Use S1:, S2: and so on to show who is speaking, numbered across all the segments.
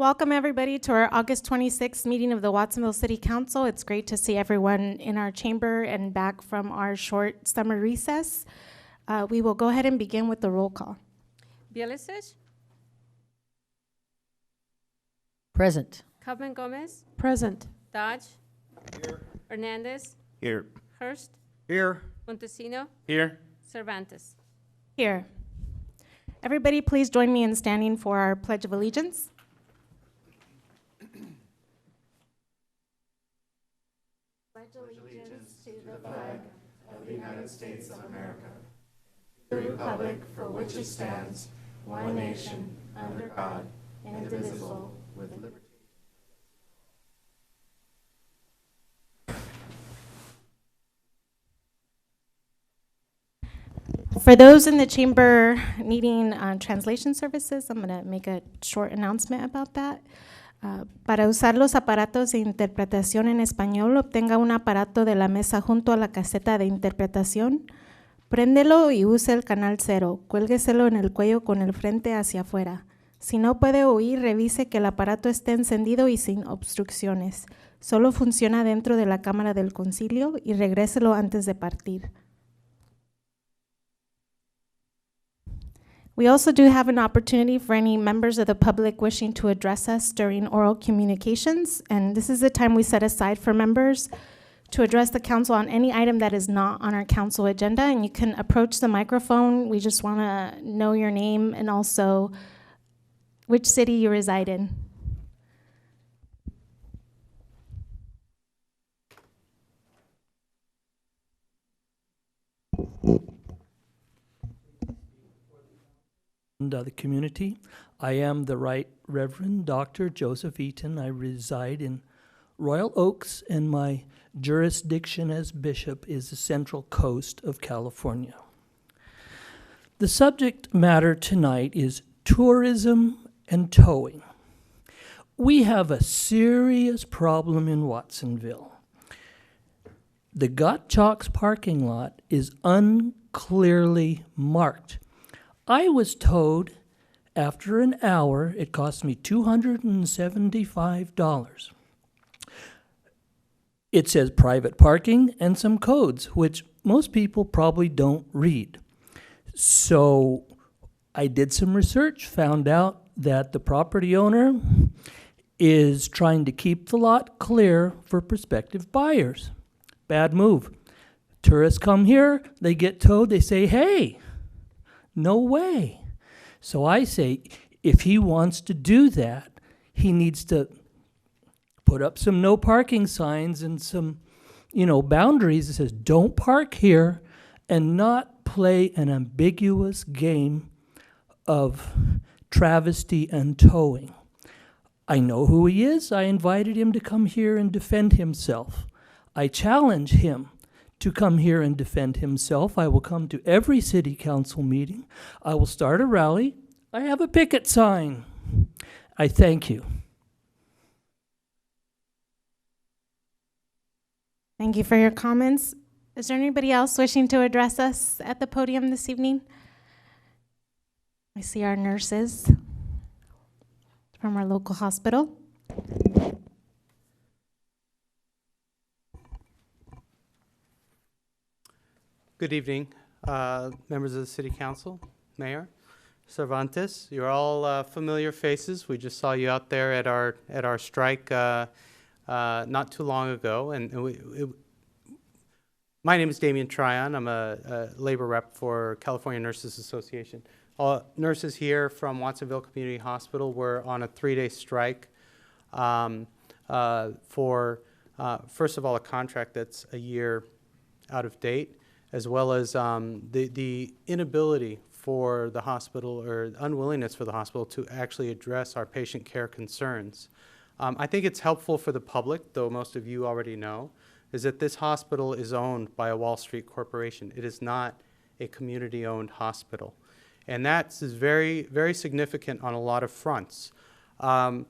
S1: Welcome, everybody, to our August 26th meeting of the Watsonville City Council. It's great to see everyone in our chamber and back from our short summer recess. We will go ahead and begin with the roll call.
S2: Bielicic,
S3: Present.
S2: Kaufman Gomez,
S4: Present.
S2: Dodge, here. Hernandez,
S5: Here.
S2: Hurst,
S5: Here.
S2: Montesino,
S5: Here.
S2: Cervantes.
S1: Here. Everybody, please join me in standing for our Pledge of Allegiance. Pledge allegiance to the flag of the United States of America, the republic for which it stands, one nation, under God, indivisible, with liberty. For those in the chamber needing translation services, I'm going to make a short announcement about that. Para usar los aparatos de interpretación en español, obtenga un aparato de la mesa junto a la caseta de interpretación. Préndelo y use el canal 0. Cuélgueselo en el cuello con el frente hacia afuera. Si no puede oír, revise que el aparato esté encendido y sin obstrucciones. Solo funciona dentro de la Cámara del Concilio y regréselo antes de partir. We also do have an opportunity for any members of the public wishing to address us during oral communications, and this is the time we set aside for members to address the council on any item that is not on our council agenda, and you can approach the microphone. We just want to know your name and also which city you reside in.
S6: The community. I am the Right Reverend Dr. Joseph Eaton. I reside in Royal Oaks, and my jurisdiction as bishop is the Central Coast of California. The subject matter tonight is tourism and towing. We have a serious problem in Watsonville. The Gottschalk's parking lot is unclearly marked. I was towed after an hour. It cost me $275. It says private parking and some codes, which most people probably don't read. So I did some research, found out that the property owner is trying to keep the lot clear for prospective buyers. Bad move. Tourists come here, they get towed, they say, hey, no way. So I say, if he wants to do that, he needs to put up some no parking signs and some, boundaries that says don't park here, and not play an ambiguous game of travesty and towing. I know who he is. I invited him to come here and defend himself. I challenge him to come here and defend himself. I will come to every city council meeting. I will start a rally. I have a picket sign. I thank you.
S1: Thank you for your comments. Is there anybody else wishing to address us at the podium this evening? I see our nurses from our local hospital.
S7: Good evening, members of the City Council, Mayor, Cervantes. You're all familiar faces. We just saw you out there at our strike not too long ago. My name is Damian Tryon. I'm a labor rep for California Nurses Association. All nurses here from Watsonville Community Hospital were on a 3-day strike for, first of all, a contract that's a year out of date, as well as the inability for the hospital, or unwillingness for the hospital, to actually address our patient care concerns. I think it's helpful for the public, though most of you already know, is that this hospital is owned by a Wall Street corporation. It is not a community-owned hospital. And that is very, very significant on a lot of fronts. The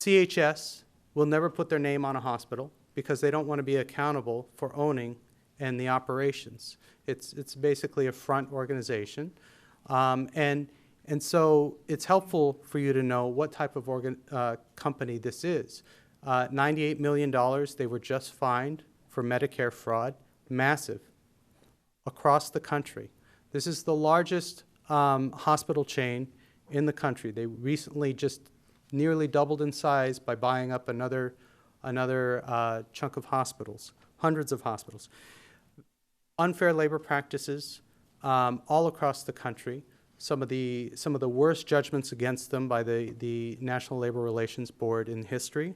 S7: CHS will never put their name on a hospital because they don't want to be accountable for owning and the operations. It's basically a front organization. And so it's helpful for you to know what type of company this is. $98 million they were just fined for Medicare fraud, massive, across the country. This is the largest hospital chain in the country. They recently just nearly doubled in size by buying up another chunk of hospitals, hundreds of hospitals. Unfair labor practices all across the country. Some of the worst judgments against them by the National Labor Relations Board in history.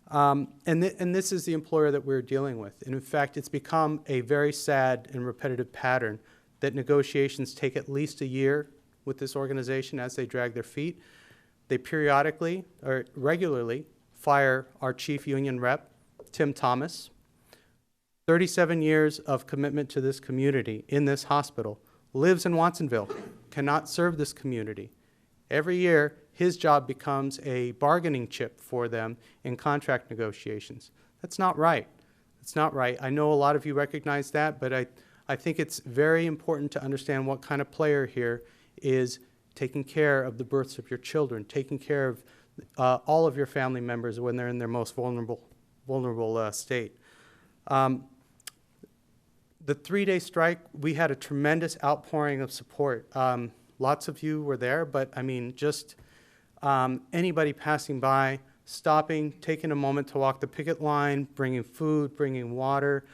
S7: And this is the employer that we're dealing with. And in fact, it's become a very sad and repetitive pattern that negotiations take at least a year with this organization as they drag their feet. They periodically or regularly fire our chief union rep, Tim Thomas. 37 years of commitment to this community in this hospital, lives in Watsonville, cannot serve this community. Every year, his job becomes a bargaining chip for them in contract negotiations. That's not right. It's not right. I know a lot of you recognize that, but I think it's very important to understand what kind of player here is taking care of the births of your children, taking care of all of your family members when they're in their most vulnerable state. The 3-day strike, we had a tremendous outpouring of support. Lots of you were there, but I mean, just anybody passing by, stopping, taking a moment to walk the picket line, bringing food, bringing water.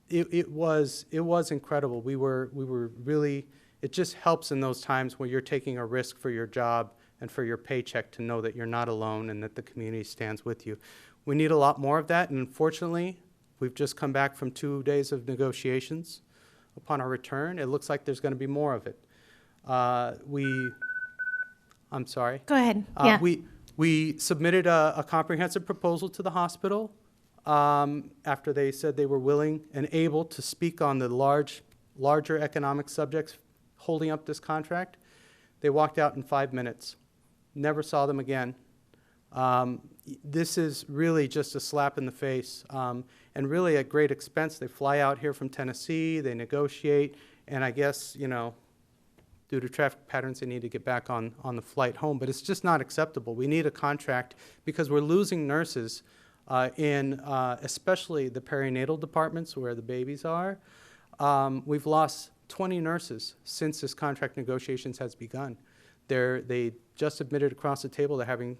S7: It was incredible. We were really, it just helps in those times when you're taking a risk for your job and for your paycheck to know that you're not alone and that the community stands with you. We need a lot more of that, and unfortunately, we've just come back from 2 days of negotiations. Upon our return, it looks like there's going to be more of it. I'm sorry.
S1: Go ahead. Yeah.
S7: We submitted a comprehensive proposal to the hospital after they said they were willing and able to speak on the larger economic subjects holding up this contract. They walked out in 5 minutes. Never saw them again. This is really just a slap in the face, and really at great expense. They fly out here from Tennessee, they negotiate, and I guess, you know, due to traffic patterns, they need to get back on the flight home. But it's just not acceptable. We need a contract because we're losing nurses in especially the perinatal departments where the babies are. We've lost 20 nurses since this contract negotiations has begun. They just admitted across the table they're having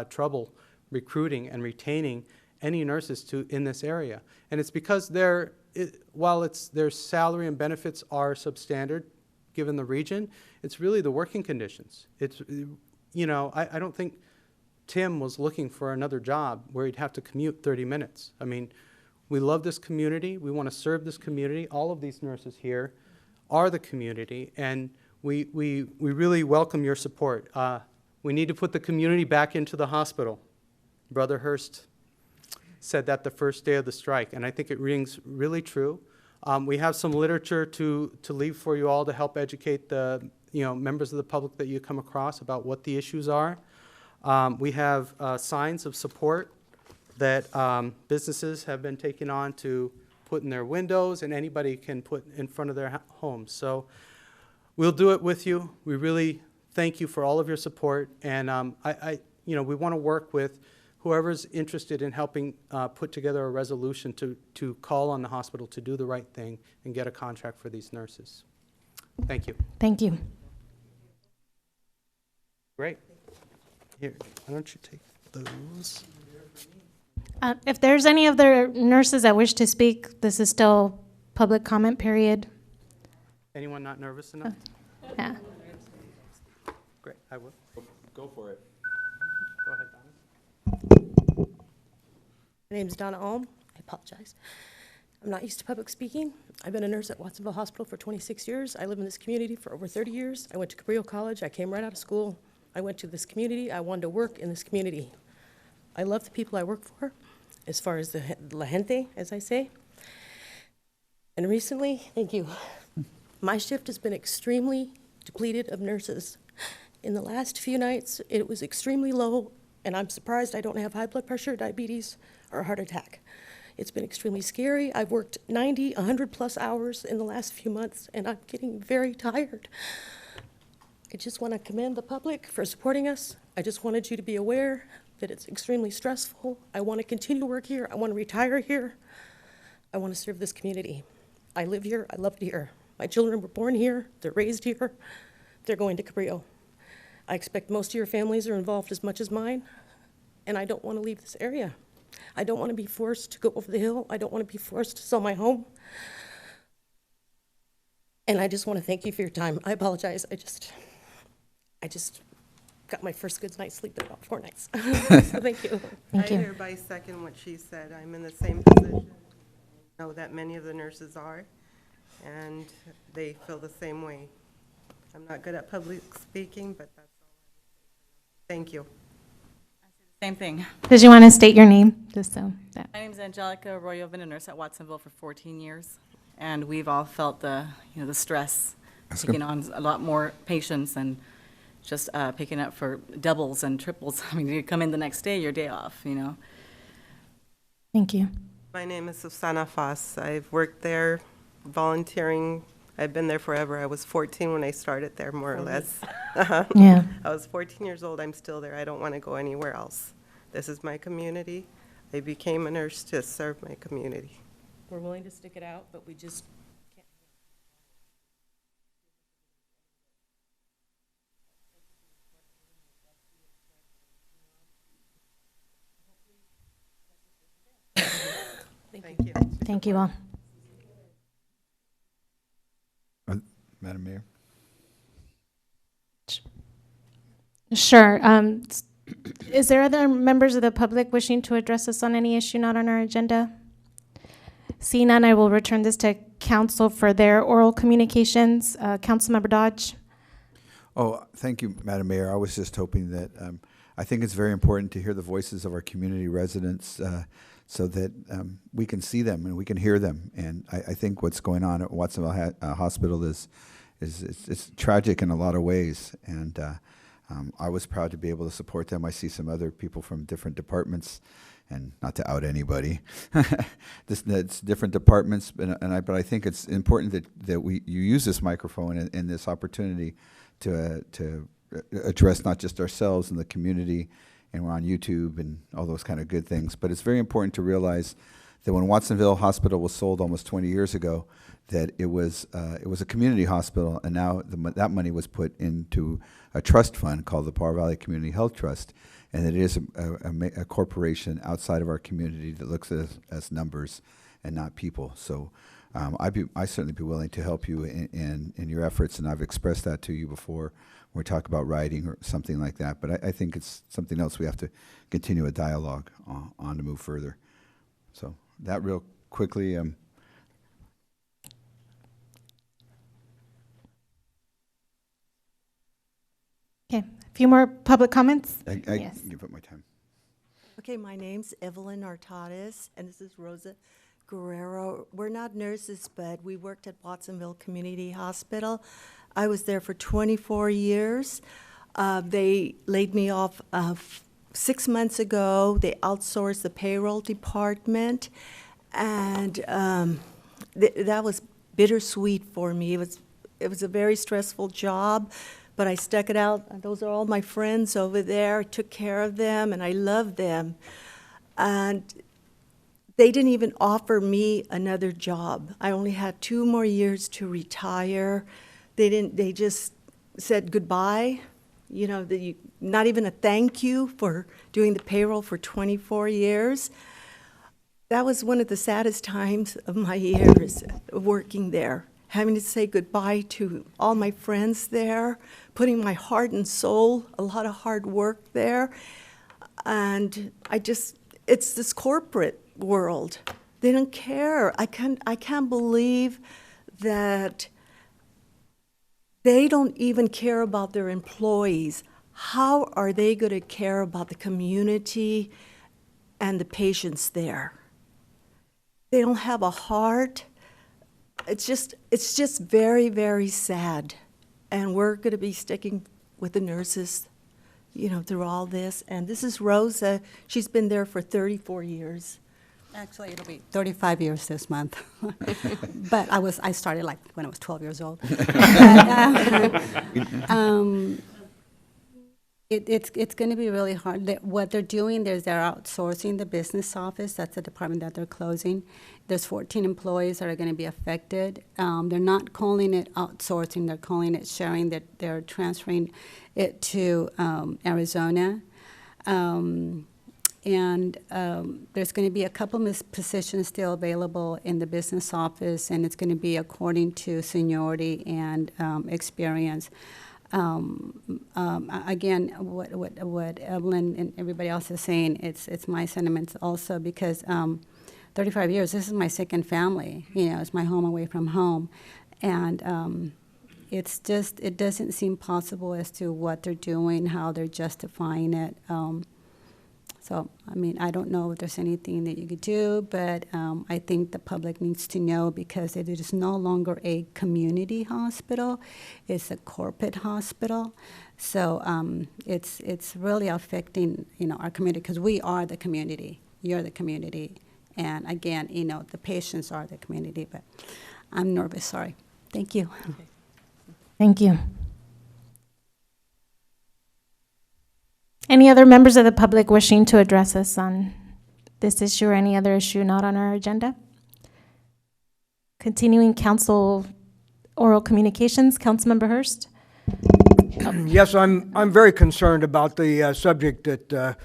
S7: trouble recruiting and retaining any nurses in this area. And it's because while their salary and benefits are substandard given the region, it's really the working conditions. It's, you know, I don't think Tim was looking for another job where he'd have to commute 30 minutes. I mean, we love this community. We want to serve this community. All of these nurses here are the community, and we really welcome your support. We need to put the community back into the hospital. Brother Hurst said that the first day of the strike, and I think it rings really true. We have some literature to leave for you all to help educate the members of the public that you come across about what the issues are. We have signs of support that businesses have been taking on to put in their windows, and anybody can put in front of their homes. So we'll do it with you. We really thank you for all of your support, and we want to work with whoever's interested in helping put together a resolution to call on the hospital to do the right thing and get a contract for these nurses. Thank you.
S1: Thank you.
S7: Great. Here, why don't you take those?
S1: If there's any other nurses that wish to speak, this is still public comment period.
S7: Anyone not nervous enough?
S1: Yeah.
S7: Great, I will.
S4: Go for it.
S7: Go ahead, Donna.
S5: My name's Donna Alm. I apologize. I'm not used to public speaking. I've been a nurse at Watsonville Hospital for 26 years. I live in this community for over 30 years. I went to Cabrillo College. I came right out of school. I went to this community. I wanted to work in this community. I love the people I work for, as far as the la gente, as I say. And recently, thank you, my shift has been extremely depleted of nurses. In the last few nights, it was extremely low, and I'm surprised I don't have high blood pressure, diabetes, or a heart attack. It's been extremely scary. I've worked 90, 100 plus hours in the last few months, and I'm getting very tired. I just want to commend the public for supporting us. I just wanted you to be aware that it's extremely stressful. I want to continue work here. I want to retire here. I want to serve this community. I live here. I love it here. My children were born here. They're raised here. They're going to Cabrillo. I expect most of your families are involved as much as mine, and I don't want to leave this area. I don't want to be forced to go over the hill. I don't want to be forced to sell my home. And I just want to thank you for your time. I apologize. I just got my first good night's sleep in about 4 nights. So thank you.
S1: Thank
S4: I
S1: you.
S4: hereby second what she said. I'm in the same position. I know that many of the nurses are, and they feel the same way. I'm not good at public speaking, but that's all. Thank you.
S8: Same thing.
S1: Did you want to state your name, just so that?
S8: My name is Angelica Arroyo. I've been a nurse at Watsonville for 14 years, and we've all felt the stress, taking on a lot more patients and just picking up for doubles and triples. I mean, you come in the next day, your day off,
S1: Thank you.
S4: My name is Susana Foss. I've worked there volunteering. I've been there forever. I was 14 when I started there, more or less.
S1: Yeah.
S4: I was 14 years old. I'm still there. I don't want to go anywhere else. This is my community. I became a nurse to serve my community.
S5: We're willing to stick it out, but we just can't.
S4: Thank you.
S1: Thank you all.
S9: Madam Mayor?
S1: Sure. Is there other members of the public wishing to address us on any issue not on our agenda? Seeing none, I will return this to council for their oral communications. Councilmember Dodge.
S9: Oh, thank you, Madam Mayor. I was just hoping that, I think it's very important to hear the voices of our community residents so that we can see them and we can hear them. And I think what's going on at Watsonville Hospital is it's tragic in a lot of ways. And I was proud to be able to support them. I see some other people from different departments, and not to out anybody, it's different departments, but I think it's important that you use this microphone and this opportunity to address not just ourselves and the community, and we're on YouTube and all those kind of good things, but it's very important to realize that when Watsonville Hospital was sold almost 20 years ago, that it was a community hospital, and now that money was put into a trust fund called the Power Valley Community Health Trust, and it is a corporation outside of our community that looks at us as numbers and not people. So I certainly be willing to help you in your efforts, and I've expressed that to you before when we talk about writing or something like that. But I think it's something else we have to continue a dialogue on to move further. So that real quickly.
S1: Okay, a few more public comments.
S9: I
S1: Yes.
S9: give up my time.
S10: Okay, my name's Evelyn Artades, and this is Rosa Guerrero. We're not nurses, but we worked at Watsonville Community Hospital. I was there for 24 years. They laid me off 6 months ago. They outsourced the payroll department, and that was bittersweet for me. It was a very stressful job, but I stuck it out. Those are all my friends over there. I took care of them, and I love them. And they didn't even offer me another job. I only had 2 more years to retire. They just said goodbye. Not even a thank you for doing the payroll for 24 years. That was one of the saddest times of my years working there, having to say goodbye to all my friends there, putting my heart and soul, a lot of hard work there. And it's this corporate world. They don't care. I can't believe that they don't even care about their employees. How are they going to care about the community and the patients there? They don't have a heart. It's just very, very sad. And we're going to be sticking with the nurses, through all this. And this is Rosa. She's been there for 34 years.
S11: Actually, it'll be 35 years this month. But I started like when I was 12 years old. It's going to be really hard. What they're doing is they're outsourcing the business office. That's the department that they're closing. There's 14 employees that are going to be affected. They're not calling it outsourcing. They're calling it sharing. They're transferring it to Arizona. There's going to be a couple of positions still available in the business office, and it's going to be according to seniority and experience. Again, what Evelyn and everybody else is saying, it's my sentiments also, because 35 years, this is my second family. You know, it's my home away from home. And it's just, it doesn't seem possible as to what they're doing, how they're justifying it. So, I mean, I don't know if there's anything that you could do, but I think the public needs to know, because it is no longer a community hospital. It's a corporate hospital. So it's really affecting, you know, our community, because we are the community. You're the community. And again, you know, the patients are the community, but I'm nervous, sorry. Thank you.
S5: Okay.
S1: Thank you. Any other members of the public wishing to address us on this issue or any other issue not on our agenda? Continuing council oral communications, Councilmember Hurst.
S12: Yes, I'm very concerned about the subject that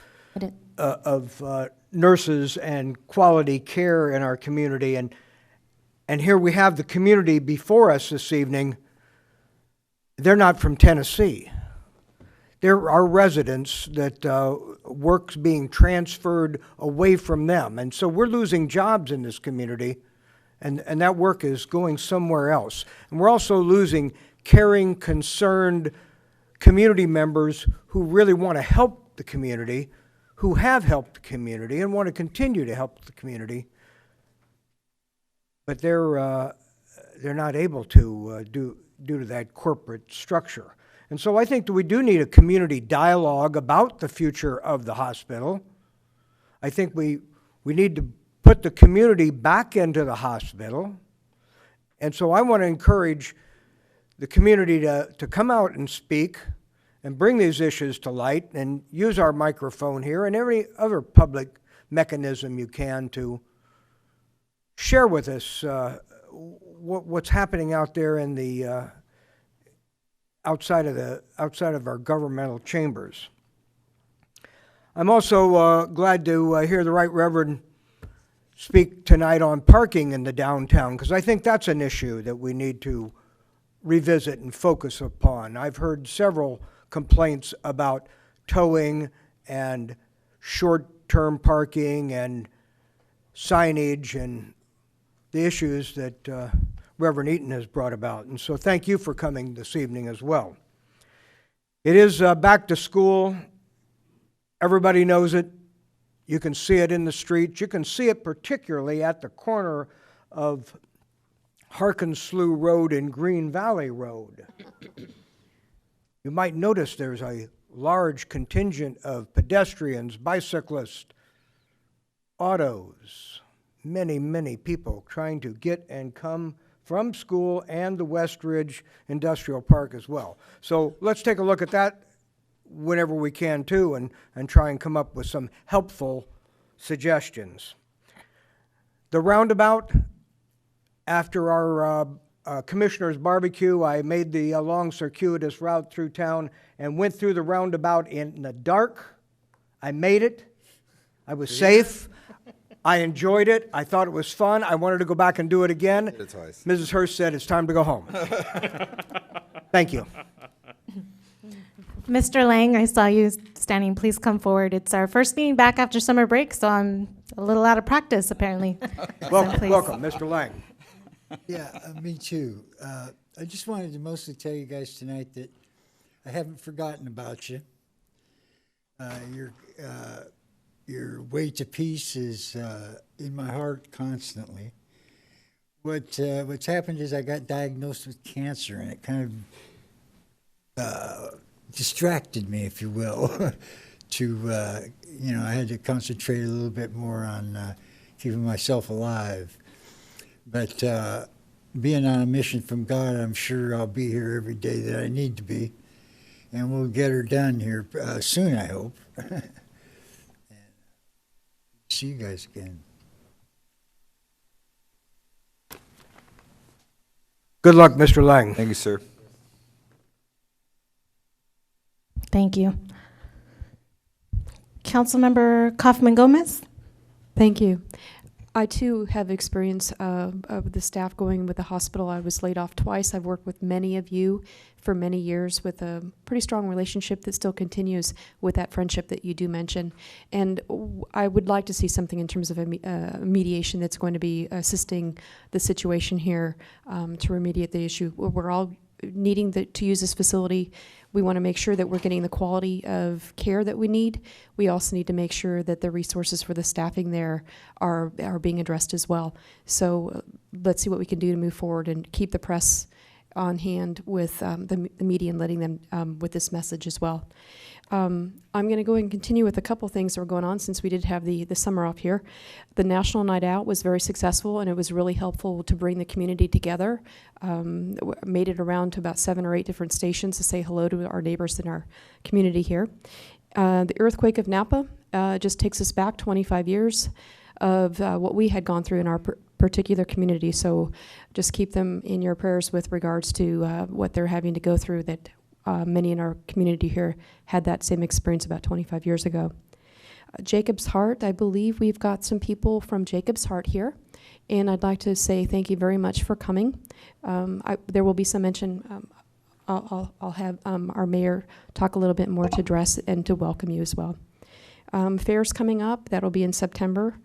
S12: of nurses and quality care in our community, and here we have the community before us this evening. They're not from Tennessee. There are residents that work's being transferred away from them. And so we're losing jobs in this community, and that work is going somewhere else. And we're also losing caring, concerned community members who really want to help the community, who have helped the community and want to continue to help the community. But they're not able to due to that corporate structure. And so I think that we do need a community dialogue about the future of the hospital. I think we need to put the community back into the hospital. And so I want to encourage the community to come out and speak and bring these issues to light, and use our microphone here and every other public mechanism you can to share with us what's happening out there in the outside of our governmental chambers. I'm also glad to hear the Right Reverend speak tonight on parking in the downtown, because I think that's an issue that we need to revisit and focus upon. I've heard several complaints about towing and short-term parking and signage and the issues that Reverend Eaton has brought about. And so thank you for coming this evening as well. It is back to school. Everybody knows it. You can see it in the streets. You can see it particularly at the corner of Harkin Slough Road and Green Valley Road. You might notice there's a large contingent of pedestrians, bicyclists, autos, many, many people trying to get and come from school and the West Ridge Industrial Park as well. So let's take a look at that whenever we can too, and try and come up with some helpful suggestions. The roundabout, after our commissioner's barbecue, I made the long circuitous route through town and went through the roundabout in the dark. I made it. I was safe. I enjoyed it. I thought it was fun. I wanted to go back and do it again. Mrs. Hurst said it's time to go home. Thank you.
S1: Mr. Lang, I saw you standing. Please come forward. It's our first meeting back after summer break, so I'm a little out of practice, apparently.
S12: Welcome, Mr. Lang.
S13: Yeah, me too. I just wanted to mostly tell you guys tonight that I haven't forgotten about you. Your way to peace is in my heart constantly. What's happened is I got diagnosed with cancer, and it kind of distracted me, if you will, to, I had to concentrate a little bit more on keeping myself alive. But being on a mission from God, I'm sure I'll be here every day that I need to be. And we'll get her done here soon, I hope. And see you guys again.
S12: Good luck, Mr. Lang.
S9: Thank you, sir.
S1: Thank you. Councilmember Kaufman Gomez?
S14: Thank you. I too have experience of the staff going with the hospital. I was laid off twice. I've worked with many of you for many years with a pretty strong relationship that still continues with that friendship that you do mention. And I would like to see something in terms of a mediation that's going to be assisting the situation here to remediate the issue. We're all needing to use this facility. We want to make sure that we're getting the quality of care that we need. We also need to make sure that the resources for the staffing there are being addressed as well. So let's see what we can do to move forward and keep the press on hand with the media and letting them with this message as well. I'm going to go and continue with a couple things that were going on since we did have the summer off here. The National Night Out was very successful, and it was really helpful to bring the community together. Made it around to about 7 or 8 different stations to say hello to our neighbors in our community here. The earthquake of Napa just takes us back 25 years of what we had gone through in our particular community. So just keep them in your prayers with regards to what they're having to go through, that many in our community here had that same experience about 25 years ago. Jacob's Heart, I believe we've got some people from Jacob's Heart here, and I'd like to say thank you very much for coming. There will be some mention, I'll have our mayor talk a little bit more to address and to welcome you as well. Fair's coming up, that'll be in September.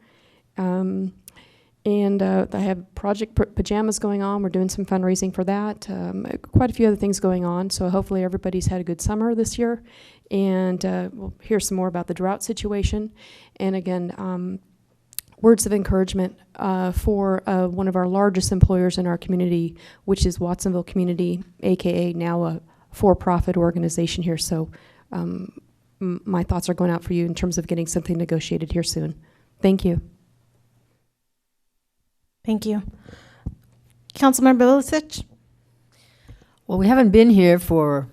S14: And I have Project Pajamas going on. We're doing some fundraising for that. Quite a few other things going on. So hopefully everybody's had a good summer this year. And we'll hear some more about the drought situation. And again, words of encouragement for one of our largest employers in our community, which is Watsonville Community, AKA now a for-profit organization here. So my thoughts are going out for you in terms of getting something negotiated here soon. Thank you.
S1: Thank you. Councilmember Bilicic?
S3: Well, we haven't been here for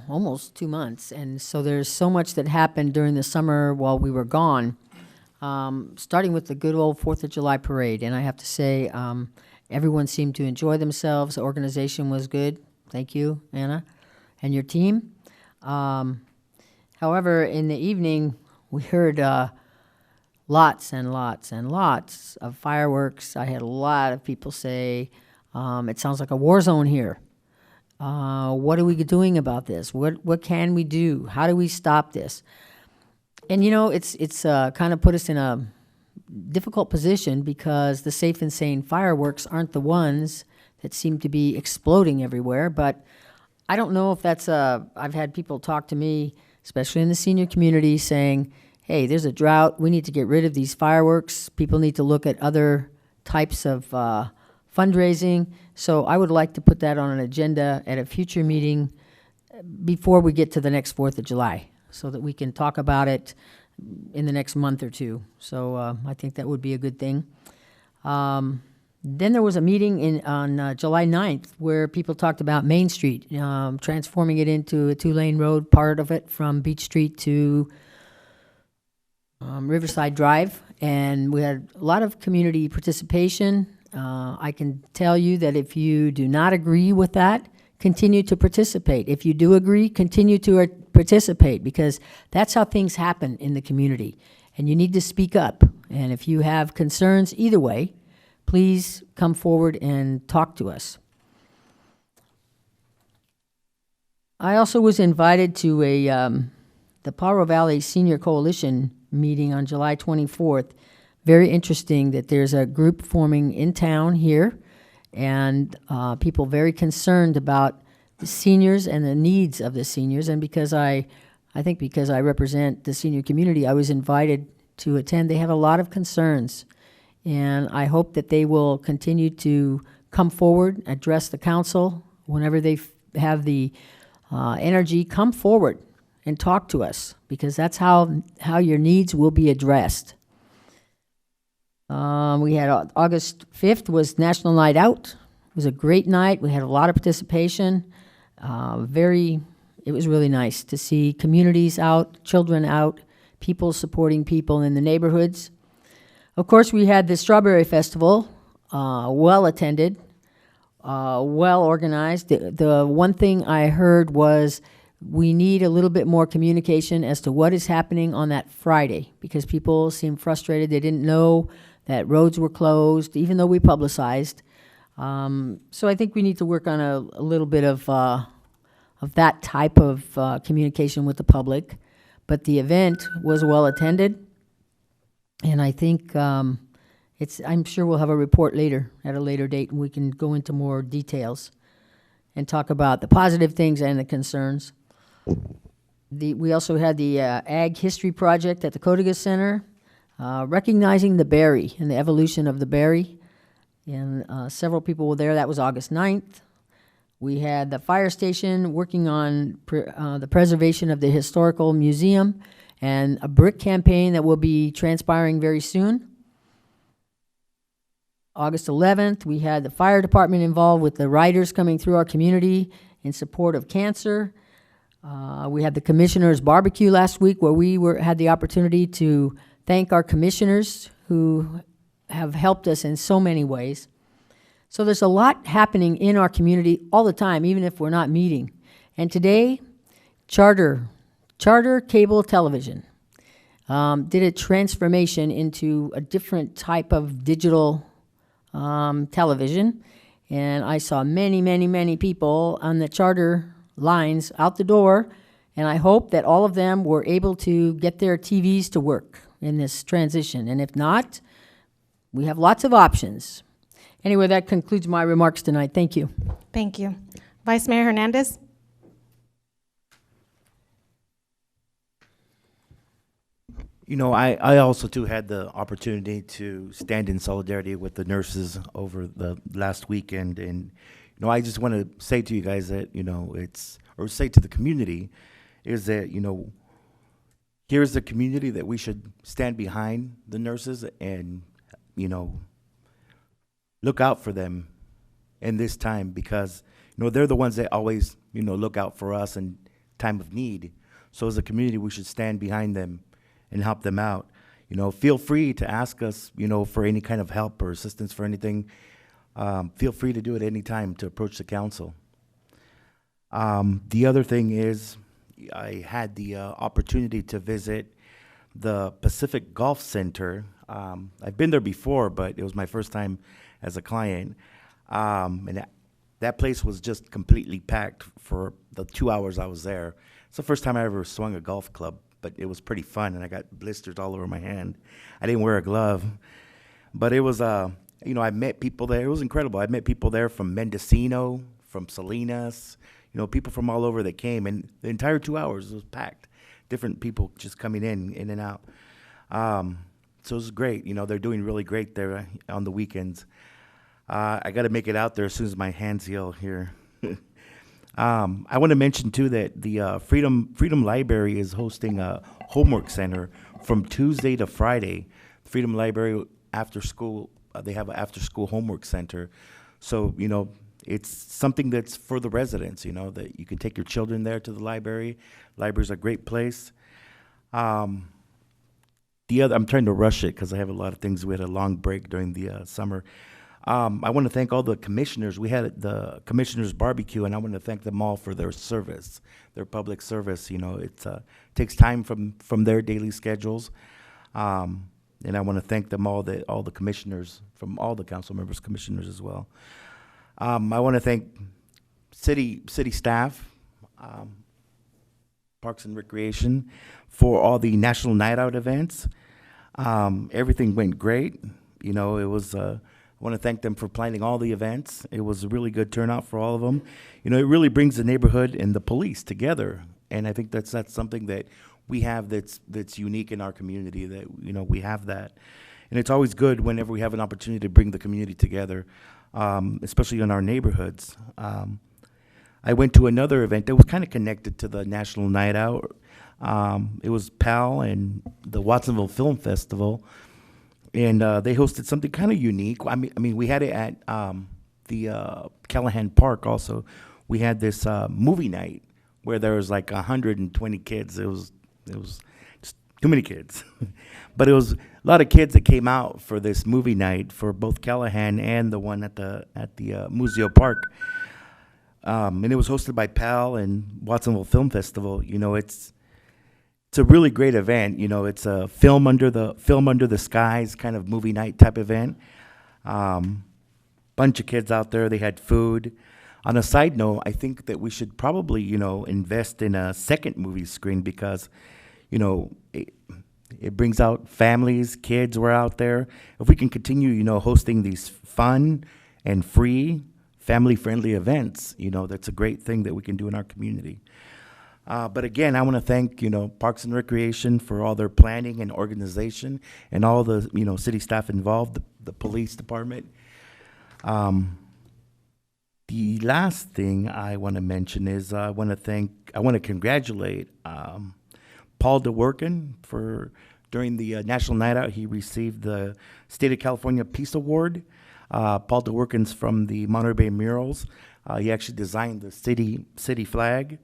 S3: almost 2 months, and so there's so much that happened during the summer while we were gone, starting with the good old 4th of July parade. And I have to say, everyone seemed to enjoy themselves. The organization was good. Thank you, Anna, and your team. However, in the evening, we heard lots and lots and lots of fireworks. I had a lot of people say, it sounds like a war zone here. What are we doing about this? What can we do? How do we stop this? And you know, it's kind of put us in a difficult position because the Safe and Sane fireworks aren't the ones that seem to be exploding everywhere. But I don't know if that's I've had people talk to me, especially in the senior community, saying, hey, there's a drought. We need to get rid of these fireworks. People need to look at other types of fundraising. So I would like to put that on an agenda at a future meeting before we get to the next 4th of July so that we can talk about it in the next month or two. So I think that would be a good thing. Then there was a meeting on July 9th where people talked about Main Street, transforming it into a 2-lane road, part of it from Beach Street to Riverside Drive, and we had a lot of community participation. I can tell you that if you do not agree with that, continue to participate. If you do agree, continue to participate, because that's how things happen in the community. And you need to speak up. And if you have concerns either way, please come forward and talk to us. I also was invited to the Pajaro Valley Senior Coalition meeting on July 24th. Very interesting that there's a group forming in town here, and people very concerned about the seniors and the needs of the seniors. And because I think because I represent the senior community, I was invited to attend. They have a lot of concerns, and I hope that they will continue to come forward, address the council whenever they have the energy. Come forward and talk to us, because that's how your needs will be addressed. We had August 5th was National Night Out. It was a great night. We had a lot of participation. It was really nice to see communities out, children out, people supporting people in the neighborhoods. Of course, we had the Strawberry Festival, well attended, well organized. The one thing I heard was we need a little bit more communication as to what is happening on that Friday, because people seem frustrated. They didn't know that roads were closed, even though we publicized. So I think we need to work on a little bit of that type of communication with the public. But the event was well attended, and I think I'm sure we'll have a report later, at a later date, and we can go into more details and talk about the positive things and the concerns. We also had the Ag History Project at the Codiga Center, recognizing the berry and the evolution of the berry. And several people were there. That was August 9th. We had the fire station working on the preservation of the historical museum and a brick campaign that will be transpiring very soon. August 11th, we had the fire department involved with the riders coming through our community in support of cancer. We had the commissioners' barbecue last week, where we had the opportunity to thank our commissioners who have helped us in so many ways. So there's a lot happening in our community all the time, even if we're not meeting. And today, Charter Cable Television did a transformation into a different type of digital television. And I saw many, many, many people on the Charter lines out the door, and I hope that all of them were able to get their TVs to work in this transition. And if not, we have lots of options. Anyway, that concludes my remarks tonight. Thank you.
S1: Thank you. Vice Mayor Hernandez?
S15: You know, I also too had the opportunity to stand in solidarity with the nurses over the last weekend, and you know, I just want to say to you guys that, you know, or say to the community, is that, you know, here's the community that we should stand behind the nurses and, you know, look out for them in this time, because, you know, they're the ones that always, you know, look out for us in time of need. So as a community, we should stand behind them and help them out. You know, feel free to ask us, you know, for any kind of help or assistance for anything. Feel free to do it any time to approach the council. The other thing is, I had the opportunity to visit the Pacific Golf Center. I've been there before, but it was my first time as a client. And that place was just completely packed for the 2 hours I was there. It's the first time I ever swung a golf club, but it was pretty fun, and I got blisters all over my hand. I didn't wear a glove, but it was, you know, I met people there. It was incredible. I met people there from Mendocino, from Salinas, you know, people from all over that came, and the entire 2 hours was packed. Different people just coming in and out. So it was great. You know, they're doing really great there on the weekends. I got to make it out there as soon as my hands heal here. I want to mention too that the Freedom Library is hosting a homework center from Tuesday to Friday. Freedom Library after school, they have an after school homework center. So, you know, it's something that's for the residents, you know, that you can take your children there to the library. Library's a great place. I'm trying to rush it because I have a lot of things. We had a long break during the summer. I want to thank all the commissioners. We had the commissioners' barbecue, and I want to thank them all for their service, their public service. You know, it takes time from their daily schedules, and I want to thank them all the commissioners, from all the council members, commissioners as well. I want to thank city staff, Parks and Recreation, for all the National Night Out events. Everything went great. You know, it was. I want to thank them for planning all the events. It was a really good turnout for all of them. You know, it really brings the neighborhood and the police together, and I think that's something that we have that's unique in our community. That, you know, we have that, and it's always good whenever we have an opportunity to bring the community together, especially in our neighborhoods. I went to another event that was kind of connected to the National Night Out. It was PAL and the Watsonville Film Festival. and they hosted something kind of unique. I mean, we had it at the Callahan Park. Also, we had this movie night where there was like 120 kids. It was just too many kids, but it was a lot of kids that came out for this movie night for both Callahan and the one at the Museo Park. And it was hosted by PAL and Watsonville Film Festival. You know, it's a really great event. You know, it's a film under the skies kind of movie night type event. Bunch of kids out there. They had food. On a side note, I think that we should probably, you know, invest in a second movie screen because, you know, it brings out families, kids were out there. If we can continue, you know, hosting these fun and free, family-friendly events, you know, that's a great thing that we can do in our community. But again, I want to thank, you know, Parks and Recreation for all their planning and organization and all the, you know, city staff involved, the police department. The last thing I want to mention is I want to congratulate Paul DeWorkin for during the National Night Out. He received the State of California Peace Award. Paul DeWorkin's from the Monterey Bay Murals. He actually designed the city flag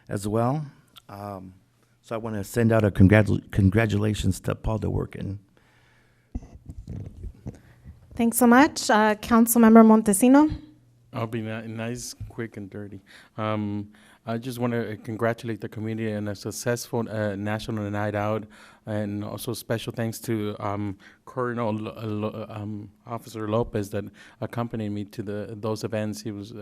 S15: as well. So I want to send out a congratulations to Paul DeWorkin.
S1: Thanks so much. Councilmember Montesino.
S16: I'll be nice, quick, and dirty. I just want to congratulate the community on a successful National Night Out, and also special thanks to Colonel Officer Lopez that accompanied me to those events. He was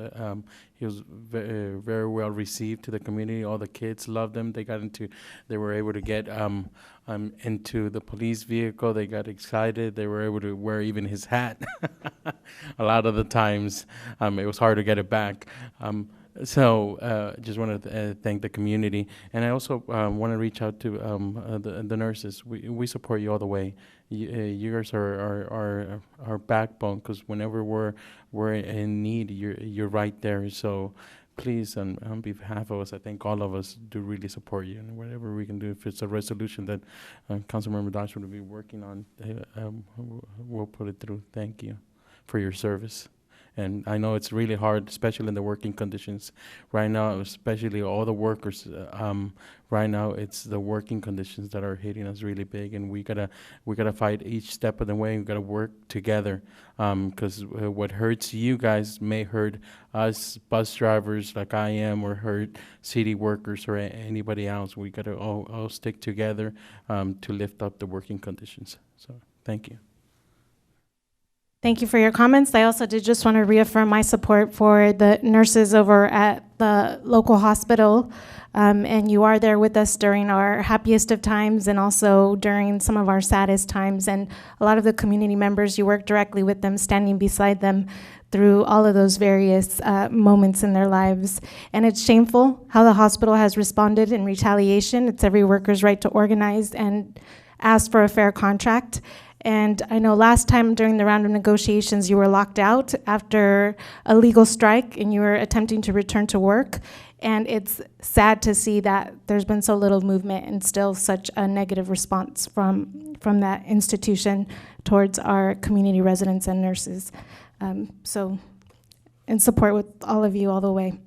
S16: very well received to the community. All the kids loved him. They were able to get into the police vehicle. They got excited. They were able to wear even his hat. A lot of the times, it was hard to get it back. So just want to thank the community, and I also want to reach out to the nurses. We support you all the way. You guys are our backbone, because whenever we're in need, you're right there. So please, on behalf of us, I think all of us do really support you, and whatever we can do, if it's a resolution that Councilmember Dodge will be working on, we'll put it through. Thank you for your service. And I know it's really hard, especially in the working conditions right now, especially all the workers. Right now, it's the working conditions that are hitting us really big, and we gotta fight each step of the way. We gotta work together, because what hurts you guys may hurt us bus drivers like I am, or hurt city workers or anybody else. We gotta all stick together to lift up the working conditions. So thank you.
S1: Thank you for your comments. I also did just want to reaffirm my support for the nurses over at the local hospital. And you are there with us during our happiest of times and also during some of our saddest times. And a lot of the community members, you work directly with them, standing beside them through all of those various moments in their lives. And it's shameful how the hospital has responded in retaliation. It's every worker's right to organize and ask for a fair contract. And I know last time during the round of negotiations, you were locked out after a legal strike and you were attempting to return to work. And it's sad to see that there's been so little movement and still such a negative response from that institution towards our community residents and nurses. So in support with all of you all the way.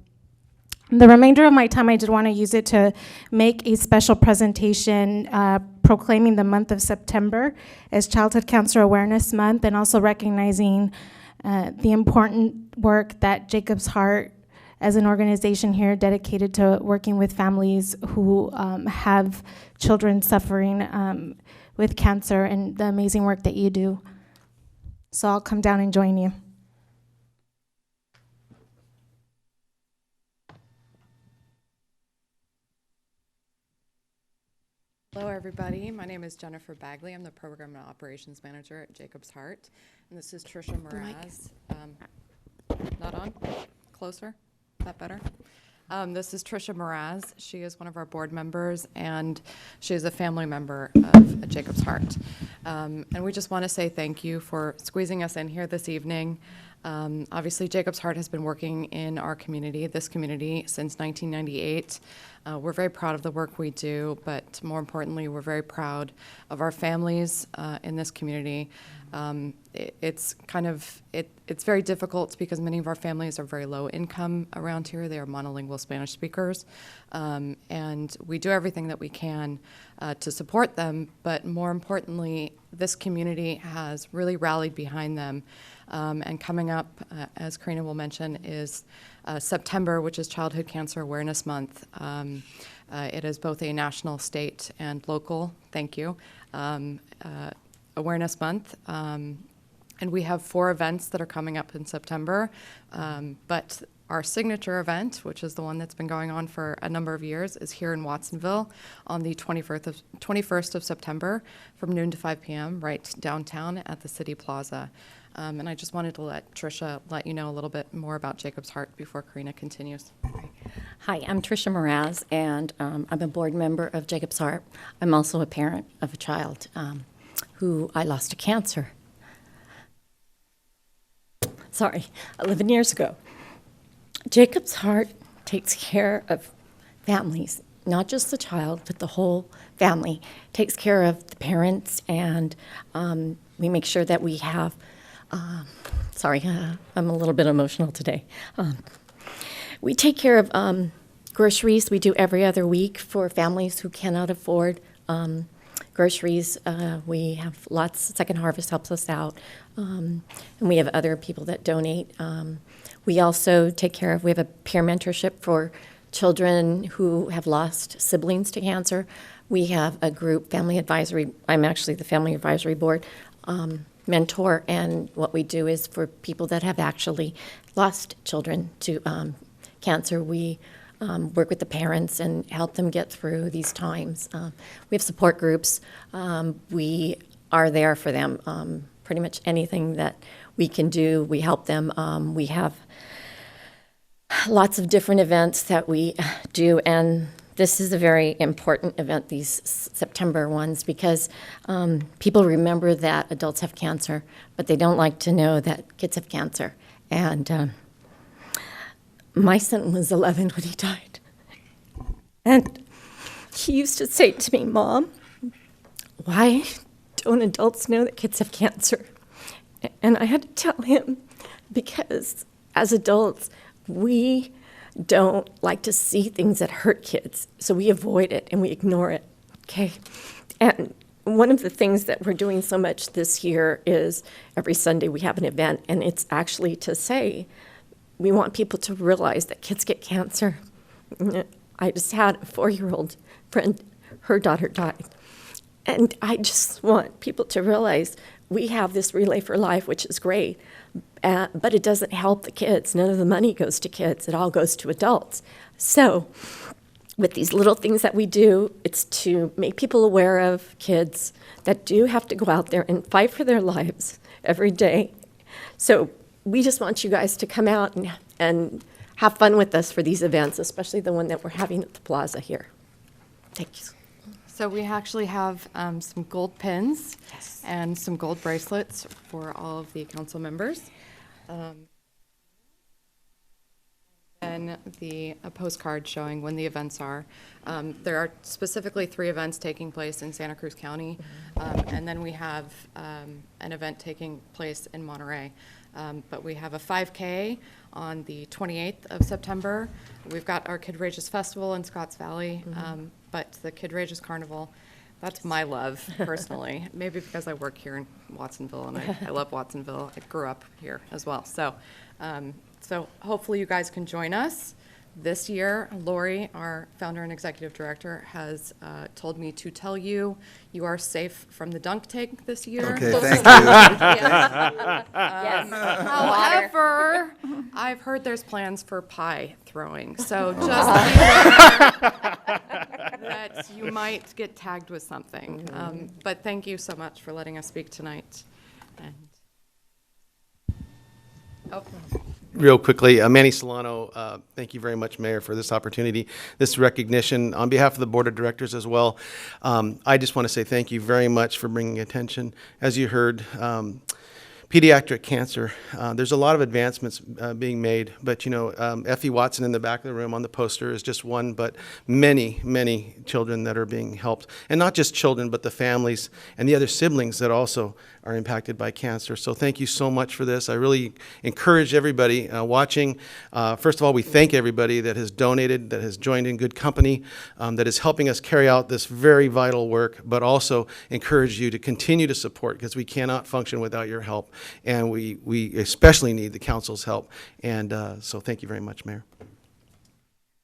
S1: The remainder of my time, I did want to use it to make a special presentation proclaiming the month of September as Childhood Cancer Awareness Month, and also recognizing the important work that Jacob's Heart, as an organization here dedicated to working with families who have children suffering with cancer, and the amazing work that you do. So I'll come down and join you.
S17: Hello, everybody. My name is Jennifer Bagley. I'm the Program and Operations Manager at Jacob's Heart. And this is Trisha Mraz. Not on? Closer? Is that better? This is Trisha Mraz. She is one of our board members, and she is a family member of Jacob's Heart. And we just want to say thank you for squeezing us in here this evening. Obviously, Jacob's Heart has been working in our community, this community, since 1998. We're very proud of the work we do, but more importantly, we're very proud of our families in this community. It's very difficult because many of our families are very low income around here. They are monolingual Spanish speakers. And we do everything that we can to support them, but more importantly, this community has really rallied behind them. And coming up, as Karina will mention, is September, which is Childhood Cancer Awareness Month. It is both a national, state, and local, thank you, Awareness Month. And we have 4 events that are coming up in September. But our signature event, which is the one that's been going on for a number of years, is here in Watsonville on the 21st of September from noon to 5 p.m. right downtown at the City Plaza. And I just wanted to let Tricia let you know a little bit more about Jacob's Heart before Karina continues.
S18: Hi, I'm Tricia Mraz, and I'm a board member of Jacob's Heart. I'm also a parent of a child who I lost to cancer. 11 years ago. Jacob's Heart takes care of families, not just the child, but the whole family. Takes care of the parents, and we make sure that we have I'm a little bit emotional today. We take care of groceries. We do every other week for families who cannot afford groceries. We have lots. Second Harvest helps us out. And we have other people that donate. We also we have a peer mentorship for children who have lost siblings to cancer. We have a group, family advisory. I'm actually the family advisory board mentor, and what we do is for people that have actually lost children to cancer, we work with the parents and help them get through these times. We have support groups. We are there for them. Pretty much anything that we can do, we help them. We have lots of different events that we do, and this is a very important event, these September ones, because people remember that adults have cancer, but they don't like to know that kids have cancer. And my son was 11 when he died. And he used to say to me, "Mom, why don't adults know that kids have cancer?" And I had to tell him, because as adults, we don't like to see things that hurt kids, so we avoid it and we ignore it, okay? And one of the things that we're doing so much this year is every Sunday we have an event, and it's actually to say we want people to realize that kids get cancer. I just had a 4-year-old friend, her daughter died, and I just want people to realize we have this Relay for Life, which is great, but it doesn't help the kids. None of the money goes to kids. It all goes to adults. So with these little things that we do, it's to make people aware of kids that do have to go out there and fight for their lives every day. So we just want you guys to come out and have fun with us for these events, especially the one that we're having at the plaza here. Thank you.
S17: So we actually have some gold pins and some gold bracelets for all of the council members. And a postcard showing when the events are. There are specifically 3 events taking place in Santa Cruz County, and then we have an event taking place in Monterey. But we have a 5K on the 28th of September. We've got our Kid Rages Festival in Scotts Valley, but the Kid Rages Carnival, that's my love, personally. Maybe because I work here in Watsonville, and I love Watsonville. I grew up here as well. So, so hopefully you guys can join us. This year, Lori, our founder and executive director, has told me to tell you you are safe from the dunk tank this year.
S9: Okay, thank you.
S17: Yes. However, I've heard there's plans for pie throwing, so just be aware that you might get tagged with something. But thank you so much for letting us speak tonight. And
S19: real quickly, Manny Solano, thank you very much, Mayor, for this opportunity, this recognition. On behalf of the Board of Directors as well, I just want to say thank you very much for bringing attention. As you heard, pediatric cancer, there's a lot of advancements being made, but Effie Watson in the back of the room on the poster is just one, but many, many children that are being helped. And not just children, but the families and the other siblings that also are impacted by cancer. So thank you so much for this. I really encourage everybody watching. First of all, we thank everybody that has donated, that has joined in good company, that is helping us carry out this very vital work, but also encourage you to continue to support, because we cannot function without your help. And we especially need the council's help. And so thank you very much, Mayor.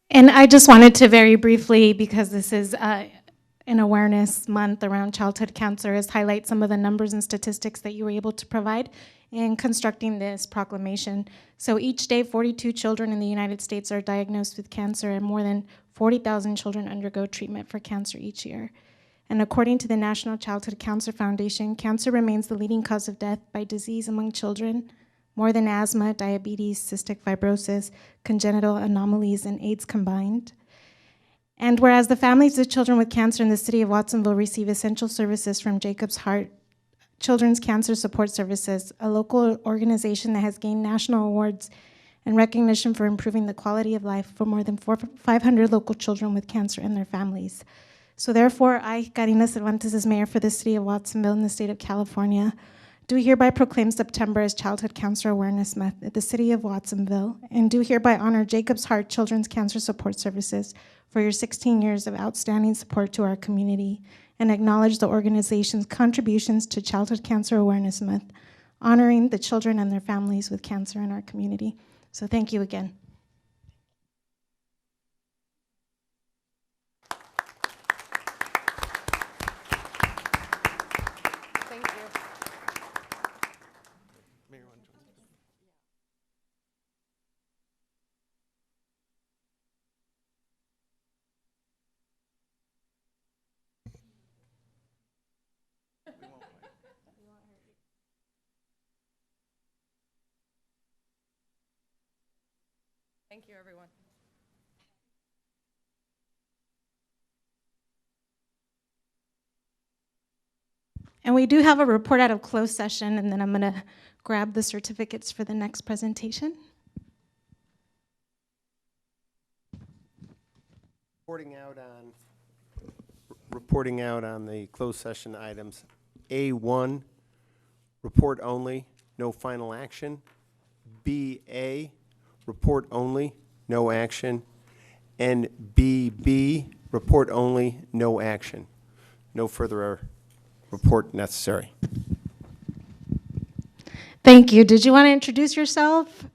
S1: And I just wanted to very briefly, because this is an awareness month around childhood cancer, is highlight some of the numbers and statistics that you were able to provide in constructing this proclamation. So each day, 42 children in the United States are diagnosed with cancer, and more than 40,000 children undergo treatment for cancer each year. And according to the National Childhood Cancer Foundation, cancer remains the leading cause of death by disease among children, more than asthma, diabetes, cystic fibrosis, congenital anomalies, and AIDS combined. And whereas the families of children with cancer in the city of Watsonville receive essential services from Jacob's Heart Children's Cancer Support Services, a local organization that has gained national awards and recognition for improving the quality of life for more than 500 local children with cancer and their families. So therefore, I, Karina Cervantes, as mayor for the city of Watsonville in the state of California, do hereby proclaim September as Childhood Cancer Awareness Month at the city of Watsonville, and do hereby honor Jacob's Heart Children's Cancer Support Services for your 16 years of outstanding support to our community, and acknowledge the organization's contributions to Childhood Cancer Awareness Month, honoring the children and their families with cancer in our community. So thank you again.
S2: Thank you. Thank you, everyone.
S1: And we do have a report out of closed session, and then I'm going to grab the certificates for the next presentation.
S20: Reporting out on the closed session items. A1, report only, no final action. BA, report only, no action. And BB, report only, no action. No further report necessary.
S1: Thank you. Did you want to introduce yourself?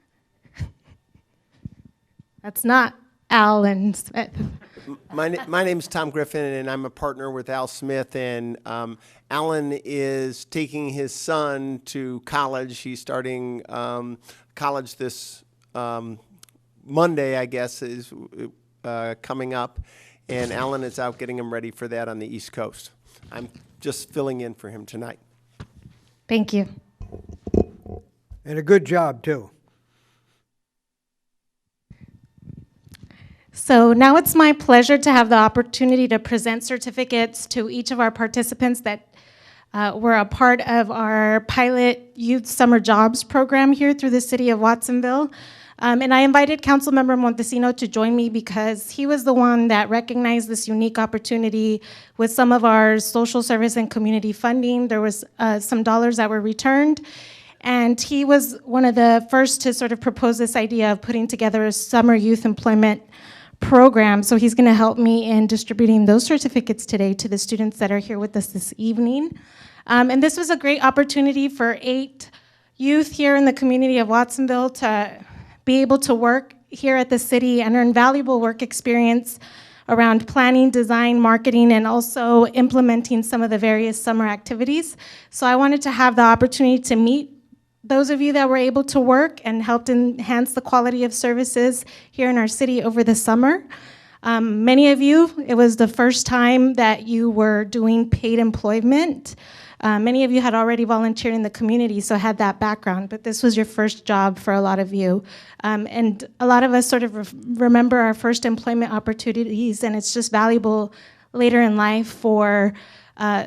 S1: That's not Alan Smith.
S20: My name's Tom Griffin, and I'm a partner with Al Smith, and Alan is taking his son to college. He's starting college this Monday, I guess, is coming up, and Alan is out getting him ready for that on the East Coast. I'm just filling in for him tonight.
S1: Thank you.
S12: And a good job, too.
S1: So now it's my pleasure to have the opportunity to present certificates to each of our participants that were a part of our pilot youth summer jobs program here through the city of Watsonville. And I invited Councilmember Montesino to join me because he was the one that recognized this unique opportunity with some of our social service and community funding. There was some dollars that were returned. And he was one of the first to sort of propose this idea of putting together a summer youth employment program. So he's going to help me in distributing those certificates today to the students that are here with us this evening. And this was a great opportunity for 8 youth here in the community of Watsonville to be able to work here at the city and earn valuable work experience around planning, design, marketing, and also implementing some of the various summer activities. So I wanted to have the opportunity to meet those of you that were able to work and helped enhance the quality of services here in our city over the summer. Many of you, it was the first time that you were doing paid employment. Many of you had already volunteered in the community, so had that background, but this was your first job for a lot of you. And a lot of us sort of remember our first employment opportunities, and it's just valuable later in life for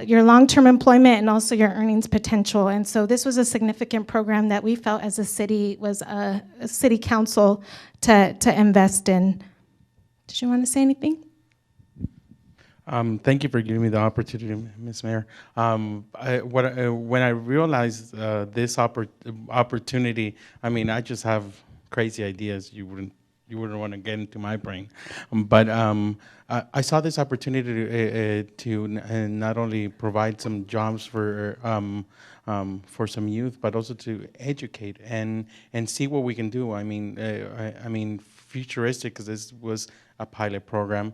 S1: your long-term employment and also your earnings potential. And so this was a significant program that we felt as a city was a city council to invest in. Did you want to say anything?
S16: Thank you for giving me the opportunity, Ms. Mayor. When I realized this opportunity, I mean, I just have crazy ideas. You wouldn't want to get into my brain, but I saw this opportunity to not only provide some jobs for some youth, but also to educate and see what we can do. I mean, futuristic, because this was a pilot program,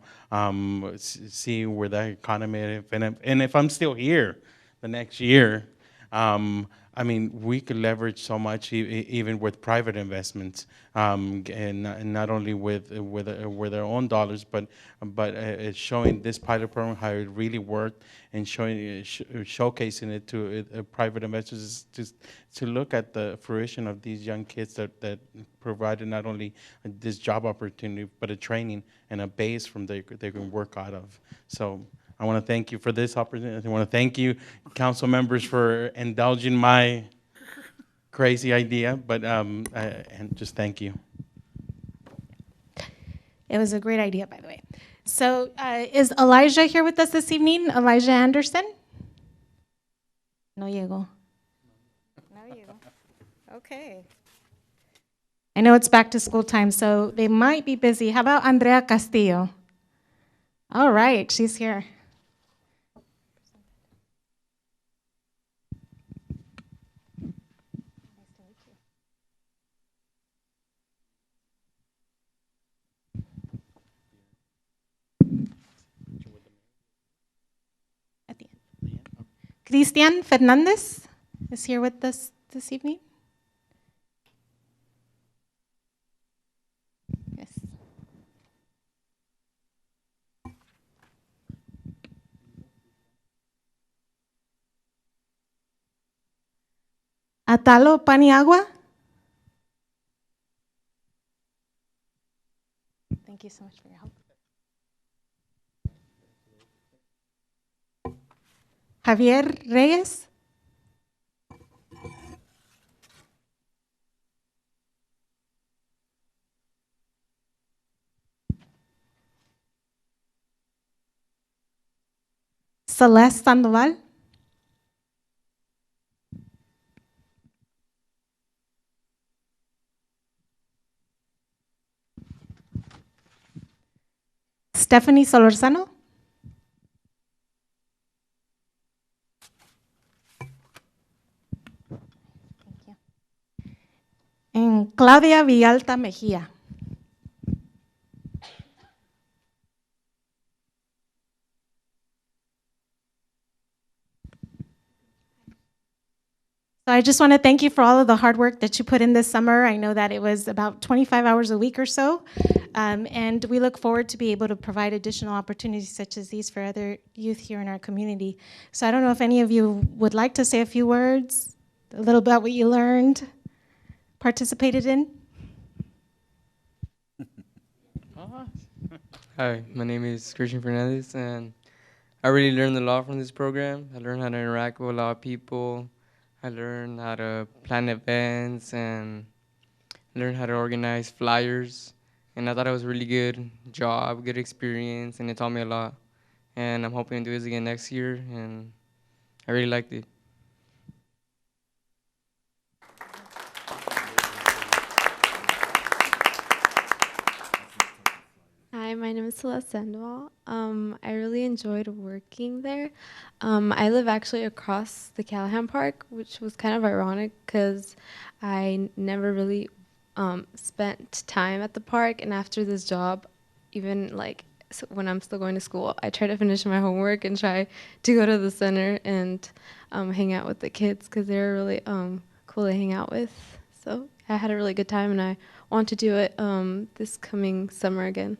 S16: see where the economy, and if I'm still here the next year, I mean, we could leverage so much even with private investments, and not only with their own dollars, but it's showing this pilot program how it really worked, and showcasing it to private investors to look at the fruition of these young kids that provided not only this job opportunity, but a training and a base from they can work out of. So I want to thank you for this opportunity. I want to thank you, council members, for indulging my crazy idea, but and just thank you.
S1: It was a great idea, by the way. So is Elijah here with us this evening? Elijah Anderson? No llegó. No llegó. Okay. I know it's back to school time, so they might be busy. How about Andrea Castillo? All right, she's here. At the end. Cristian Fernandez is here with us this evening. Yes. Atalo Paniagua. Thank you so much for your help. Javier Reyes. Celeste Sandoval. Stephanie Solorzano. Thank you. And Claudia Villalta Mejía. So I just want to thank you for all of the hard work that you put in this summer. I know that it was about 25 hours a week or so, and we look forward to be able to provide additional opportunities such as these for other youth here in our community. So I don't know if any of you would like to say a few words, a little about what you learned, participated in.
S21: Hi, my name is Christian Fernandez, and I really learned a lot from this program. I learned how to interact with a lot of people. I learned how to plan events and learned how to organize flyers. And I thought it was a really good job, good experience, and it taught me a lot. And I'm hoping to do this again next year, and I really liked it.
S22: Hi, my name is Celeste Sandoval. I really enjoyed working there. I live actually across the Callahan Park, which was kind of ironic because I never really spent time at the park. And after this job, even like when I'm still going to school, I try to finish my homework and try to go to the center and hang out with the kids because they're really cool to hang out with. So I had a really good time, and I want to do it this coming summer again.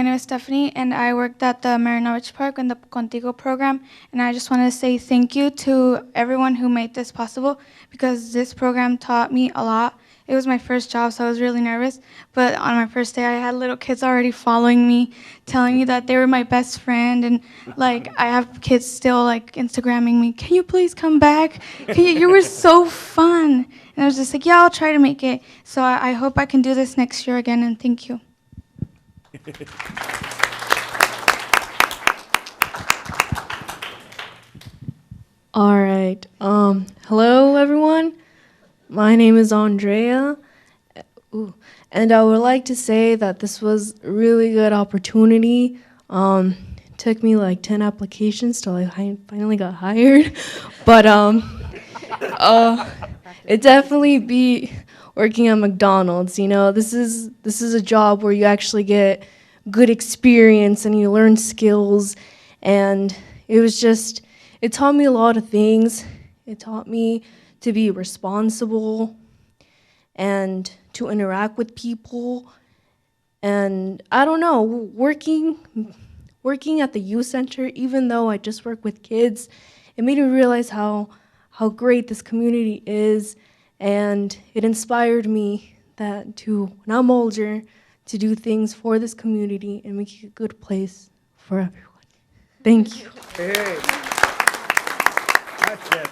S6: my name is Stephanie, and I worked at the Marinovich Park in the Contigo program, and I just want to say thank you to everyone who made this possible, because this program taught me a lot. It was my first job, so I was really nervous, but on my first day, I had little kids already following me, telling me that they were my best friend, and like I have kids still like Instagramming me, can you please come back? You were so fun. And I was just like, yeah, I'll try to make it. So I hope I can do this next year again, and thank you.
S7: All right. Hello, everyone. My name is Andrea. And I would like to say that this was a really good opportunity. Took me like 10 applications till I finally got hired. But it definitely beat working at McDonald's. You know, this is a job where you actually get good experience and you learn skills. And it taught me a lot of things. It taught me to be responsible and to interact with people. And I don't know, working at the youth center, even though I just work with kids, it made me realize how great this community is, and it inspired me that when I'm older, to do things for this community and make it a good place for everyone. Thank you.
S12: Hey, that's it.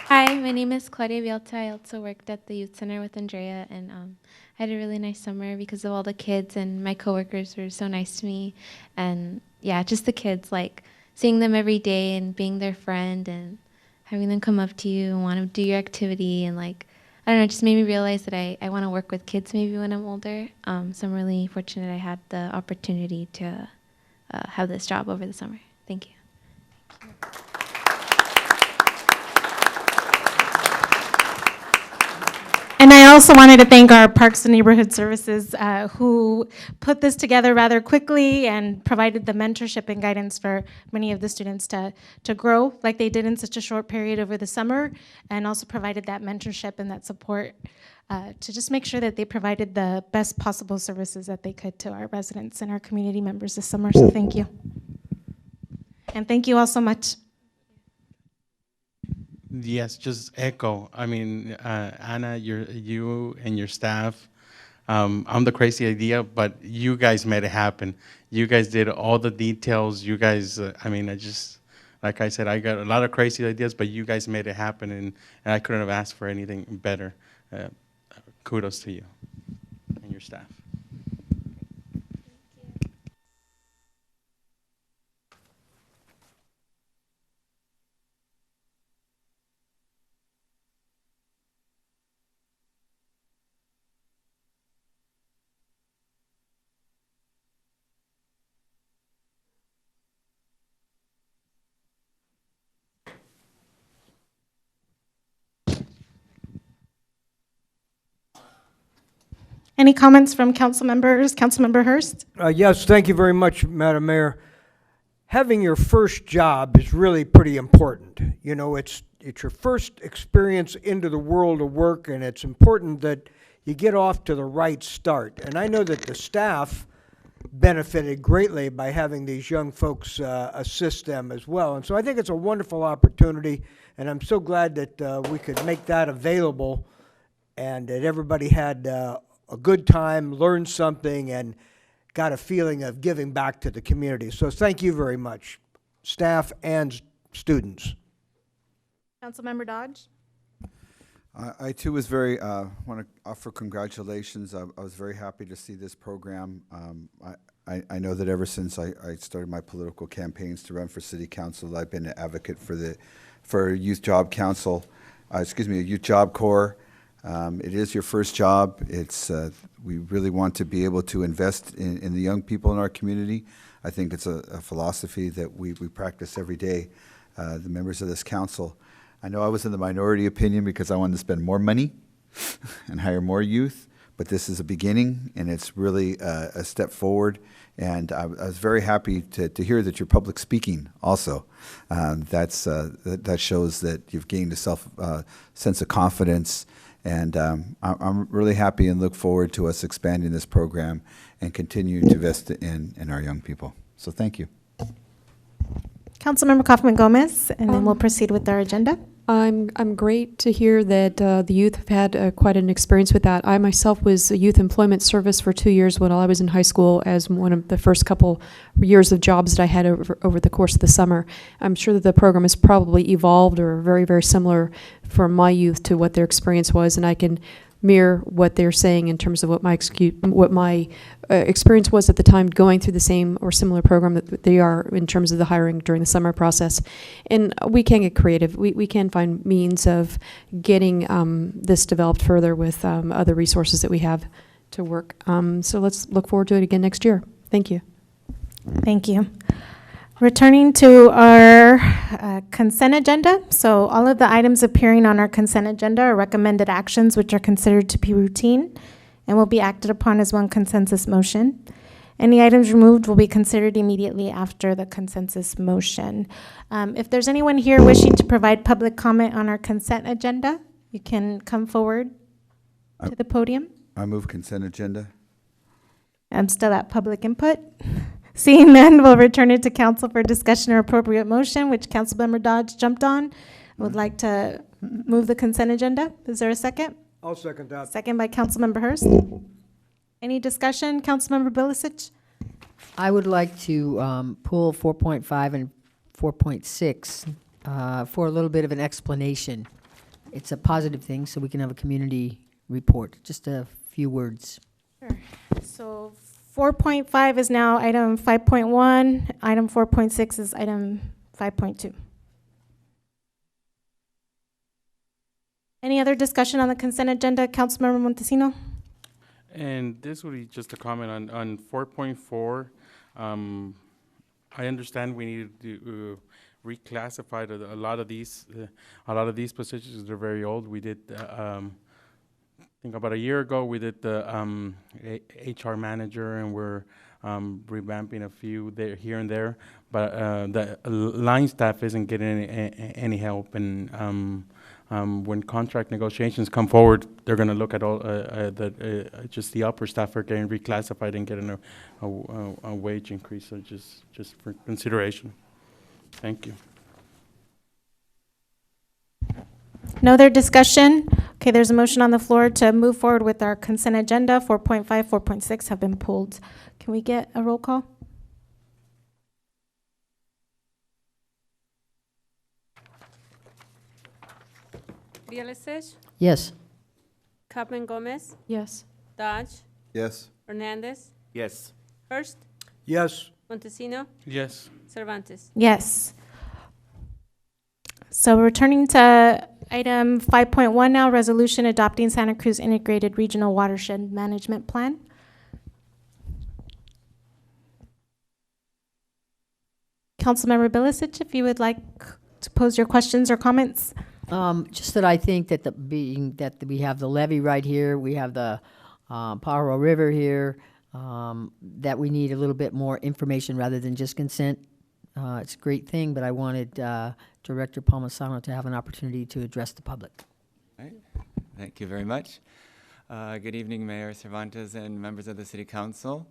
S22: Hi, my name is Claudia Bielta. I also worked at the youth center with Andrea, and I had a really nice summer because of all the kids, and my coworkers were so nice to me. And yeah, just the kids, like seeing them every day and being their friend and having them come up to you and want to do your activity, and like, I don't know, it just made me realize that I want to work with kids maybe when I'm older. So I'm really fortunate I had the opportunity to have this job over the summer. Thank you.
S1: And I also wanted to thank our Parks and Neighborhood Services who put this together rather quickly and provided the mentorship and guidance for many of the students to grow like they did in such a short period over the summer, and also provided that mentorship and that support to just make sure that they provided the best possible services that they could to our residents and our community members this summer. So thank you. And thank you all so much.
S16: Yes, just echo. I mean, Anna, you and your staff, I'm the crazy idea, but you guys made it happen. You guys did all the details. You guys, like I said, I got a lot of crazy ideas, but you guys made it happen, and I couldn't have asked for anything better. Kudos to you and your staff.
S1: Any comments from council members? Councilmember Hurst?
S12: Yes, thank you very much, Madam Mayor. Having your first job is really pretty important. You know, it's your first experience into the world of work, and it's important that you get off to the right start. And I know that the staff benefited greatly by having these young folks assist them as well. And so I think it's a wonderful opportunity, and I'm so glad that we could make that available and that everybody had a good time, learned something, and got a feeling of giving back to the community. So thank you very much, staff and students.
S1: Councilmember Dodge?
S9: I too was want to offer congratulations. I was very happy to see this program. I know that ever since I started my political campaigns to run for city council, I've been an advocate for Youth Job Council, Youth Job Corps. It is your first job. We really want to be able to invest in the young people in our community. I think it's a philosophy that we practice every day, the members of this council. I know I was in the minority opinion because I wanted to spend more money and hire more youth, but this is a beginning, and it's really a step forward. And I was very happy to hear that you're public speaking also. That shows that you've gained a sense of confidence And I'm really happy and look forward to us expanding this program and continue to invest in our young people. So thank you.
S1: Councilmember Kaufman Gomez, and then we'll proceed with our agenda.
S14: I'm great to hear that the youth have had quite an experience with that. I myself was a youth employment service for 2 years when I was in high school as one of the first couple years of jobs that I had over the course of the summer. I'm sure that the program has probably evolved or very, very similar for my youth to what their experience was, and I can mirror what they're saying in terms of what my experience was at the time going through the same or similar program that they are in terms of the hiring during the summer process. And we can get creative. We can find means of getting this developed further with other resources that we have to work. So let's look forward to it again next year. Thank you.
S1: Thank you. Returning to our consent agenda. So all of the items appearing on our consent agenda are recommended actions which are considered to be routine and will be acted upon as one consensus motion. Any items removed will be considered immediately after the consensus motion. If there's anyone here wishing to provide public comment on our consent agenda, you can come forward to the podium.
S9: I move consent agenda.
S1: I'm still at public input. Seeing none, we'll return it to council for discussion or appropriate motion, which Councilmember Dodge jumped on. Would like to move the consent agenda. Is there a second?
S12: I'll second that.
S1: Second by Councilmember Hurst. Any discussion? Councilmember Bilicic?
S3: I would like to pull 4.5 and 4.6 for a little bit of an explanation. It's a positive thing, so we can have a community report. Just a few words.
S1: Sure. So 4.5 is now item 5.1. Item 4.6 is item 5.2. Any other discussion on the consent agenda? Councilmember Montesino?
S16: And this would be just a comment on 4.4. I understand we need to reclassify a lot of these positions. They're very old. We did, I think about a year ago, we did the HR manager, and we're revamping a few there, here and there. But the line staff isn't getting any help, and when contract negotiations come forward, they're going to look at all just the upper staff are getting reclassified and getting a wage increase. So just for consideration. Thank you.
S1: No other discussion? Okay, there's a motion on the floor to move forward with our consent agenda. 4.5, 4.6 have been pulled. Can we get a roll call?
S4: Bilicic,
S3: Yes.
S4: Kaufman Gomez,
S14: Yes.
S4: Dodge,
S9: Yes.
S4: Hernandez,
S15: Yes.
S4: Hurst,
S12: Yes.
S4: Montesino,
S16: Yes.
S4: Cervantes.
S1: Yes. So returning to item 5.1 now, resolution adopting Santa Cruz Integrated Regional Watershed Management Plan. Councilmember Bilicic, if you would like to pose your questions or comments.
S3: Just that I think that being that we have the levee right here, we have the Pajaro River here, that we need a little bit more information rather than just consent. It's a great thing, but I wanted Director Palmisano to have an opportunity to address the public.
S8: All right. Thank you very much. Good evening, Mayor Cervantes and members of the City Council.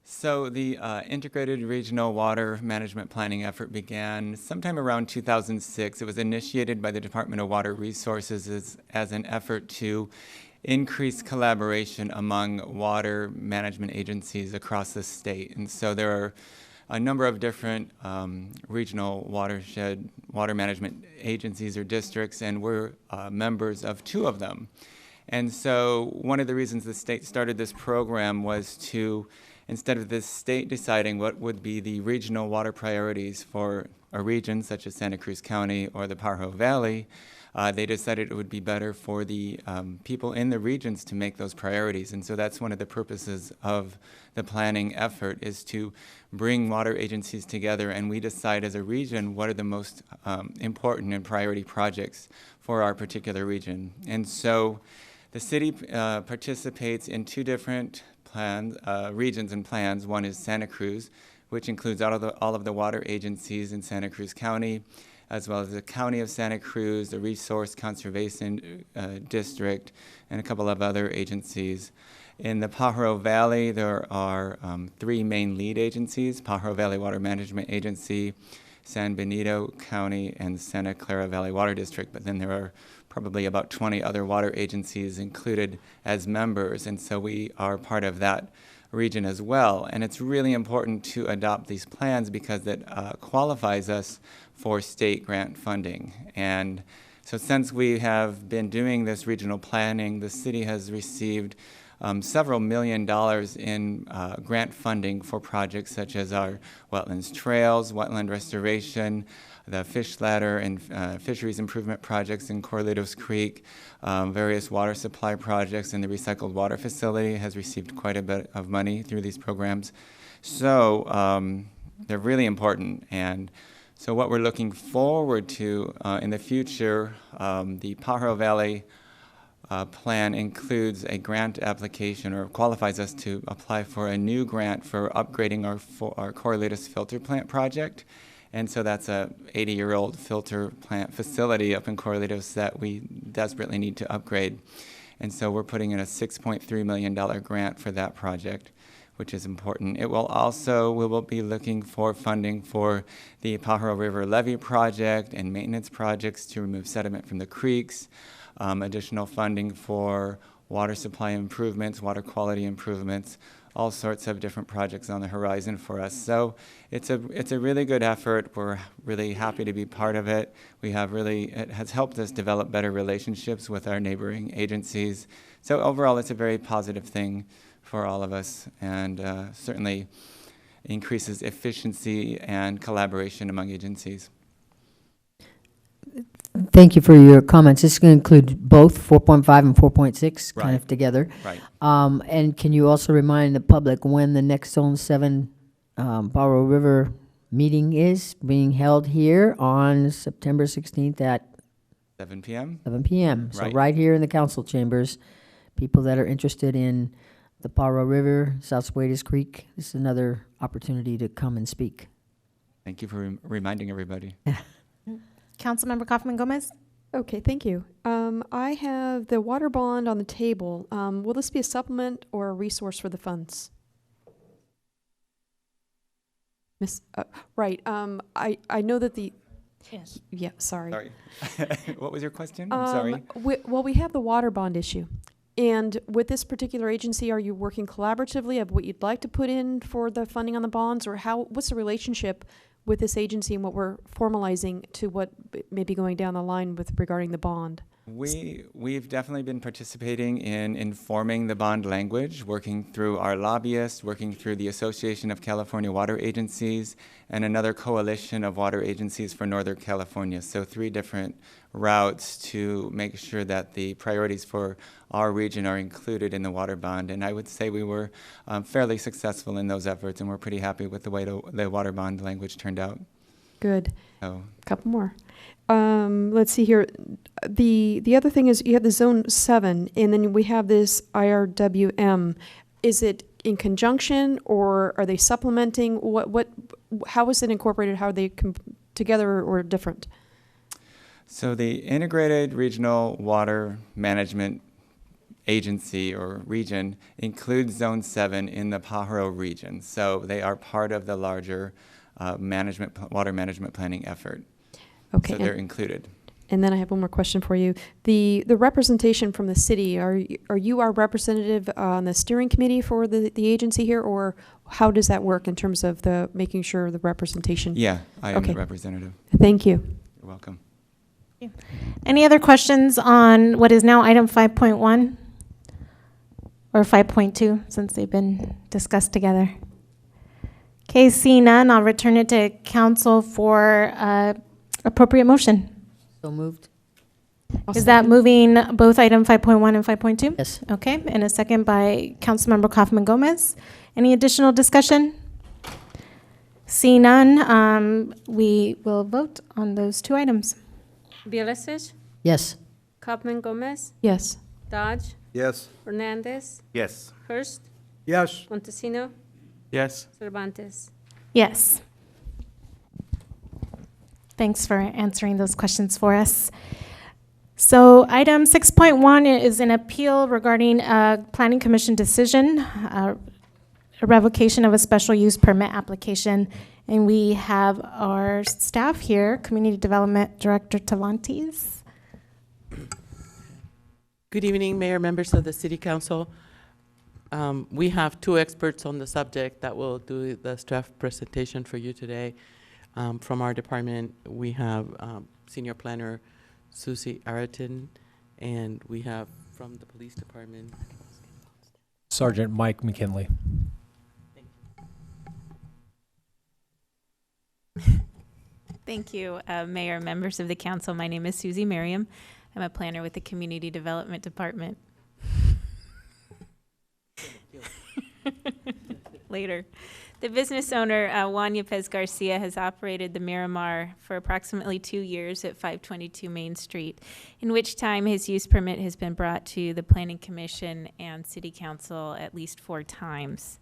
S8: So the Integrated Regional Water Management Planning effort began sometime around 2006. It was initiated by the Department of Water Resources as an effort to increase collaboration among water management agencies across the state. And so there are a number of different regional water management agencies or districts, and we're members of 2 of them. And so one of the reasons the state started this program was to, instead of the state deciding what would be the regional water priorities for a region such as Santa Cruz County or the Pajaro Valley, they decided it would be better for the people in the regions to make those priorities. And so that's one of the purposes of the planning effort, is to bring water agencies together, and we decide as a region what are the most important and priority projects for our particular region. And so the city participates in 2 different plans, regions and plans. One is Santa Cruz, which includes all of the water agencies in Santa Cruz County. as well as the County of Santa Cruz, the Resource Conservation District, and a couple of other agencies. In the Pajaro Valley, there are 3 main lead agencies: Pajaro Valley Water Management Agency, San Benito County, and Santa Clara Valley Water District. But then there are probably about 20 other water agencies included as members, and so we are part of that region as well. And it's really important to adopt these plans because it qualifies us for state grant funding. And so since we have been doing this regional planning, the city has received several $1 million in grant funding for projects such as our wetlands trails, wetland restoration, the fish ladder and fisheries improvement projects in Corralitos Creek, various water supply projects, and the recycled water facility has received quite a bit of money through these programs. So they're really important. And so what we're looking forward to in the future, the Pajaro Valley plan includes a grant application, or qualifies us to apply for a new grant for upgrading our Corralitos filter plant project. And so that's a 80-year-old filter plant facility up in Corralitos that we desperately need to upgrade. And so we're putting in a $6.3 million grant for that project, which is important. It will also, we will be looking for funding for the Pajaro River Levee project and maintenance projects to remove sediment from the creeks, additional funding for water supply improvements, water quality improvements, all sorts of different projects on the horizon for us. So it's a really good effort. We're really happy to be part of it. It has helped us develop better relationships with our neighboring agencies. So overall, it's a very positive thing for all of us, and certainly increases efficiency and collaboration among agencies.
S3: Thank you for your comments. This is going to include both 4.5 and 4.6 kind of together.
S8: Right.
S3: And can you also remind the public when the next Zone 7 Pajaro River meeting is being held here on September 16th at
S8: 7 p.m.?
S3: 7 p.m. So
S8: Right.
S3: right here in the council chambers, people that are interested in the Pajaro River, South Suedes Creek, this is another opportunity to come and speak.
S8: Thank you for reminding everybody.
S1: Councilmember Kaufman Gomez?
S14: Okay, thank you. I have the water bond on the table. Will this be a supplement or a resource for the funds? Right. I know that the.
S1: Yes.
S14: Yeah. Sorry.
S8: Sorry. What was your question? I'm sorry.
S14: Well, we have the water bond issue. And with this particular agency, are you working collaboratively of what you'd like to put in for the funding on the bonds, or what's the relationship with this agency and what we're formalizing to what may be going down the line with regarding the bond?
S8: We've definitely been participating in informing the bond language, working through our lobbyists, working through the Association of California Water Agencies, and another coalition of water agencies for Northern California. So 3 different routes to make sure that the priorities for our region are included in the water bond. And I would say we were fairly successful in those efforts, and we're pretty happy with the way the water bond language turned out.
S14: Good.
S8: So.
S14: Couple more. Let's see here. The other thing is you have the Zone 7, and then we have this IRWM. Is it in conjunction, or are they supplementing? How is it incorporated? How are they together or different?
S8: So the Integrated Regional Water Management Agency or region includes Zone 7 in the Pajaro region. So they are part of the larger water management planning effort.
S14: Okay.
S8: So they're included.
S14: And then I have one more question for you. The representation from the city, are you our representative on the steering committee for the agency here, or how does that work in terms of the making sure the representation?
S8: Yeah, I am
S14: Okay.
S8: the representative.
S14: Thank you.
S8: You're welcome.
S1: Any other questions on what is now item 5.1 or 5.2, since they've been discussed together? Okay, seeing none, I'll return it to council for appropriate motion.
S3: So moved.
S1: Is that moving both item 5.1 and 5.2?
S3: Yes.
S1: Okay, and a second by Councilmember Kaufman Gomez. Any additional discussion? Seeing none, we will vote on those 2 items.
S4: Bielesic,
S3: Yes.
S4: Kaufman Gomez,
S14: Yes.
S4: Dodge,
S9: Yes.
S4: Hernandez,
S15: Yes.
S4: Hurst,
S12: Yes.
S4: Montesino,
S16: Yes.
S4: Cervantes.
S1: Yes. Thanks for answering those questions for us. So item 6.1 is an appeal regarding a planning commission decision, a revocation of a special use permit application. And we have our staff here, Community Development Director Tavantes.
S10: Good evening, Mayor, members of the City Council. We have two experts on the subject that will do the staff presentation for you today. From our department, we have Senior Planner Susie Araton, and we have from the Police Department,
S11: Sergeant Mike McKinley.
S23: Thank you, Mayor, members of the council. My name is Susie Merriam. I'm a planner with the Community Development Department. Later. The business owner, Juan Yepes Garcia, has operated the Miramar for approximately 2 years at 522 Main Street, in which time his use permit has been brought to the Planning Commission and City Council at least 4 times.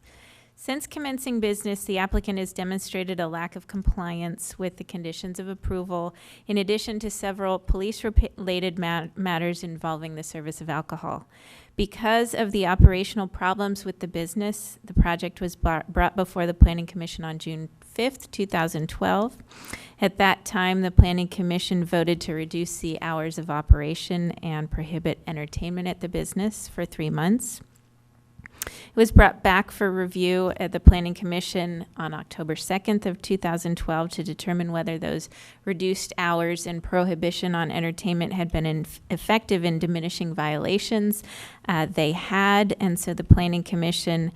S23: Since commencing business, the applicant has demonstrated a lack of compliance with the conditions of approval, in addition to several police-related matters involving the service of alcohol. Because of the operational problems with the business, the project was brought before the Planning Commission on June 5th, 2012. At that time, the Planning Commission voted to reduce the hours of operation and prohibit entertainment at the business for 3 months. It was brought back for review at the Planning Commission on October 2nd of 2012 to determine whether those reduced hours and prohibition on entertainment had been effective in diminishing violations. They had, and so the Planning Commission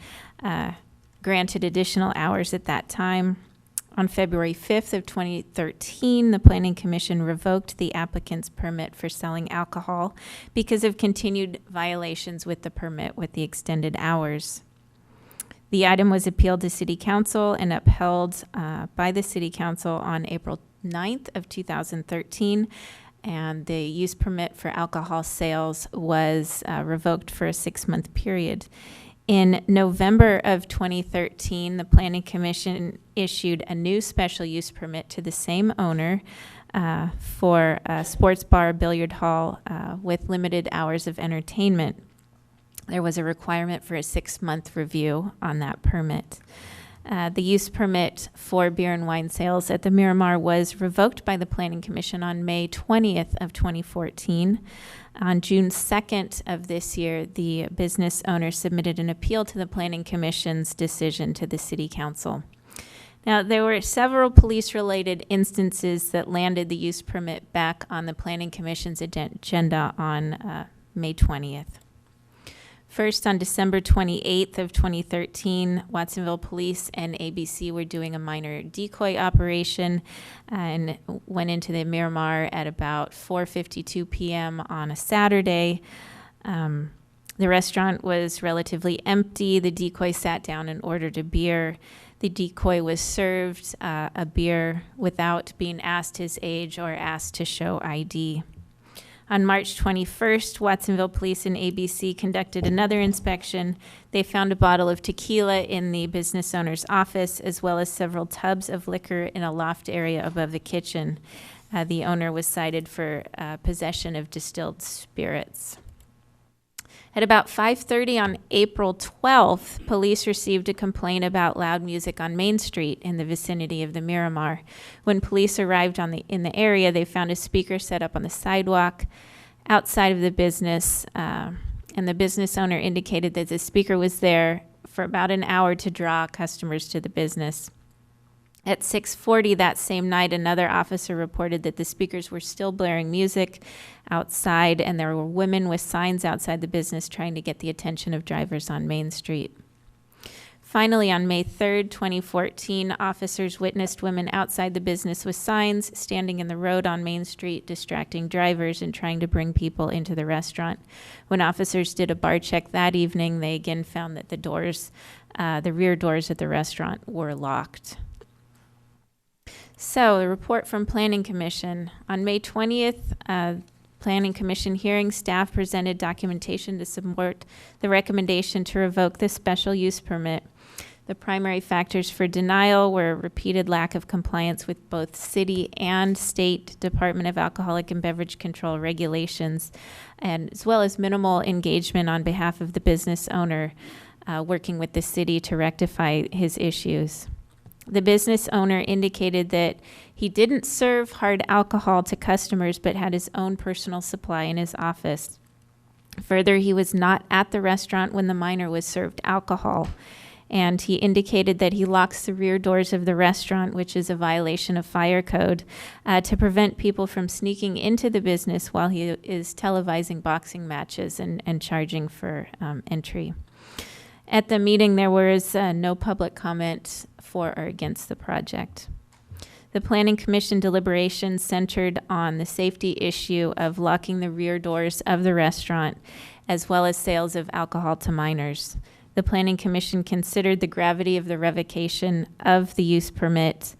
S23: granted additional hours at that time. On February 5th of 2013, the Planning Commission revoked the applicant's permit for selling alcohol because of continued violations with the permit with the extended hours. The item was appealed to City Council and upheld by the City Council on April 9th of 2013, and the use permit for alcohol sales was revoked for a 6-month period. In November of 2013, the Planning Commission issued a new special use permit to the same owner for a sports bar billiard hall with limited hours of entertainment. There was a requirement for a 6-month review on that permit. The use permit for beer and wine sales at the Miramar was revoked by the Planning Commission on May 20th of 2014. On June 2nd of this year, the business owner submitted an appeal to the Planning Commission's decision to the City Council. Now, there were several police-related instances that landed the use permit back on the Planning Commission's agenda on May 20th. First, on December 28th of 2013, Watsonville Police and ABC were doing a minor decoy operation and went into the Miramar at about 4:52 p.m. on a Saturday. The restaurant was relatively empty. The decoy sat down and ordered a beer. The decoy was served a beer without being asked his age or asked to show ID. On March 21st, Watsonville Police and ABC conducted another inspection. They found a bottle of tequila in the business owner's office, as well as several tubs of liquor in a loft area above the kitchen. The owner was cited for possession of distilled spirits. At about 5:30 on April 12th, police received a complaint about loud music on Main Street in the vicinity of the Miramar. When police arrived in the area, they found a speaker set up on the sidewalk outside of the business, and the business owner indicated that the speaker was there for about an hour to draw customers to the business. At 6:40 that same night, another officer reported that the speakers were still blaring music outside, and there were women with signs outside the business trying to get the attention of drivers on Main Street. Finally, on May 3rd, 2014, officers witnessed women outside the business with signs, standing in the road on Main Street, distracting drivers and trying to bring people into the restaurant. When officers did a bar check that evening, they again found that the rear doors at the restaurant were locked. So, the report from Planning Commission. On May 20th, Planning Commission hearing, staff presented documentation to support the recommendation to revoke the special use permit. The primary factors for denial were repeated lack of compliance with both city and state Department of Alcoholic and Beverage Control regulations, and as well as minimal engagement on behalf of the business owner, working with the city to rectify his issues. The business owner indicated that he didn't serve hard alcohol to customers, but had his own personal supply in his office. Further, he was not at the restaurant when the minor was served alcohol, and he indicated that he locks the rear doors of the restaurant, which is a violation of fire code, to prevent people from sneaking into the business while he is televising boxing matches and charging for entry. At the meeting, there was no public comment for or against the project. The Planning Commission deliberations centered on the safety issue of locking the rear doors of the restaurant, as well as sales of alcohol to minors. The Planning Commission considered the gravity of the revocation of the use permit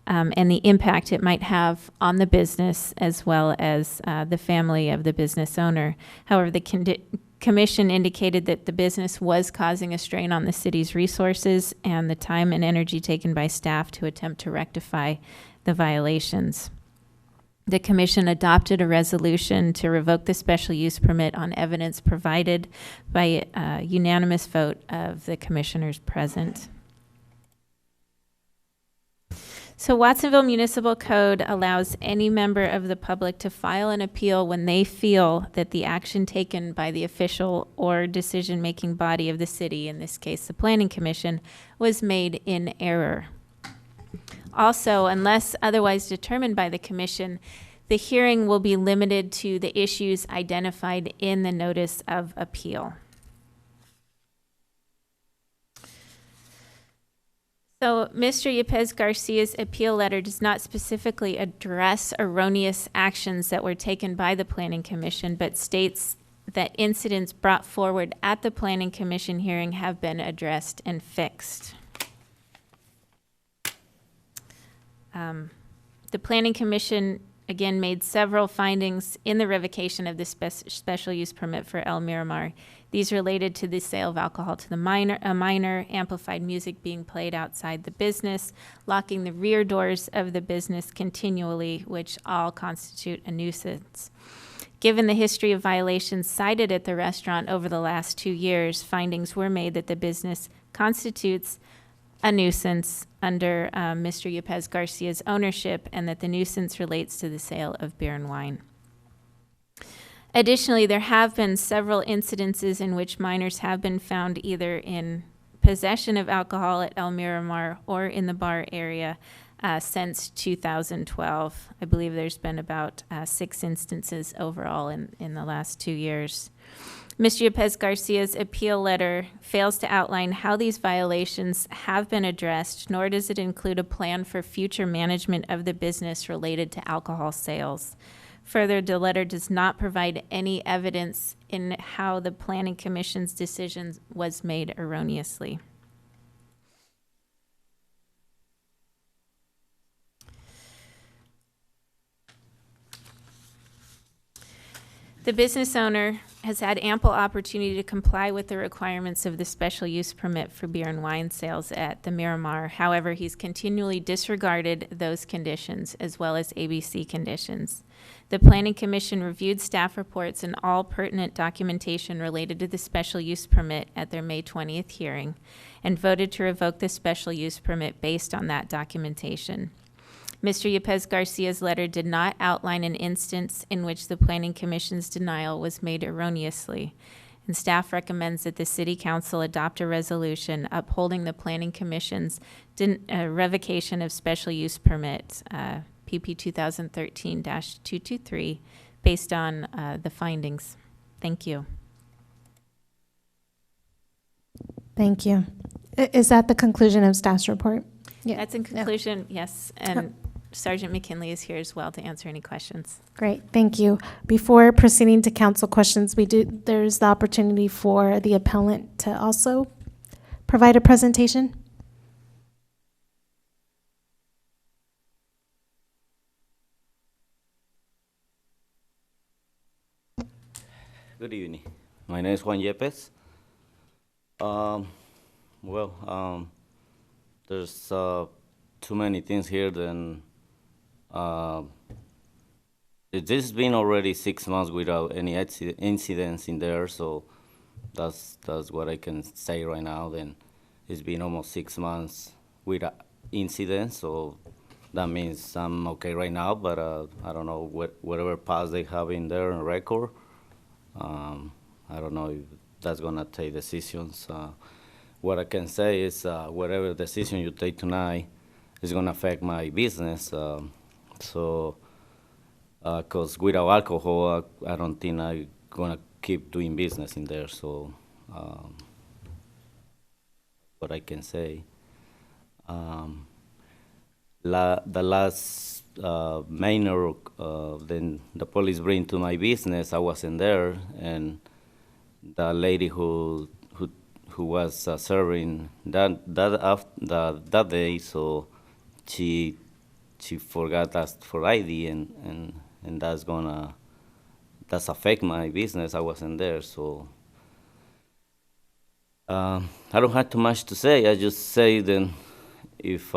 S23: and the impact it might have on the business, as well as the family of the business owner. However, the Commission indicated that the business was causing a strain on the city's resources and the time and energy taken by staff to attempt to rectify the violations. The Commission adopted a resolution to revoke the special use permit on evidence provided by a unanimous vote of the commissioners present. So Watsonville Municipal Code allows any member of the public to file an appeal when they feel that the action taken by the official or decision-making body of the city, in this case the Planning Commission, was made in error. Also, unless otherwise determined by the Commission, the hearing will be limited to the issues identified in the notice of appeal. So Mr. Yepez Garcia's appeal letter does not specifically address erroneous actions that were taken by the Planning Commission, but states that incidents brought forward at the Planning Commission hearing have been addressed and fixed. The Planning Commission, again, made several findings in the revocation of the special use permit for El Miramar. These related to the sale of alcohol to a minor, amplified music being played outside the business, locking the rear doors of the business continually, which all constitute a nuisance. Given the history of violations cited at the restaurant over the last 2 years, findings were made that the business constitutes a nuisance under Mr. Yepez Garcia's ownership, and that the nuisance relates to the sale of beer and wine. Additionally, there have been several incidences in which minors have been found either in possession of alcohol at El Miramar or in the bar area since 2012. I believe there's been about 6 instances overall in the last 2 years. Mr. Yepez Garcia's appeal letter fails to outline how these violations have been addressed, nor does it include a plan for future management of the business related to alcohol sales. Further, the letter does not provide any evidence in how the Planning Commission's decision was made erroneously. The business owner has had ample opportunity to comply with the requirements of the special use permit for beer and wine sales at the Miramar. However, he's continually disregarded those conditions as well as ABC conditions. The Planning Commission reviewed staff reports and all pertinent documentation related to the special use permit at their May 20th hearing and voted to revoke the special use permit based on that documentation. Mr. Yepez Garcia's letter did not outline an instance in which the Planning Commission's denial was made erroneously, and staff recommends that the City Council adopt a resolution upholding the Planning Commission's revocation of special use permit, PP 2013-223, based on the findings. Thank you.
S1: Thank you. Is that the conclusion of staff's report?
S23: Yeah. That's in conclusion, yes. And Sergeant McKinley is here as well to answer any questions.
S1: Great, thank you. Before proceeding to council questions, there's the opportunity for the appellant to also provide a presentation.
S5: Good evening. My name is Juan Yepez. there's too many things here. Then this has been already 6 months without any incidents in there. So that's what I can say right now. Then it's been almost 6 months without incidents. So that means I'm okay right now. But I don't know whatever past they have in there on record. I don't know if that's gonna take decisions. What I can say is whatever decision you take tonight is gonna affect my business. Because without alcohol, I don't think I'm gonna keep doing business in there. So, what I can say. The last minor then the police bring to my business, I wasn't there, and the lady who was serving that day, so she forgot us for ID, and that's affect my business. I wasn't there, so I don't have too much to say. I just say then if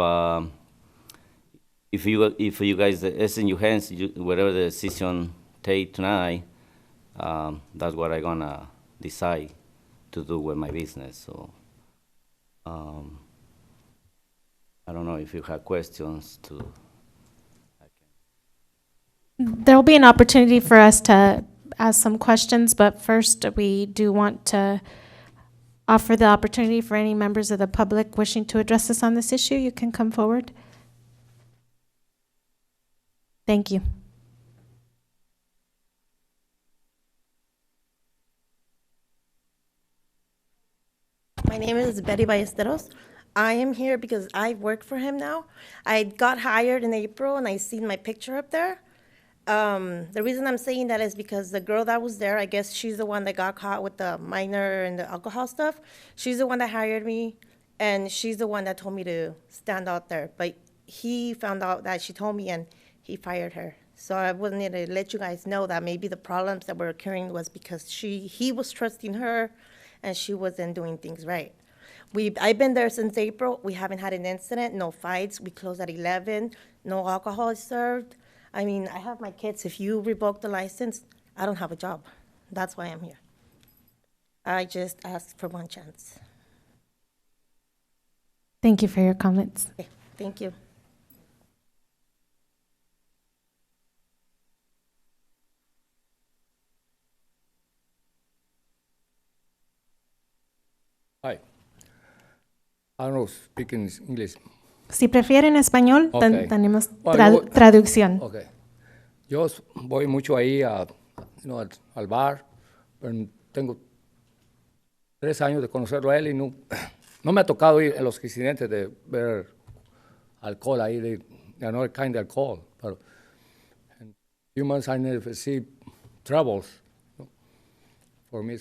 S5: you guys, it's in your hands, whatever the decision take tonight, that's what I'm gonna decide to do with my business. So I don't know if you have questions to.
S1: There'll be an opportunity for us to ask some questions, but first we do want to offer the opportunity for any members of the public wishing to address us on this issue. You can come forward. Thank you.
S13: My name is Betty Ballesteros. I am here because I work for him now. I got hired in April and I seen my picture up there. The reason I'm saying that is because the girl that was there, I guess she's the one that got caught with the minor and the alcohol stuff. She's the one that hired me, and she's the one that told me to stand out there. But he found out that she told me, and he fired her. So I wanted to let you guys know that maybe the problems that were occurring was because he was trusting her, and she wasn't doing things right. I've been there since April. We haven't had an incident, no fights. We close at 11. No alcohol is served. I mean, I have my kids. If you revoke the license, I don't have a job. That's why I'm here. I just asked for one chance.
S1: Thank you for your comments.
S13: Okay, thank you.
S17: Hi. I don't know, speak in English.
S1: Si prefieren español,
S17: Okay.
S1: tenemos
S17: Bueno,
S1: traducción.
S17: Okay. Yo voy mucho ahí al bar, pero tengo 3 años de conocerlo a él y no me ha tocado ir en los incidentes de ver alcohol ahí, de another kind of alcohol. But in few months I never see troubles. For me,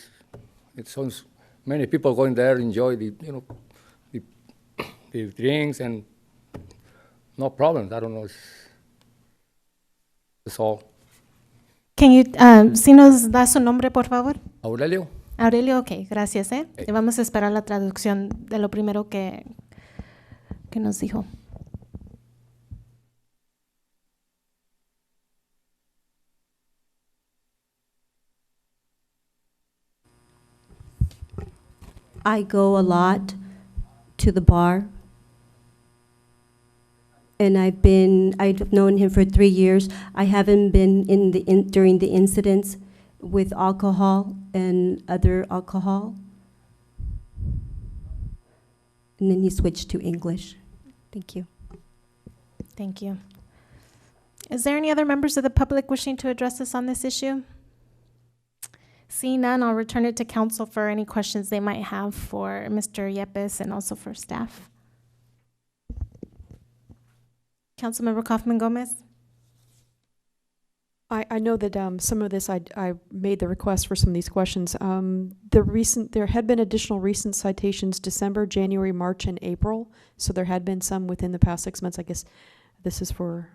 S17: it sounds many people going there enjoy the drinks and no problems. I don't know. It's all.
S1: Can you, si nos da su nombre, por favor?
S17: Aurelio.
S1: Aurelio, ok, gracias. Y vamos a esperar la traducción de lo primero que nos dijo.
S18: I go a lot to the bar, and I've known him for 3 years. I haven't been during the incidents with alcohol and other alcohol. And then he switched to English. Thank you.
S1: Thank you. Is there any other members of the public wishing to address us on this issue? Seeing none, I'll return it to council for any questions they might have for Mr. Yepes and also for staff. Councilmember Kaufman Gomez.
S14: I know that some of this, I made the request for some of these questions. There had been additional recent citations December, January, March, and April. So there had been some within the past 6 months. I guess this is for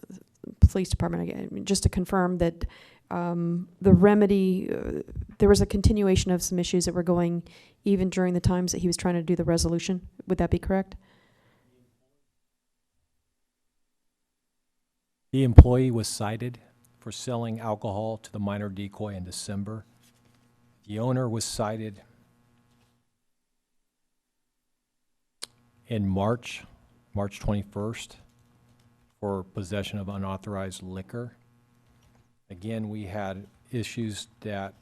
S14: the police department. Again, just to confirm that the remedy, there was a continuation of some issues that were going even during the times that he was trying to do the resolution. Would that be correct?
S11: The employee was cited for selling alcohol to the minor decoy in December. The owner was cited in March 21st, for possession of unauthorized liquor. Again, we had issues that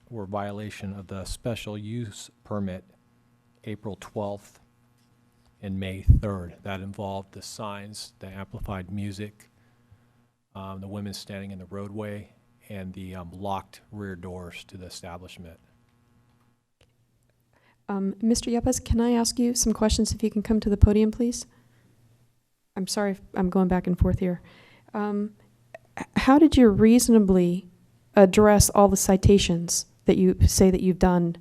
S11: were violation of the special use permit April 12th and May 3rd. That involved the signs, the amplified music, the women standing in the roadway, and the locked rear doors to the establishment.
S14: Mr. Yepes, can I ask you some questions if you can come to the podium, please? I'm sorry if I'm going back and forth here. How did you reasonably address all the citations that you say that you've done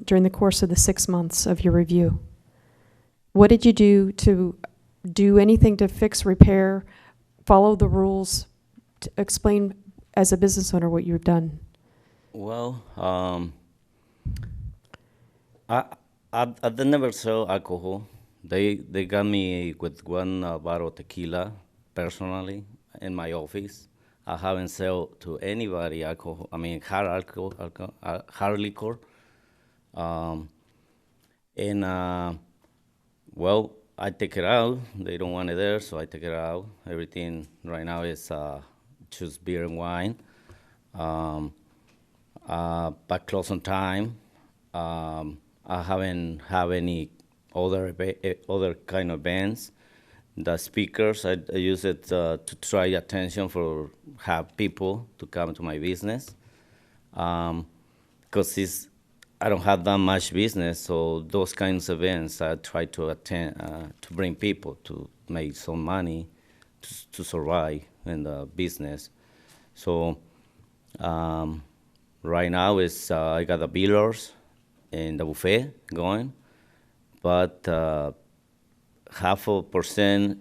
S14: during the course of the 6 months of your review? What did you do to do anything to fix, repair, follow the rules, to explain as a business owner what you've done?
S5: Well, I never sell alcohol. They got me with one bottle of tequila personally in my office. I haven't sold to anybody alcohol. I mean, hard liquor. Well, I take it out. They don't want it there, so I take it out. Everything right now is just beer and wine. But close on time. I haven't have any other kind of bands. The speakers, I use it to try attention for have people to come to my business. Because I don't have that much business, so those kinds of events I try to attend to bring people to make some money to survive in the business. So right now is I got the billers and the buffet going. But 0.5%,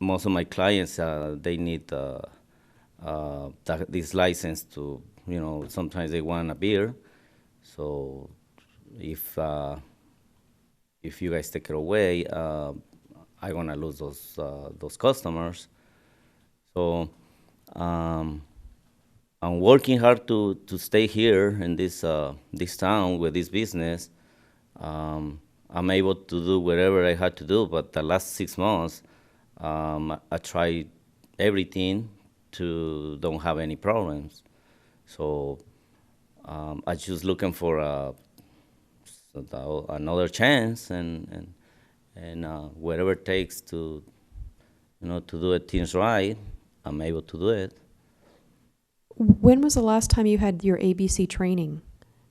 S5: most of my clients, they need this license to, sometimes they want a beer. So if you guys take it away, I'm gonna lose those customers. So I'm working hard to stay here in this town with this business. I'm able to do whatever I had to do, but the last 6 months, I tried everything to don't have any problems. So I just looking for another chance and whatever it takes to, to do it things right, I'm able to do it.
S14: When was the last time you had your ABC training,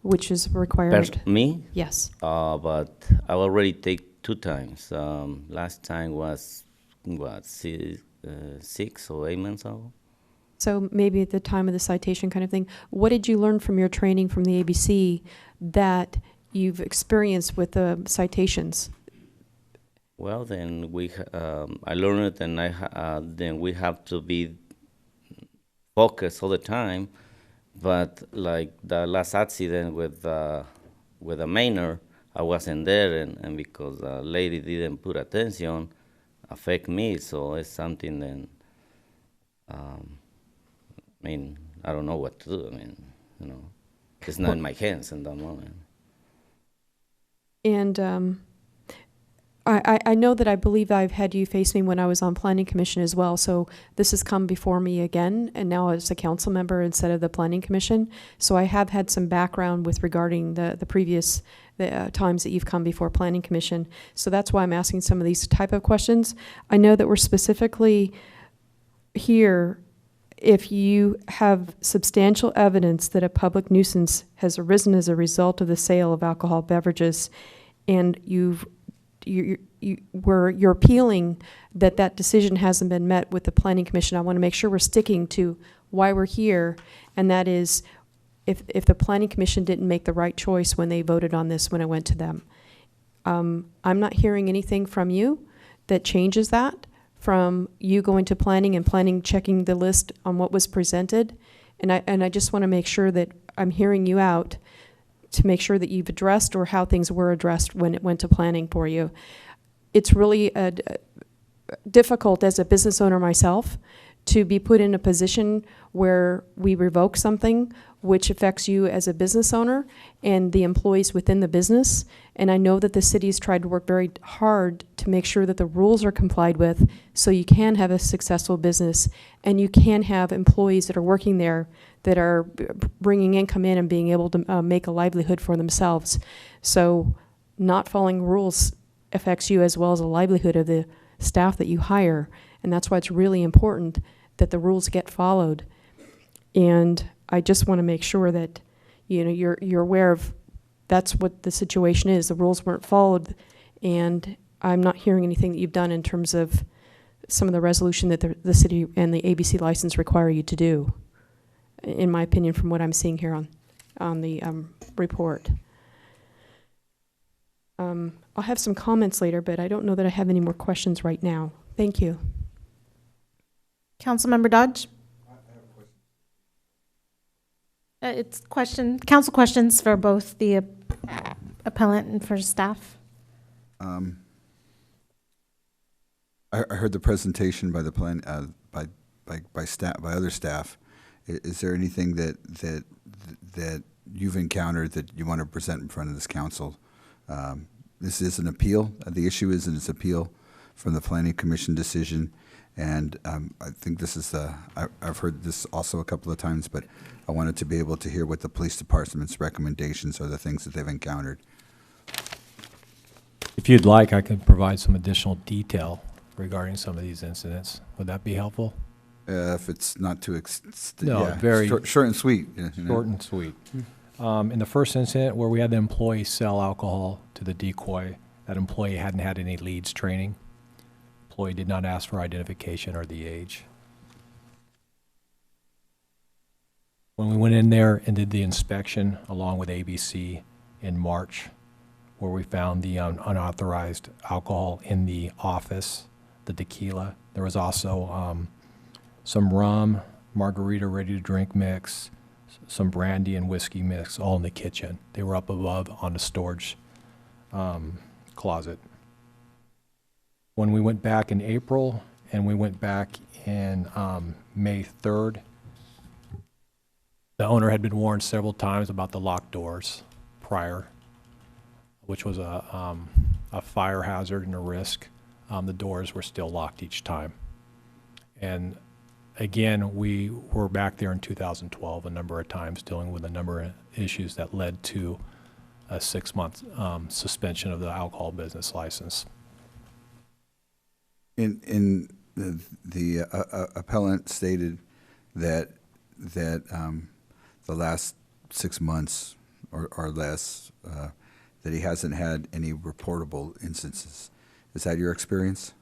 S14: which is required?
S5: Me?
S14: Yes.
S5: But I already take 2 times. Last time was, 6 or 8 months ago.
S14: So maybe at the time of the citation kind of thing. What did you learn from your training from the ABC that you've experienced with the citations?
S5: Well, then I learned it, and then we have to be focused all the time. But like the last accident with a minor, I wasn't there, and because the lady didn't put attention, affect me. So it's something that, I don't know what to do. It's not in my hands in that moment.
S14: And I know that I believe I've had you face me when I was on Planning Commission as well, so this has come before me again, and now as a council member instead of the Planning Commission. So I have had some background with regarding the previous times that you've come before Planning Commission. So that's why I'm asking some of these type of questions. I know that we're specifically here if you have substantial evidence that a public nuisance has arisen as a result of the sale of alcohol beverages, and you're appealing that decision hasn't been met with the Planning Commission. I want to make sure we're sticking to why we're here, and that is if the Planning Commission didn't make the right choice when they voted on this when it went to them. I'm not hearing anything from you that changes that, from you going to planning and planning checking the list on what was presented. And I just want to make sure that I'm hearing you out to make sure that you've addressed or how things were addressed when it went to planning for you. It's really difficult as a business owner myself to be put in a position where we revoke something which affects you as a business owner and the employees within the business. And I know that the city's tried to work very hard to make sure that the rules are complied with so you can have a successful business and you can have employees that are working there that are bringing income in and being able to make a livelihood for themselves. So not following rules affects you as well as the livelihood of the staff that you hire. And that's why it's really important that the rules get followed. And I just want to make sure that, you know, you're aware of that's what the situation is. The rules weren't followed, and I'm not hearing anything that you've done in terms of some of the resolution that the city and the ABC license require you to do, in my opinion, from what I'm seeing here on the report. I'll have some comments later, but I don't know that I have any more questions right now. Thank you.
S1: Councilmember Dodge? It's council questions for both the appellant and for staff.
S9: I heard the presentation by the plan by staff, by other staff. Is there anything that you've encountered that you want to present in front of this council? This is an appeal. The issue is an appeal from the Planning Commission decision. And I think this is I've heard this also a couple of times, but I wanted to be able to hear what the police department's recommendations are, the things that they've encountered.
S11: If you'd like, I could provide some additional detail regarding some of these incidents. Would that be helpful?
S9: If it's not too
S11: no,
S9: yeah,
S11: very
S9: short and sweet.
S11: Short and sweet. In the first incident where we had the employee sell alcohol to the decoy, that employee hadn't had any leads training. Employee did not ask for identification or the age. When we went in there and did the inspection along with ABC in March, where we found the unauthorized alcohol in the office, the tequila, there was also some rum, margarita ready-to-drink mix, some brandy and whiskey mix, all in the kitchen. They were up above on the storage closet. When we went back in April and we went back in May 3rd, the owner had been warned several times about the locked doors prior, which was a fire hazard and a risk. The doors were still locked each time. And again, we were back there in 2012 a number of times dealing with a number of issues that led to a 6-month suspension of the alcohol business license.
S9: In the appellant stated that the last 6 months or less that he hasn't had any reportable instances. Is that your experience?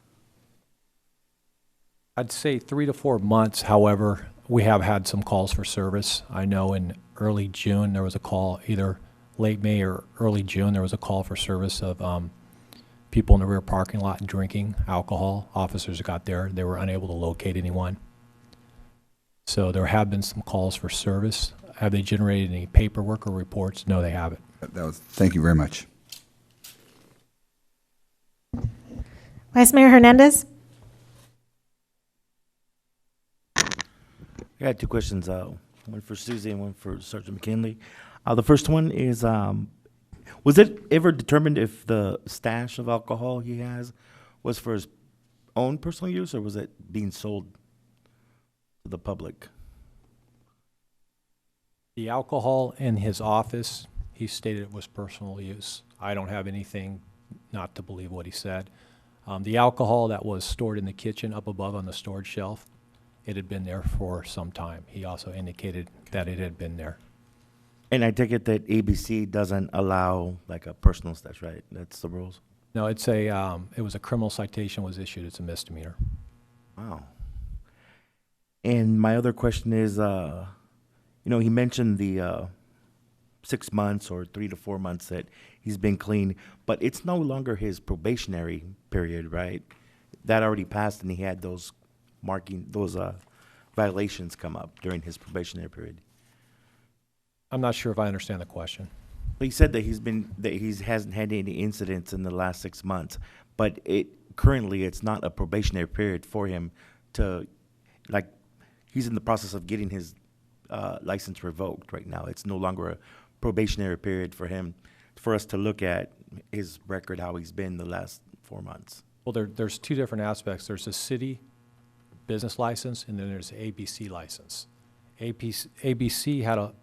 S11: I'd say 3 to 4 months. However, we have had some calls for service. I know in early June there was a call, either late May or early June, there was a call for service of people in the rear parking lot drinking alcohol. Officers got there. They were unable to locate anyone. So there have been some calls for service. Have they generated any paperwork or reports? No, they haven't.
S9: Thank you very much.
S1: Vice Mayor Hernandez?
S15: I got 2 questions, one for Susie and one for Sergeant McKinley. The first one is, was it ever determined if the stash of alcohol he has was for his own personal use, or was it being sold to the public?
S11: The alcohol in his office, he stated it was personal use. I don't have anything not to believe what he said. The alcohol that was stored in the kitchen up above on the storage shelf, it had been there for some time. He also indicated that it had been there.
S15: And I take it that ABC doesn't allow like a personal stash, right? That's the rules?
S11: No, it's a, it was a criminal citation was issued. It's a misdemeanor.
S15: Wow. And my other question is, you know, he mentioned the 6 months or 3 to 4 months that he's been clean, but it's no longer his probationary period, right? That already passed, and he had those violations come up during his probationary period.
S11: I'm not sure if I understand the question.
S15: He said that he hasn't had any incidents in the last 6 months, but currently it's not a probationary period for him to, like, he's in the process of getting his license revoked right now. It's no longer a probationary period for him, for us to look at his record, how he's been the last 4 months.
S11: Well, there's two different aspects. There's a city business license, and then there's an ABC license. ABC had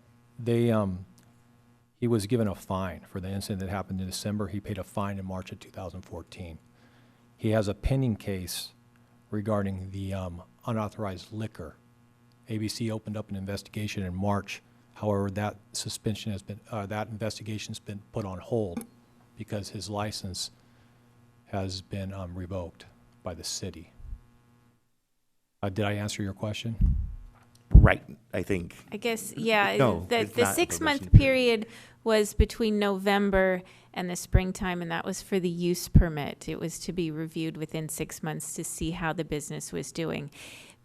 S11: he was given a fine for the incident that happened in December. He paid a fine in March of 2014. He has a pending case regarding the unauthorized liquor. ABC opened up an investigation in March. However, that suspension has been, that investigation's been put on hold because his license has been revoked by the city. Did I answer your question?
S15: Right, I think.
S23: I guess, yeah,
S15: No,
S23: the
S15: it's not a
S23: 6-month
S15: probationary
S23: period was between November and the springtime, and that was for the use permit. It was to be reviewed within 6 months to see how the business was doing.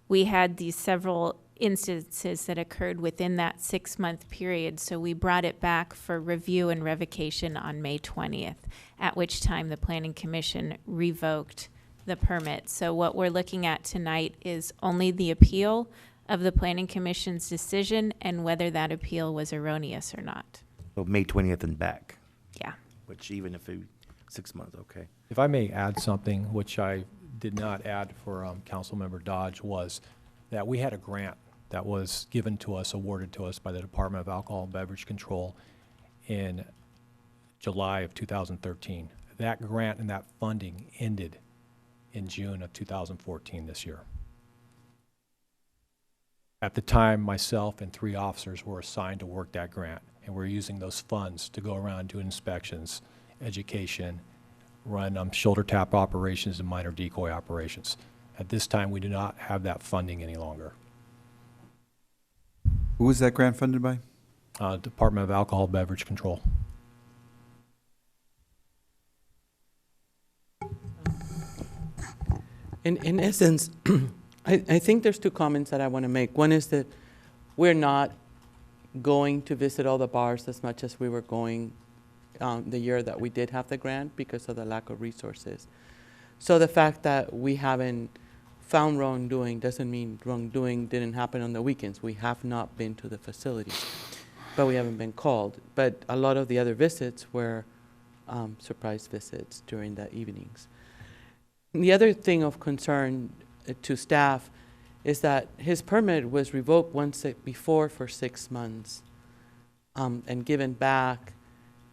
S23: We had these several instances that occurred within that 6-month period, so we brought it back for review and revocation on May 20th, at which time the Planning Commission revoked the permit. So what we're looking at tonight is only the appeal of the Planning Commission's decision and whether that appeal was erroneous or not.
S15: So May 20th and back.
S23: Yeah.
S15: Which even if 6 months, okay.
S11: If I may add something, which I did not add for Councilmember Dodge, was that we had a grant that was given to us, awarded to us by the Department of Alcohol and Beverage Control in July of 2013. That grant and that funding ended in June of 2014 this year. At the time, myself and 3 officers were assigned to work that grant, and we're using those funds to go around do inspections, education, run shoulder tap operations and minor decoy operations. At this time, we do not have that funding any longer.
S9: Who was that grant funded by?
S11: Department of Alcohol Beverage Control.
S10: In essence, I think there's 2 comments that I want to make. One is that we're not going to visit all the bars as much as we were going the year that we did have the grant because of the lack of resources. So the fact that we haven't found wrongdoing doesn't mean wrongdoing didn't happen on the weekends. We have not been to the facilities, but we haven't been called. But a lot of the other visits were surprise visits during the evenings. The other thing of concern to staff is that his permit was revoked once before for 6 months and given back,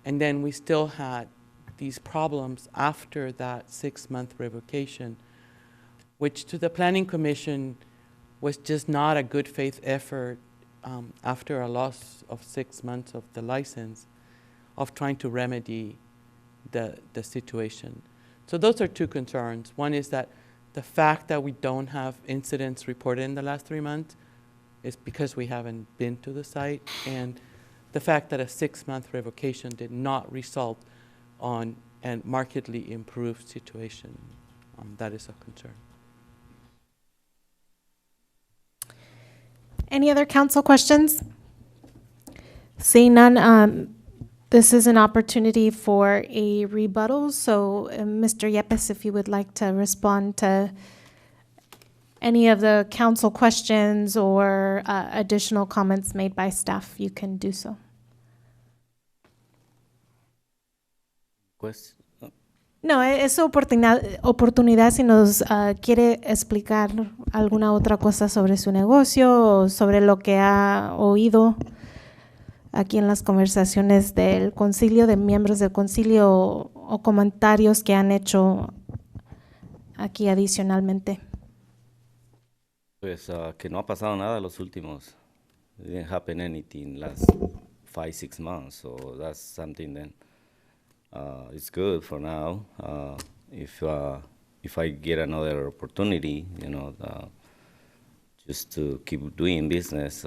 S10: and then we still had these problems after that 6-month revocation, which to the Planning Commission was just not a good faith effort after a loss of 6 months of the license of trying to remedy the situation. So those are 2 concerns. One is that the fact that we don't have incidents reported in the last 3 months is because we haven't been to the site, and the fact that a 6-month revocation did not result on a markedly improved situation. That is a concern.
S1: Any other council questions? Seeing none, this is an opportunity for a rebuttal. So, Mr. Yepes, if you would like to respond to any of the council questions or additional comments made by staff, you can do so. No, es oportunidad si nos quiere explicar alguna otra cosa sobre su negocio o sobre lo que ha oído aquí en las conversaciones del concilio, de miembros del concilio o comentarios que han hecho aquí adicionalmente.
S5: Pues que no ha pasado nada los últimos. It didn't happen anything last 5-6 months, so that's something then. It's good for now. If I get another opportunity, you know, just to keep doing business.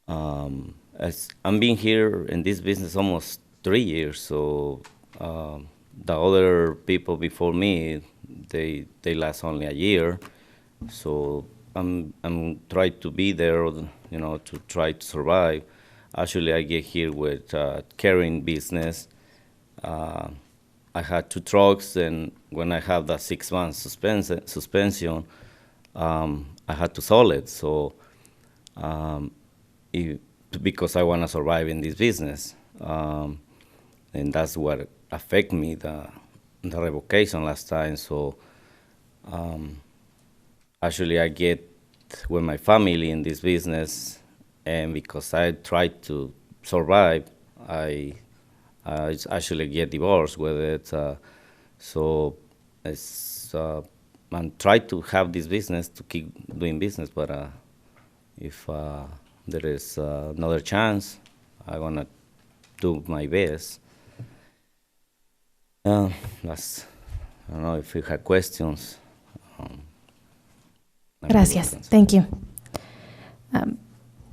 S5: As I'm being here in this business almost 3 years, so the other people before me, they last only a year. So I'm trying to be there, you know, to try to survive. Actually, I get here with catering business. I had 2 trucks, and when I had that 6 months suspension, I had to sell it. So because I want to survive in this business, and that's what affected me, the revocation last time. So actually, I get with my family in this business, and because I tried to survive, I actually get divorced with it. So it's and try to have this business to keep doing business, but if there is another chance, I wanna do my best. That's, I don't know if you have questions.
S1: Gracias. Thank you.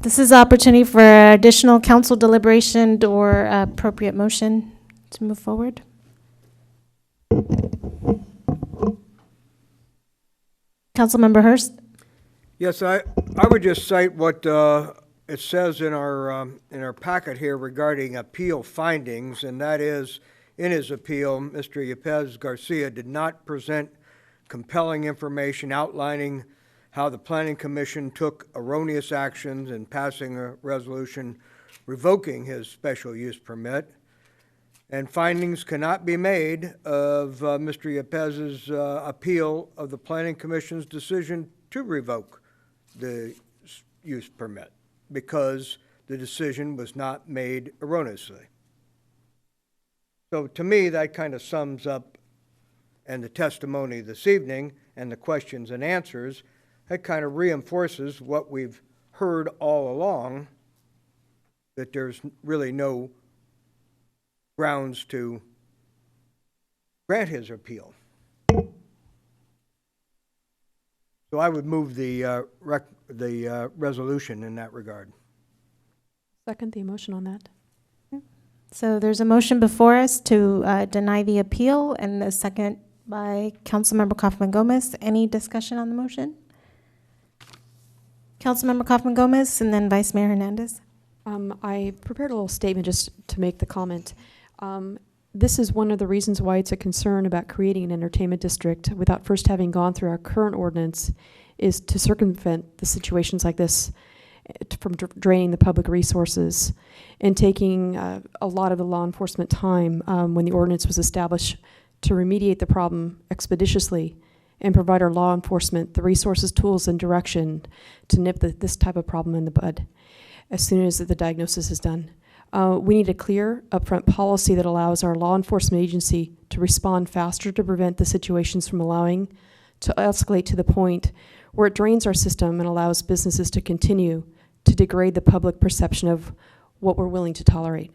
S1: This is the opportunity for additional council deliberation or appropriate motion to move forward. Councilmember Hurst.
S12: Yes, I would just cite what it says in our packet here regarding appeal findings, and that is, in his appeal, Mr. Yepez Garcia did not present compelling information outlining how the Planning Commission took erroneous actions in passing a resolution revoking his special use permit, and findings cannot be made of Mr. Yepez's appeal of the Planning Commission's decision to revoke the use permit because the decision was not made erroneously. So to me, that kind of sums up, and the testimony this evening and the questions and answers, that kind of reinforces what we've heard all along, that there's really no grounds to grant his appeal. So I would move the resolution in that regard.
S14: Second the motion on that.
S1: So there's a motion before us to deny the appeal, and the second by Councilmember Kaufman Gomez. Any discussion on the motion? Councilmember Kaufman Gomez, and then Vice Mayor Hernandez.
S14: I prepared a little statement just to make the comment. This is one of the reasons why it's a concern about creating an entertainment district without first having gone through our current ordinance, is to circumvent the situations like this from draining the public resources and taking a lot of the law enforcement time when the ordinance was established to remediate the problem expeditiously and provide our law enforcement the resources, tools, and direction to nip this type of problem in the bud as soon as the diagnosis is done. We need a clear, upfront policy that allows our law enforcement agency to respond faster to prevent the situations from allowing to escalate to the point where it drains our system and allows businesses to continue to degrade the public perception of what we're willing to tolerate.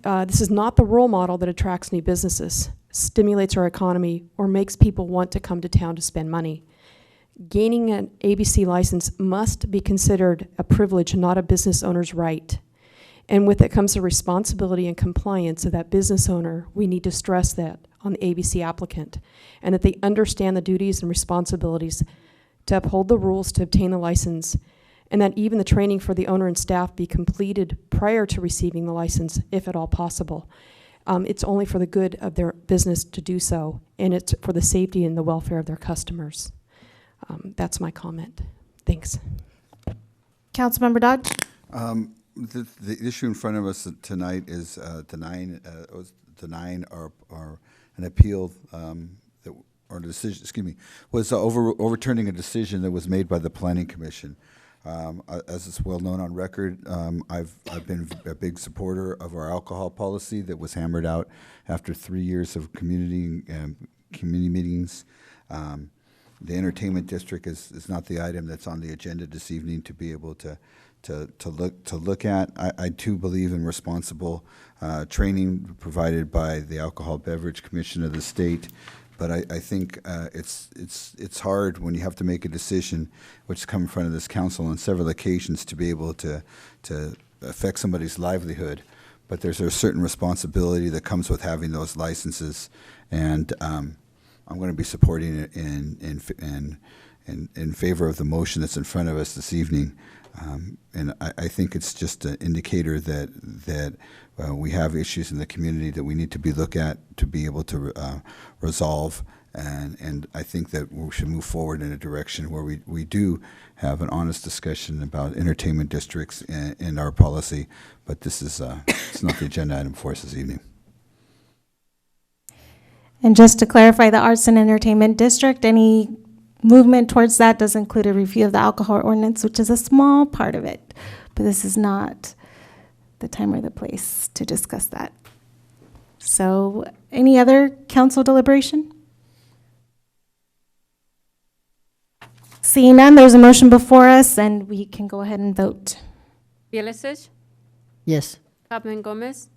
S14: This is not the role model that attracts new businesses, stimulates our economy, or makes people want to come to town to spend money. Gaining an ABC license must be considered a privilege, not a business owner's right. And with it comes the responsibility and compliance of that business owner. We need to stress that on the ABC applicant, and that they understand the duties and responsibilities to uphold the rules to obtain the license, and that even the training for the owner and staff be completed prior to receiving the license, if at all possible. It's only for the good of their business to do so, and it's for the safety and the welfare of their customers. That's my comment. Thanks.
S1: Councilmember Dodd.
S9: The issue in front of us tonight is denying or an appeal or a decision. Excuse me, was overturning a decision that was made by the Planning Commission. As is well known on record, I've been a big supporter of our alcohol policy that was hammered out after 3 years of community meetings. The entertainment district is not the item that's on the agenda this evening to be able to look at. I too believe in responsible training provided by the Alcohol Beverage Commission of the state. But I think it's hard when you have to make a decision, which has come in front of this council on several occasions, to be able to affect somebody's livelihood. But there's a certain responsibility that comes with having those licenses, and I'm going to be supporting it in favor of the motion that's in front of us this evening. And I think it's just an indicator that we have issues in the community that we need to be looked at to be able to resolve. And I think that we should move forward in a direction where we do have an honest discussion about entertainment districts in our policy. But this is it's not the agenda item for us this evening.
S1: And just to clarify, the Arts and Entertainment District, any movement towards that does include a review of the alcohol ordinance, which is a small part of it. But this is not the time or the place to discuss that. So any other council deliberation? Seeing none, there's a motion before us, and we can go ahead and vote.
S4: Bielesic,
S3: Yes.
S4: Hoffman Gomez,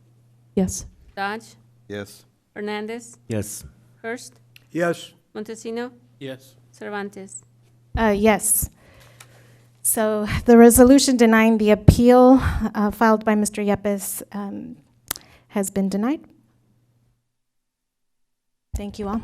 S14: Yes.
S4: Dodge,
S9: Yes.
S4: Hernandez,
S15: Yes.
S4: Hurst,
S12: Yes.
S4: Montesino,
S16: Yes.
S4: Cervantes.
S1: Yes. So the resolution denying the appeal filed by Mr. Yepes has been denied. Thank you all.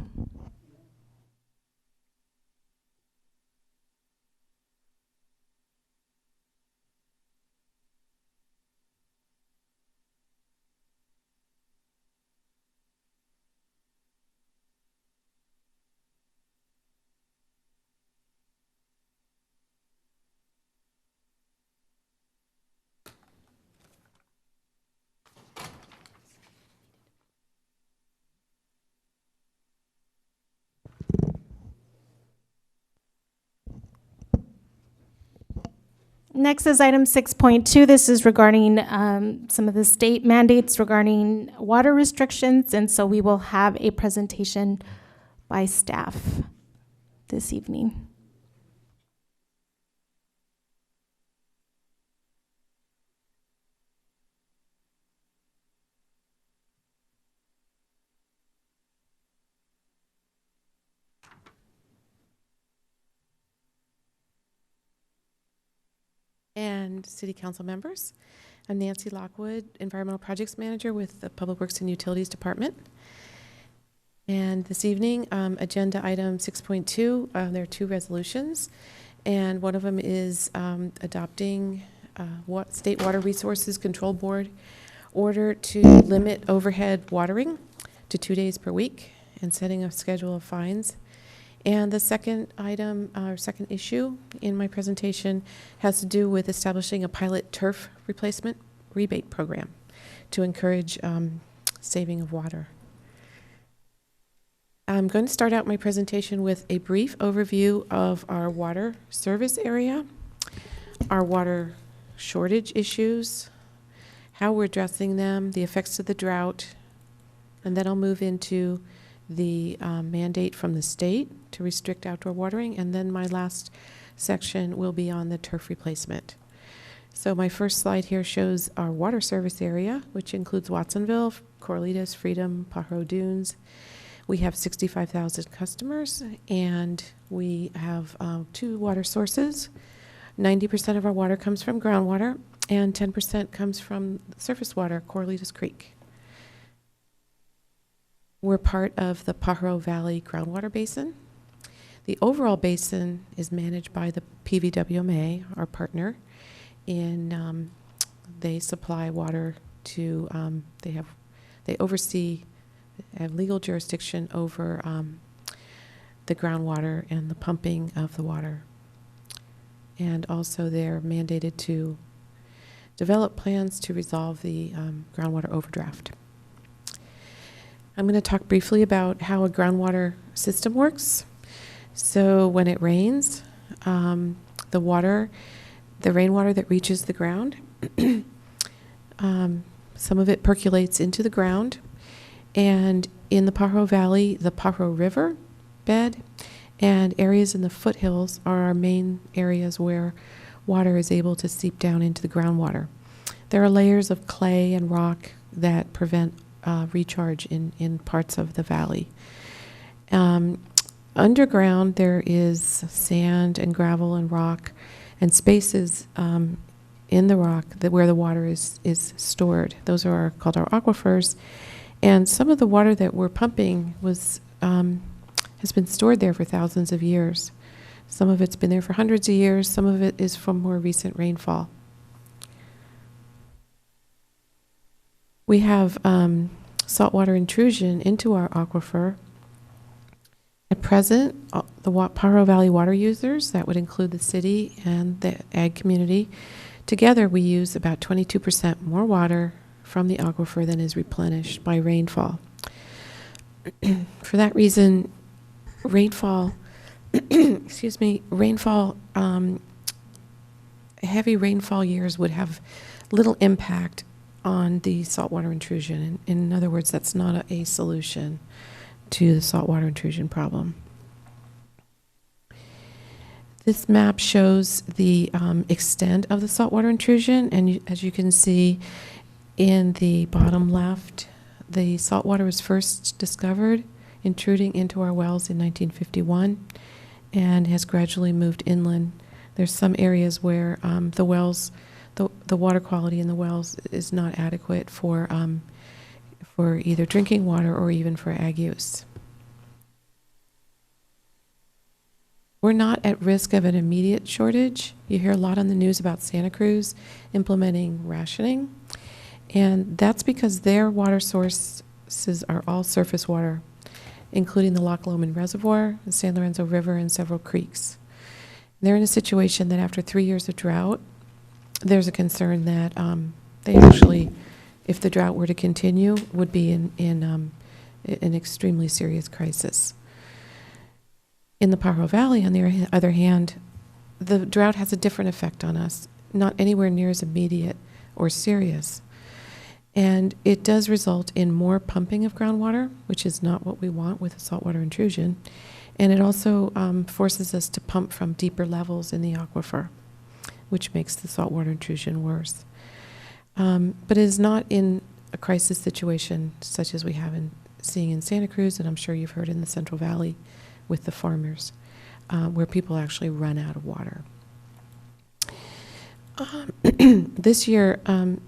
S1: Next is item 6.2. This is regarding some of the state mandates regarding water restrictions, and so we will have a presentation by staff this evening.
S2: And City Council members. I'm Nancy Lockwood, Environmental Projects Manager with the Public Works and Utilities Department. And this evening, agenda item 6.2, there are two resolutions. And one of them is adopting State Water Resources Control Board order to limit overhead watering to 2 days per week and setting a schedule of fines. And the second item, or second issue in my presentation has to do with establishing a pilot turf replacement rebate program to encourage saving of water. I'm going to start out my presentation with a brief overview of our water service area, our water shortage issues, how we're addressing them, the effects of the drought, and then I'll move into the mandate from the state to restrict outdoor watering, and then my last section will be on the turf replacement. So my first slide here shows our water service area, which includes Watsonville, Corralitos, Freedom, Pajaro Dunes. We have 65,000 customers, and we have 2 water sources. 90% of our water comes from groundwater, and 10% comes from surface water, Corralitos Creek. We're part of the Pajaro Valley Groundwater Basin. The overall basin is managed by the PVWMA, our partner, and they supply water to, they oversee, have legal jurisdiction over the groundwater and the pumping of the water. And also they're mandated to develop plans to resolve the groundwater overdraft. I'm going to talk briefly about how a groundwater system works. So when it rains, the rainwater that reaches the ground, some of it percolates into the ground. And in the Pajaro Valley, the Pajaro River bed and areas in the foothills are our main areas where water is able to seep down into the groundwater. There are layers of clay and rock that prevent recharge in parts of the valley. Underground, there is sand and gravel and rock and spaces in the rock where the water is stored. Those are called our aquifers. And some of the water that we're pumping has been stored there for thousands of years. Some of it's been there for hundreds of years. Some of it is from more recent rainfall. We have saltwater intrusion into our aquifer. At present, the Pajaro Valley water users, that would include the city and the ag community, together we use about 22% more water from the aquifer than is replenished by rainfall. For that reason, rainfall, excuse me, heavy rainfall years would have little impact on the saltwater intrusion. In other words, that's not a solution to the saltwater intrusion problem. This map shows the extent of the saltwater intrusion, and as you can see in the bottom left, the saltwater was first discovered intruding into our wells in 1951 and has gradually moved inland. There's some areas where the wells, the water quality in the wells is not adequate for either drinking water or even for ag use. We're not at risk of an immediate shortage. You hear a lot on the news about Santa Cruz implementing rationing, and that's because their water sources are all surface water, including the Loch Lomond Reservoir, the San Lorenzo River, and several creeks. They're in a situation that after 3 years of drought, there's a concern that they actually, if the drought were to continue, would be in an extremely serious crisis. In the Pajaro Valley, on the other hand, the drought has a different effect on us, not anywhere near as immediate or serious. And it does result in more pumping of groundwater, which is not what we want with a saltwater intrusion. And it also forces us to pump from deeper levels in the aquifer, which makes the saltwater intrusion worse. But it is not in a crisis situation such as we have seeing in Santa Cruz, and I'm sure you've heard in the Central Valley with the farmers, where people actually run out of water. This year,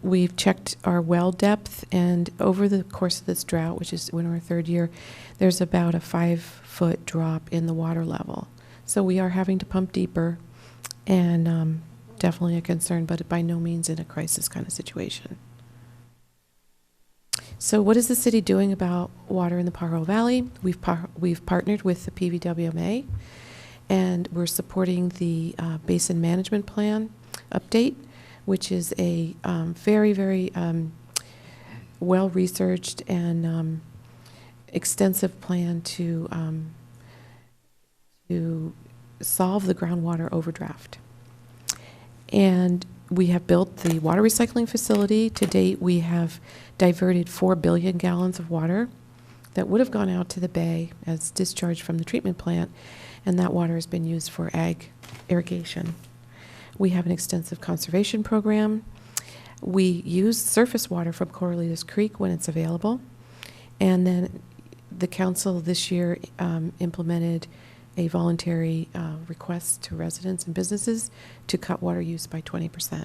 S2: we've checked our well depth, and over the course of this drought, which is in our third year, there's about a 5-foot drop in the water level. So we are having to pump deeper, and definitely a concern, but by no means in a crisis kind of situation. So what is the city doing about water in the Pajaro Valley? We've partnered with the PVWMA, and we're supporting the Basin Management Plan update, which is a very, very well-researched and extensive plan to solve the groundwater overdraft. And we have built the water recycling facility. To date, we have diverted 4 billion gallons of water that would have gone out to the bay as discharge from the treatment plant, and that water has been used for ag irrigation. We have an extensive conservation program. We use surface water from Corralitos Creek when it's available. And then the council this year implemented a voluntary request to residents and businesses to cut water use by 20%.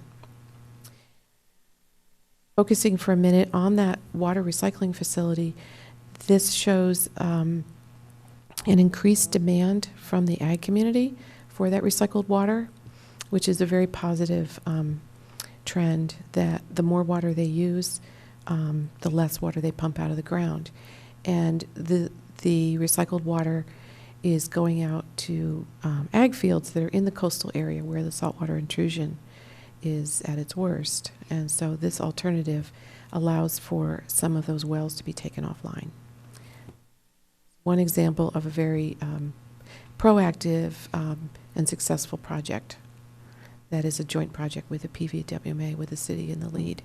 S2: Focusing for a minute on that water recycling facility, this shows an increased demand from the ag community for that recycled water, which is a very positive trend, that the more water they use, the less water they pump out of the ground. And the recycled water is going out to ag fields that are in the coastal area where the saltwater intrusion is at its worst. And so this alternative allows for some of those wells to be taken offline. One example of a very proactive and successful project that is a joint project with the PVWMA, with the city in the lead.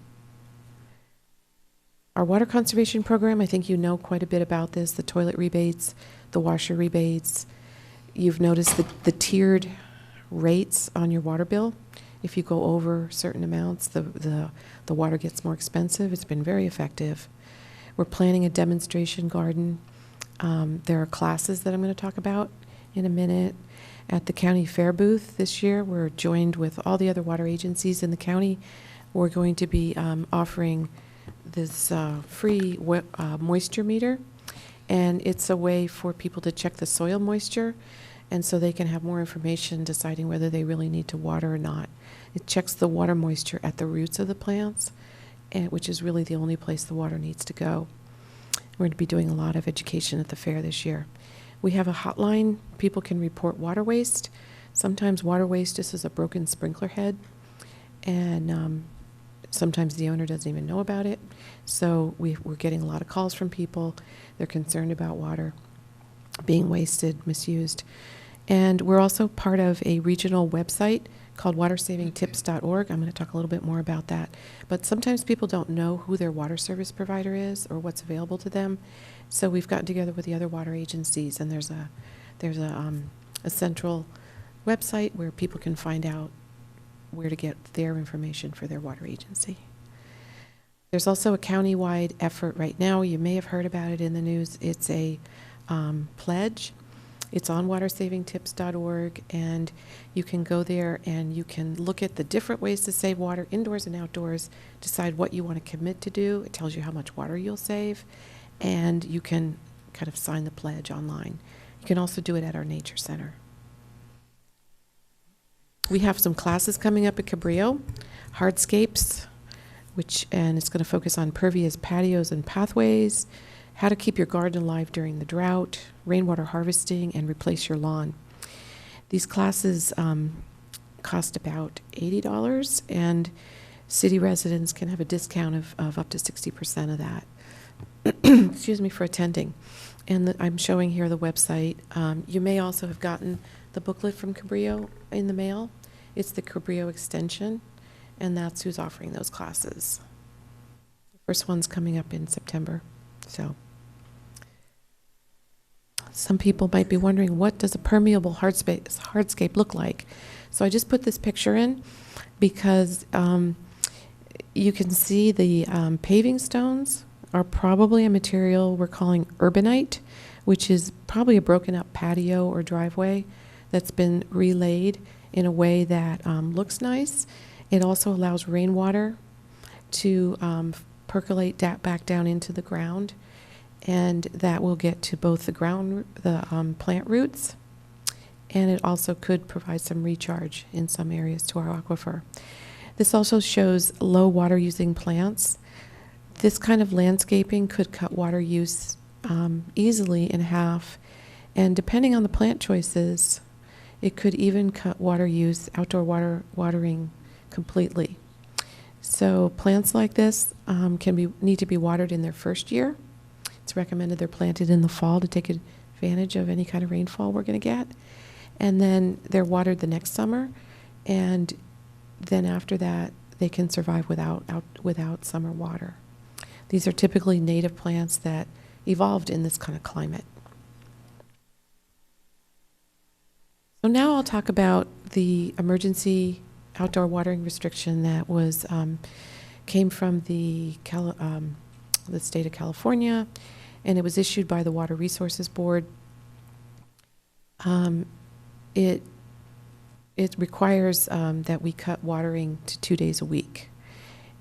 S2: Our water conservation program, I think you know quite a bit about this, the toilet rebates, the washer rebates. You've noticed the tiered rates on your water bill. If you go over certain amounts, the water gets more expensive. It's been very effective. We're planning a demonstration garden. There are classes that I'm going to talk about in a minute. At the county fair booth this year, we're joined with all the other water agencies in the county. We're going to be offering this free moisture meter, and it's a way for people to check the soil moisture and so they can have more information deciding whether they really need to water or not. It checks the water moisture at the roots of the plants, which is really the only place the water needs to go. We're going to be doing a lot of education at the fair this year. We have a hotline. People can report water waste. Sometimes water waste just is a broken sprinkler head, and sometimes the owner doesn't even know about it. So we're getting a lot of calls from people. They're concerned about water being wasted, misused. And we're also part of a regional website called watersavingtips.org. I'm going to talk a little bit more about that. But sometimes people don't know who their water service provider is or what's available to them. So we've gotten together with the other water agencies, and there's a central website where people can find out where to get their information for their water agency. There's also a county-wide effort right now. You may have heard about it in the news. It's a pledge. It's on watersavingtips.org, and you can go there and you can look at the different ways to save water indoors and outdoors, decide what you want to commit to do. It tells you how much water you'll save, and you can kind of sign the pledge online. You can also do it at our nature center. We have some classes coming up at Cabrillo, hardscapes, and it's going to focus on pervious patios and pathways, how to keep your garden alive during the drought, rainwater harvesting, and replace your lawn. These classes cost about $80, and city residents can have a discount of up to 60% of that. Excuse me, for attending. And I'm showing here the website. You may also have gotten the booklet from Cabrillo in the mail. It's the Cabrillo Extension, and that's who's offering those classes. The first one's coming up in September. So some people might be wondering, what does a permeable hardscape look like? So I just put this picture in because you can see the paving stones are probably a material we're calling urbanite, which is probably a broken up patio or driveway that's been relaid in a way that looks nice. It also allows rainwater to percolate back down into the ground, and that will get to both the plant roots, and it also could provide some recharge in some areas to our aquifer. This also shows low water using plants. This kind of landscaping could cut water use easily in half, and depending on the plant choices, it could even cut water use, outdoor watering completely. So plants like this need to be watered in their first year. It's recommended they're planted in the fall to take advantage of any kind of rainfall we're going to get. And then they're watered the next summer, and then after that, they can survive without summer water. These are typically native plants that evolved in this kind of climate. So now I'll talk about the emergency outdoor watering restriction that came from the state of California, and it was issued by the Water Resources Board. It requires that we cut watering to 2 days a week.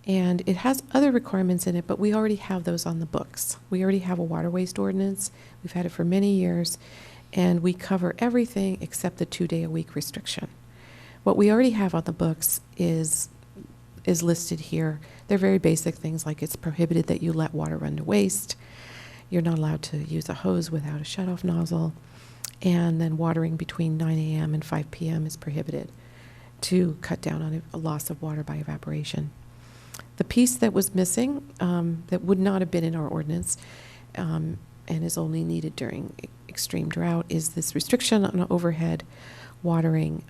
S2: And it has other requirements in it, but we already have those on the books. We already have a water waste ordinance. We've had it for many years, and we cover everything except the 2-day-a-week restriction. What we already have on the books is listed here. They're very basic things, like it's prohibited that you let water run to waste. You're not allowed to use a hose without a shutoff nozzle. And then watering between 9 a.m. and 5 p.m. is prohibited to cut down on a loss of water by evaporation. The piece that was missing, that would not have been in our ordinance, and is only needed during extreme drought, is this restriction on overhead watering.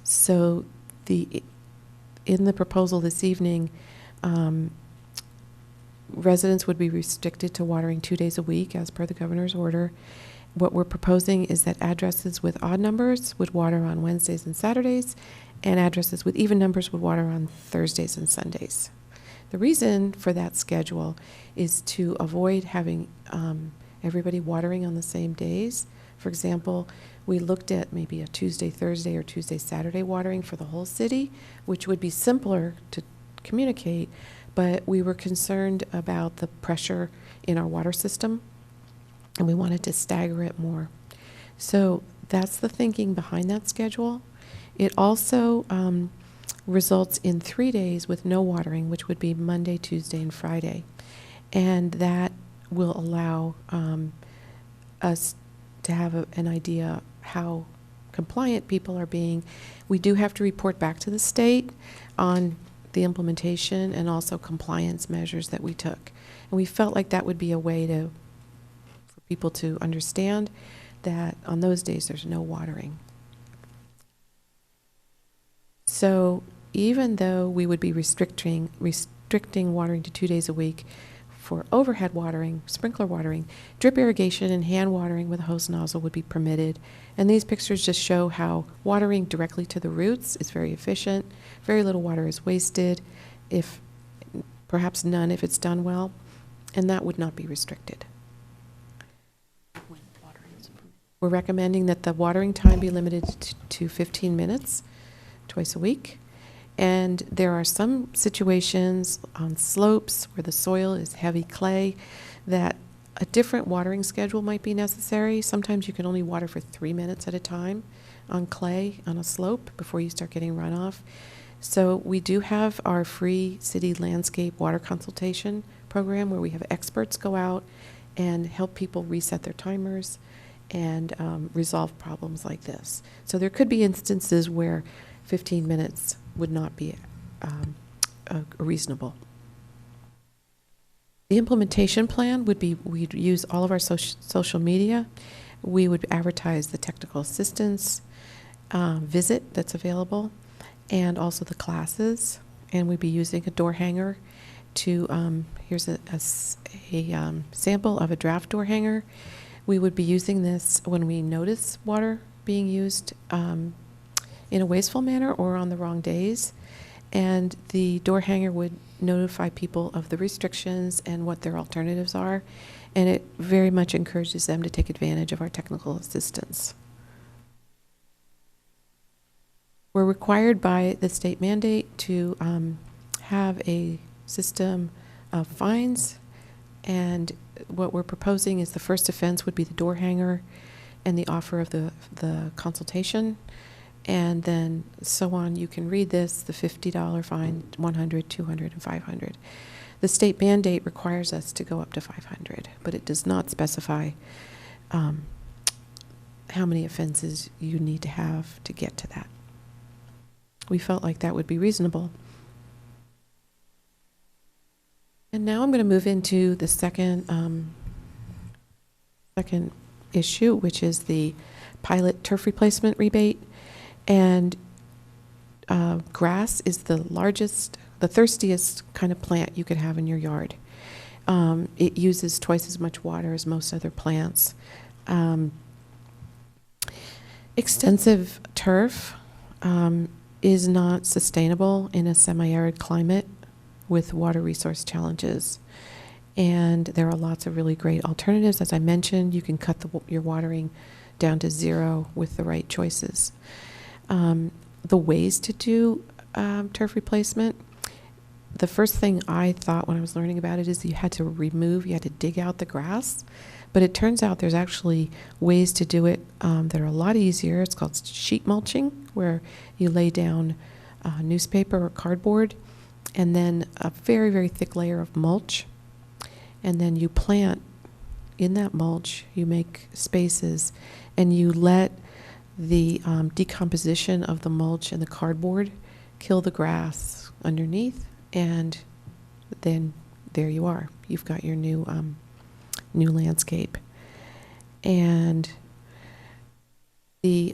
S2: So in the proposal this evening, residents would be restricted to watering 2 days a week as per the governor's order. What we're proposing is that addresses with odd numbers would water on Wednesdays and Saturdays, and addresses with even numbers would water on Thursdays and Sundays. The reason for that schedule is to avoid having everybody watering on the same days. For example, we looked at maybe a Tuesday, Thursday, or Tuesday, Saturday watering for the whole city, which would be simpler to communicate, but we were concerned about the pressure in our water system, and we wanted to stagger it more. So That's the thinking behind that schedule. It also results in 3 days with no watering, which would be Monday, Tuesday, and Friday. And that will allow us to have an idea how compliant people are being. We do have to report back to the state on the implementation and also compliance measures that we took. And we felt like that would be a way for people to understand that on those days there's no watering. So even though we would be restricting watering to 2 days a week for overhead watering, sprinkler watering, drip irrigation and hand watering with a hose nozzle would be permitted. And these pictures just show how watering directly to the roots is very efficient. Very little water is wasted, if perhaps none if it's done well, and that would not be restricted. We're recommending that the watering time be limited to 15 minutes twice a week. And there are some situations on slopes where the soil is heavy clay that a different watering schedule might be necessary. Sometimes you can only water for 3 minutes at a time on clay on a slope before you start getting runoff. So we do have our free city landscape water consultation program where we have experts go out and help people reset their timers and resolve problems like this. So there could be instances where 15 minutes would not be reasonable. The implementation plan would be, we'd use all of our social media. We would advertise the technical assistance visit that's available and also the classes. And we'd be using a door hanger to, here's a sample of a draft door hanger. We would be using this when we notice water being used in a wasteful manner or on the wrong days. And the door hanger would notify people of the restrictions and what their alternatives are. And it very much encourages them to take advantage of our technical assistance. We're required by the state mandate to have a system of fines. And what we're proposing is the first offense would be the door hanger and the offer of the consultation. And then so on. You can read this, the $50 fine, 100, 200, and 500. The state mandate requires us to go up to 500, but it does not specify how many offenses you need to have to get to that. We felt like that would be reasonable. And now I'm going to move into the second issue, which is the pilot turf replacement rebate. And grass is the largest, the thirstiest kind of plant you could have in your yard. It uses twice as much water as most other plants. Extensive turf is not sustainable in a semi-arid climate with water resource challenges. And there are lots of really great alternatives. As I mentioned, you can cut your watering down to 0 with the right choices. The ways to do turf replacement, the first thing I thought when I was learning about it is you had to dig out the grass. But it turns out there's actually ways to do it that are a lot easier. It's called sheet mulching, where you lay down newspaper or cardboard and then a very, very thick layer of mulch. And then you plant in that mulch, you make spaces, and you let the decomposition of the mulch and the cardboard kill the grass underneath, and then there you are. You've got your new landscape. And the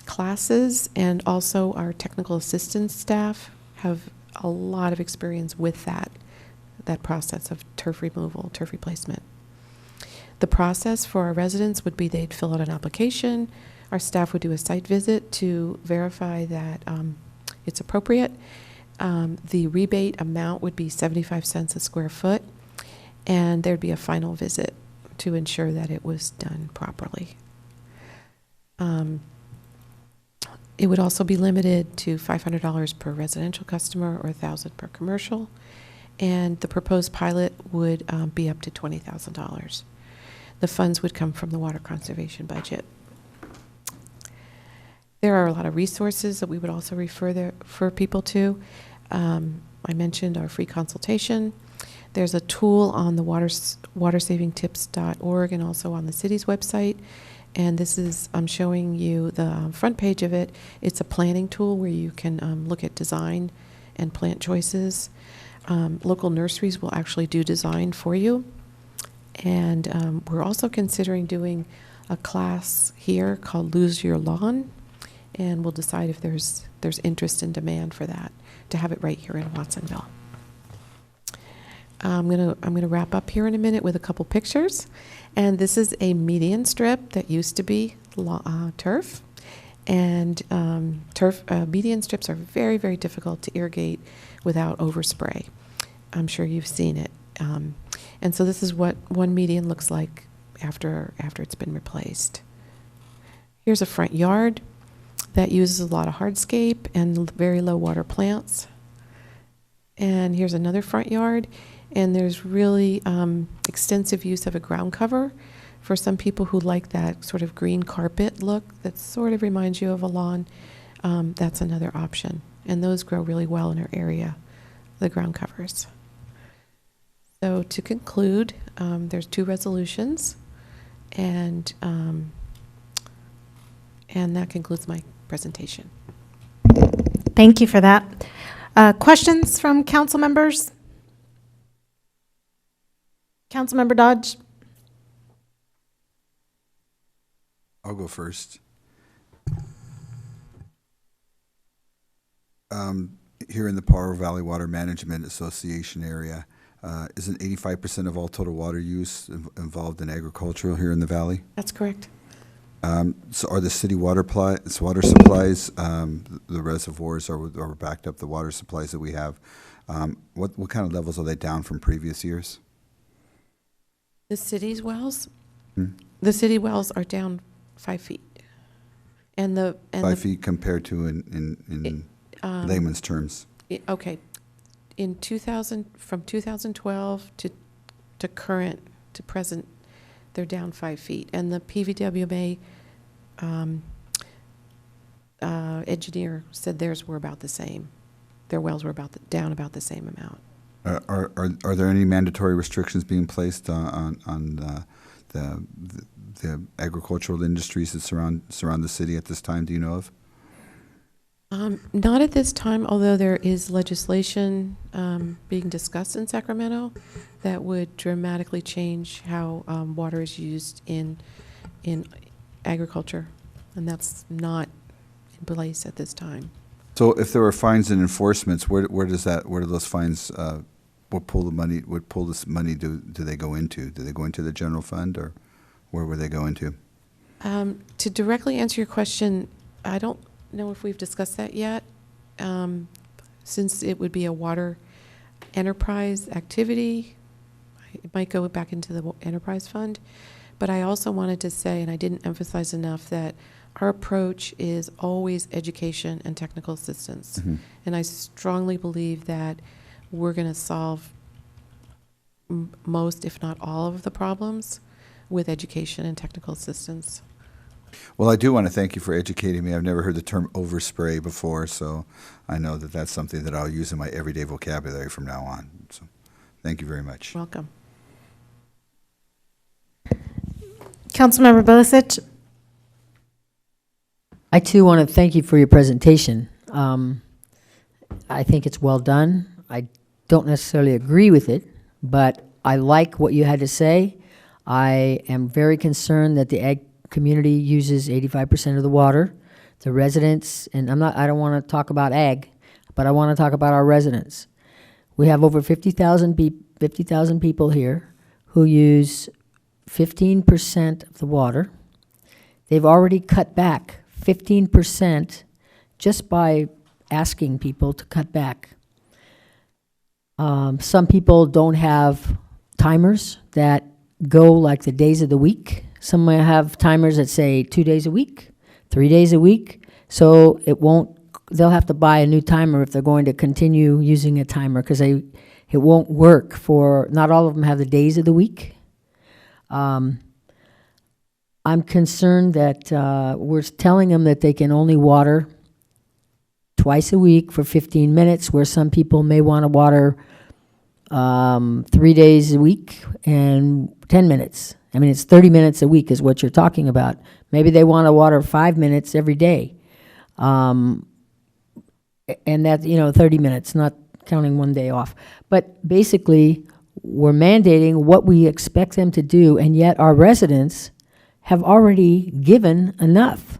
S2: classes and also our technical assistance staff have a lot of experience with that process of turf removal, turf replacement. The process for our residents would be they'd fill out an application. Our staff would do a site visit to verify that it's appropriate. The rebate amount would be 75 cents a square foot, and there'd be a final visit to ensure that it was done properly. It would also be limited to $500 per residential customer or $1,000 per commercial, and the proposed pilot would be up to $20,000. The funds would come from the water conservation budget. There are a lot of resources that we would also refer people to. I mentioned our free consultation. There's a tool on the watersavingtips.org and also on the city's website. And this is, I'm showing you the front page of it. It's a planning tool where you can look at design and plant choices. Local nurseries will actually do design for you. And we're also considering doing a class here called Lose Your Lawn. And we'll decide if there's interest and demand for that, to have it right here in Watsonville. I'm gonna wrap up here in a minute with a couple pictures. And this is a median strip that used to be turf. And median strips are very, very difficult to irrigate without overspray. I'm sure you've seen it. And so this is what one median looks like after it's been replaced. Here's a front yard that uses a lot of hardscape and very low water plants. And here's another front yard, and there's really extensive use of a ground cover for some people who like that sort of green carpet look that sort of reminds you of a lawn. That's another option, and those grow really well in our area, the ground covers. So to conclude, there's 2 resolutions, and that concludes my presentation.
S1: Thank you for that. Questions from council members? Councilmember Dodge?
S9: I'll go first. Here in the Paro Valley Water Management Association area, isn't 85% of all total water use involved in agricultural here in the valley?
S2: That's correct.
S9: So are the city water supplies, the reservoirs are backed up, the water supplies that we have, what kind of levels are they down from previous years?
S2: The city's wells? The city wells are down 5 feet. And
S9: 5 feet compared to in layman's terms?
S2: Okay. In 2000, from 2012 to current, to present, they're down 5 feet. And the PVWMA engineer said theirs were about the same. Their wells were down about the same amount.
S9: Are there any mandatory restrictions being placed on the agricultural industries that surround the city at this time? Do you know of?
S2: Not at this time, although there is legislation being discussed in Sacramento that would dramatically change how water is used in agriculture, and that's not in place at this time.
S9: So, if there were fines and enforcements, where do those fines? What pool this money do they go into? Do they go into the general fund, or where would they go into?
S2: To directly answer your question, I don't know if we've discussed that yet, since it would be a water enterprise activity. It might go back into the enterprise fund. But I also wanted to say, and I didn't emphasize enough, that our approach is always education and technical assistance.
S9: Mm-hmm.
S2: And I strongly believe that we're going to solve most, if not all, of the problems with education and technical assistance.
S9: Well, I do want to thank you for educating me. I've never heard the term overspray before, so I know that that's something that I'll use in my everyday vocabulary from now on. So thank you very much.
S2: Welcome.
S1: Councilmember Bilicic?
S3: I too want to thank you for your presentation. I think it's well done. I don't necessarily agree with it, but I like what you had to say. I am very concerned that the ag community uses 85% of the water. The residents, and I don't want to talk about ag, but I want to talk about our residents. We have over 50,000 people here who use 15% of the water. They've already cut back 15% just by asking people to cut back. Some people don't have timers that go like the days of the week. Some might have timers that say 2 days a week, 3 days a week. So they'll have to buy a new timer if they're going to continue using a timer, because it won't work for, not all of them have the days of the week. I'm concerned that we're telling them that they can only water twice a week for 15 minutes, where some people may want to water 3 days a week and 10 minutes. I mean, it's 30 minutes a week is what you're talking about. Maybe they want to water 5 minutes every day. And that, 30 minutes, not counting one day off. But basically, we're mandating what we expect them to do, and yet our residents have already given enough.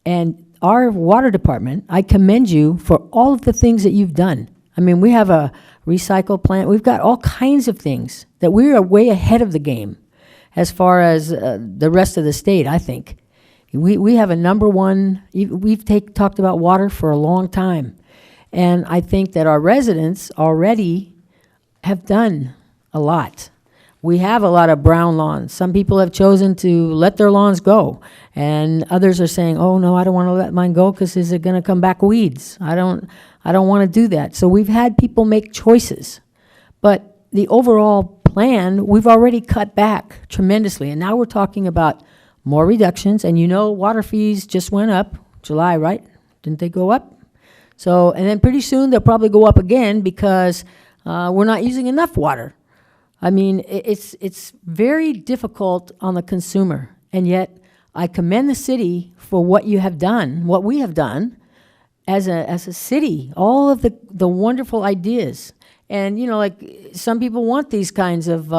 S3: And our water department, I commend you for all of the things that you've done. I mean, we have a recycle plant. We've got all kinds of things that we are way ahead of the game as far as the rest of the state, I think. We have a number one, we've talked about water for a long time. And I think that our residents already have done a lot. We have a lot of brown lawns. Some people have chosen to let their lawns go. And others are saying, oh, no, I don't want to let mine go because is it going to come back weeds? I don't want to do that. So we've had people make choices. But the overall plan, we've already cut back tremendously. And now we're talking about more reductions. And water fees just went up July, right? Didn't they go up? So, and then pretty soon they'll probably go up again because we're not using enough water. I mean, it's very difficult on the consumer, and yet I commend the city for what you have done, what we have done as a city, all of the wonderful ideas. And, like some people want these kinds of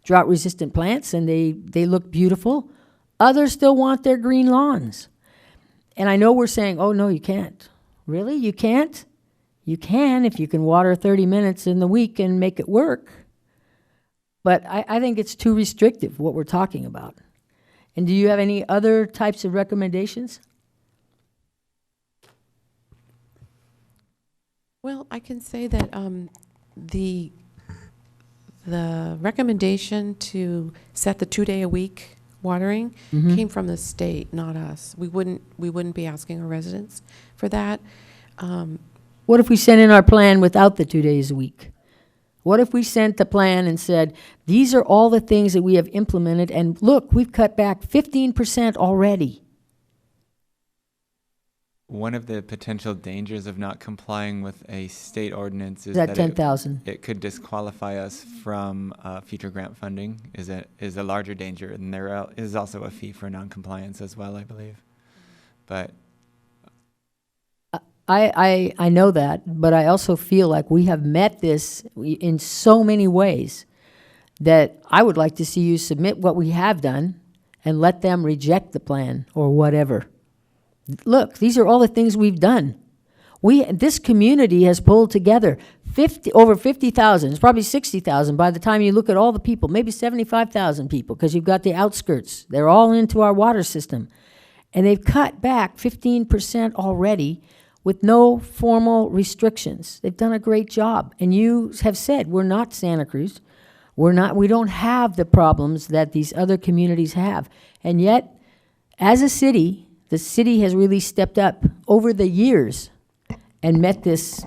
S3: drought-resistant plants, and they look beautiful. Others still want their green lawns. And I know we're saying, oh, no, you can't. Really? You can't? You can if you can water 30 minutes in the week and make it work. But I think it's too restrictive, what we're talking about. And do you have any other types of recommendations?
S2: Well, I can say that the recommendation to set the 2-day-a-week watering came from the state, not us. We wouldn't be asking our residents for that.
S3: What if we sent in our plan without the 2 days a week? What if we sent the plan and said, these are all the things that we have implemented, and look, we've cut back 15% already?
S8: One of the potential dangers of not complying with a state ordinance is
S3: That
S8: that
S3: 10,000.
S8: it could disqualify us from future grant funding is a larger danger, and there is also a fee for noncompliance as well, I believe. But
S3: I know that, but I also feel like we have met this in so many ways that I would like to see you submit what we have done and let them reject the plan or whatever. Look, these are all the things we've done. This community has pulled together over 50,000. It's probably 60,000 by the time you look at all the people, maybe 75,000 people, because you've got the outskirts. They're all into our water system. And they've cut back 15% already with no formal restrictions. They've done a great job. And you have said, we're not Santa Cruz. We don't have the problems that these other communities have. And yet, as a city, the city has really stepped up over the years and met this.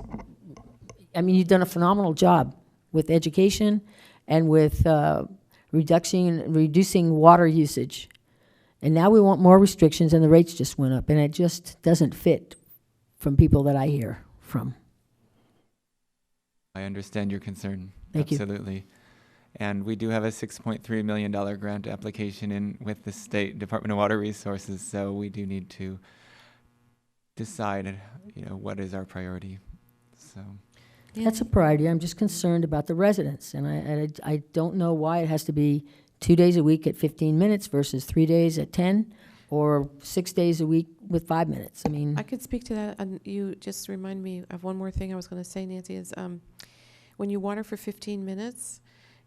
S3: I mean, you've done a phenomenal job with education and with reducing water usage. And now we want more restrictions, and the rates just went up, and it just doesn't fit from people that I hear from.
S8: I understand your concern.
S3: Thank you.
S8: Absolutely. And we do have a $6.3 million grant application in with the State Department of Water Resources, so we do need to decide, what is our priority. So
S3: That's a priority. I'm just concerned about the residents, and I don't know why it has to be 2 days a week at 15 minutes versus 3 days at 10, or 6 days a week with 5 minutes. I mean,
S2: I could speak to that, and you just remind me of one more thing I was going to say, Nancy, is when you water for 15 minutes,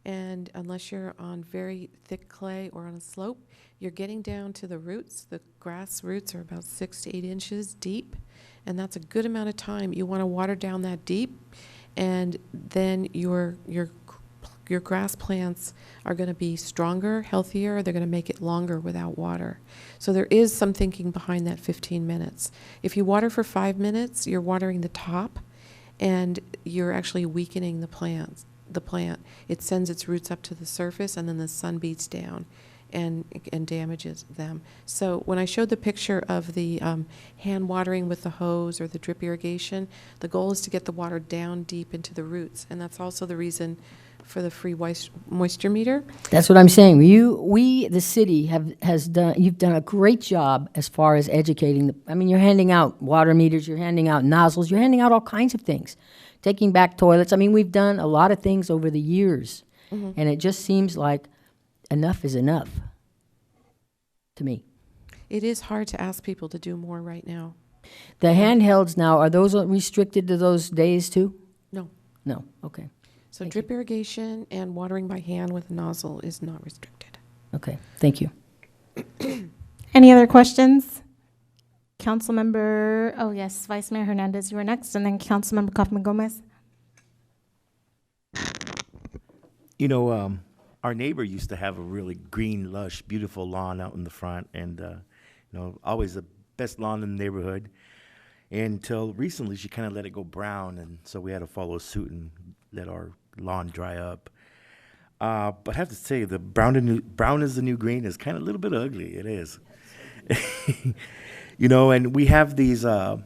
S2: and unless you're on very thick clay or on a slope, you're getting down to the roots. The grass roots are about 6 to 8 inches deep, and that's a good amount of time. You want to water down that deep, and then your grass plants are going to be stronger, healthier. They're going to make it longer without water. So there is some thinking behind that 15 minutes. If you water for 5 minutes, you're watering the top, and you're actually weakening the plant. It sends its roots up to the surface, and then the sun beats down, and damages them. So when I showed the picture of the hand watering with the hose or the drip irrigation, the goal is to get the water down deep into the roots, and that's also the reason for the free moisture meter.
S3: That's what I'm saying. The city you've done a great job as far as educating. You're handing out water meters, you're handing out nozzles, you're handing out all kinds of things. Taking back toilets. We've done a lot of things over the years, and it just seems like enough is enough to me.
S2: It is hard to ask people to do more right now.
S3: The handhelds now, are those restricted to those days too?
S2: No.
S3: No, okay.
S2: So drip irrigation and watering by hand with a nozzle is not restricted.
S3: Okay, thank you.
S1: Any other questions? Councilmember, oh yes, Vice Mayor Hernandez, you were next, and then Councilmember Kaufman Gomez.
S15: You know, our neighbor used to have a really green, lush, beautiful lawn out in the front, and always the best lawn in the neighborhood. Until recently, she kind of let it go brown, and so we had to follow suit and let our lawn dry up. But I have to say, the brown is the new green is kind of a little bit ugly. It is. And we have these, what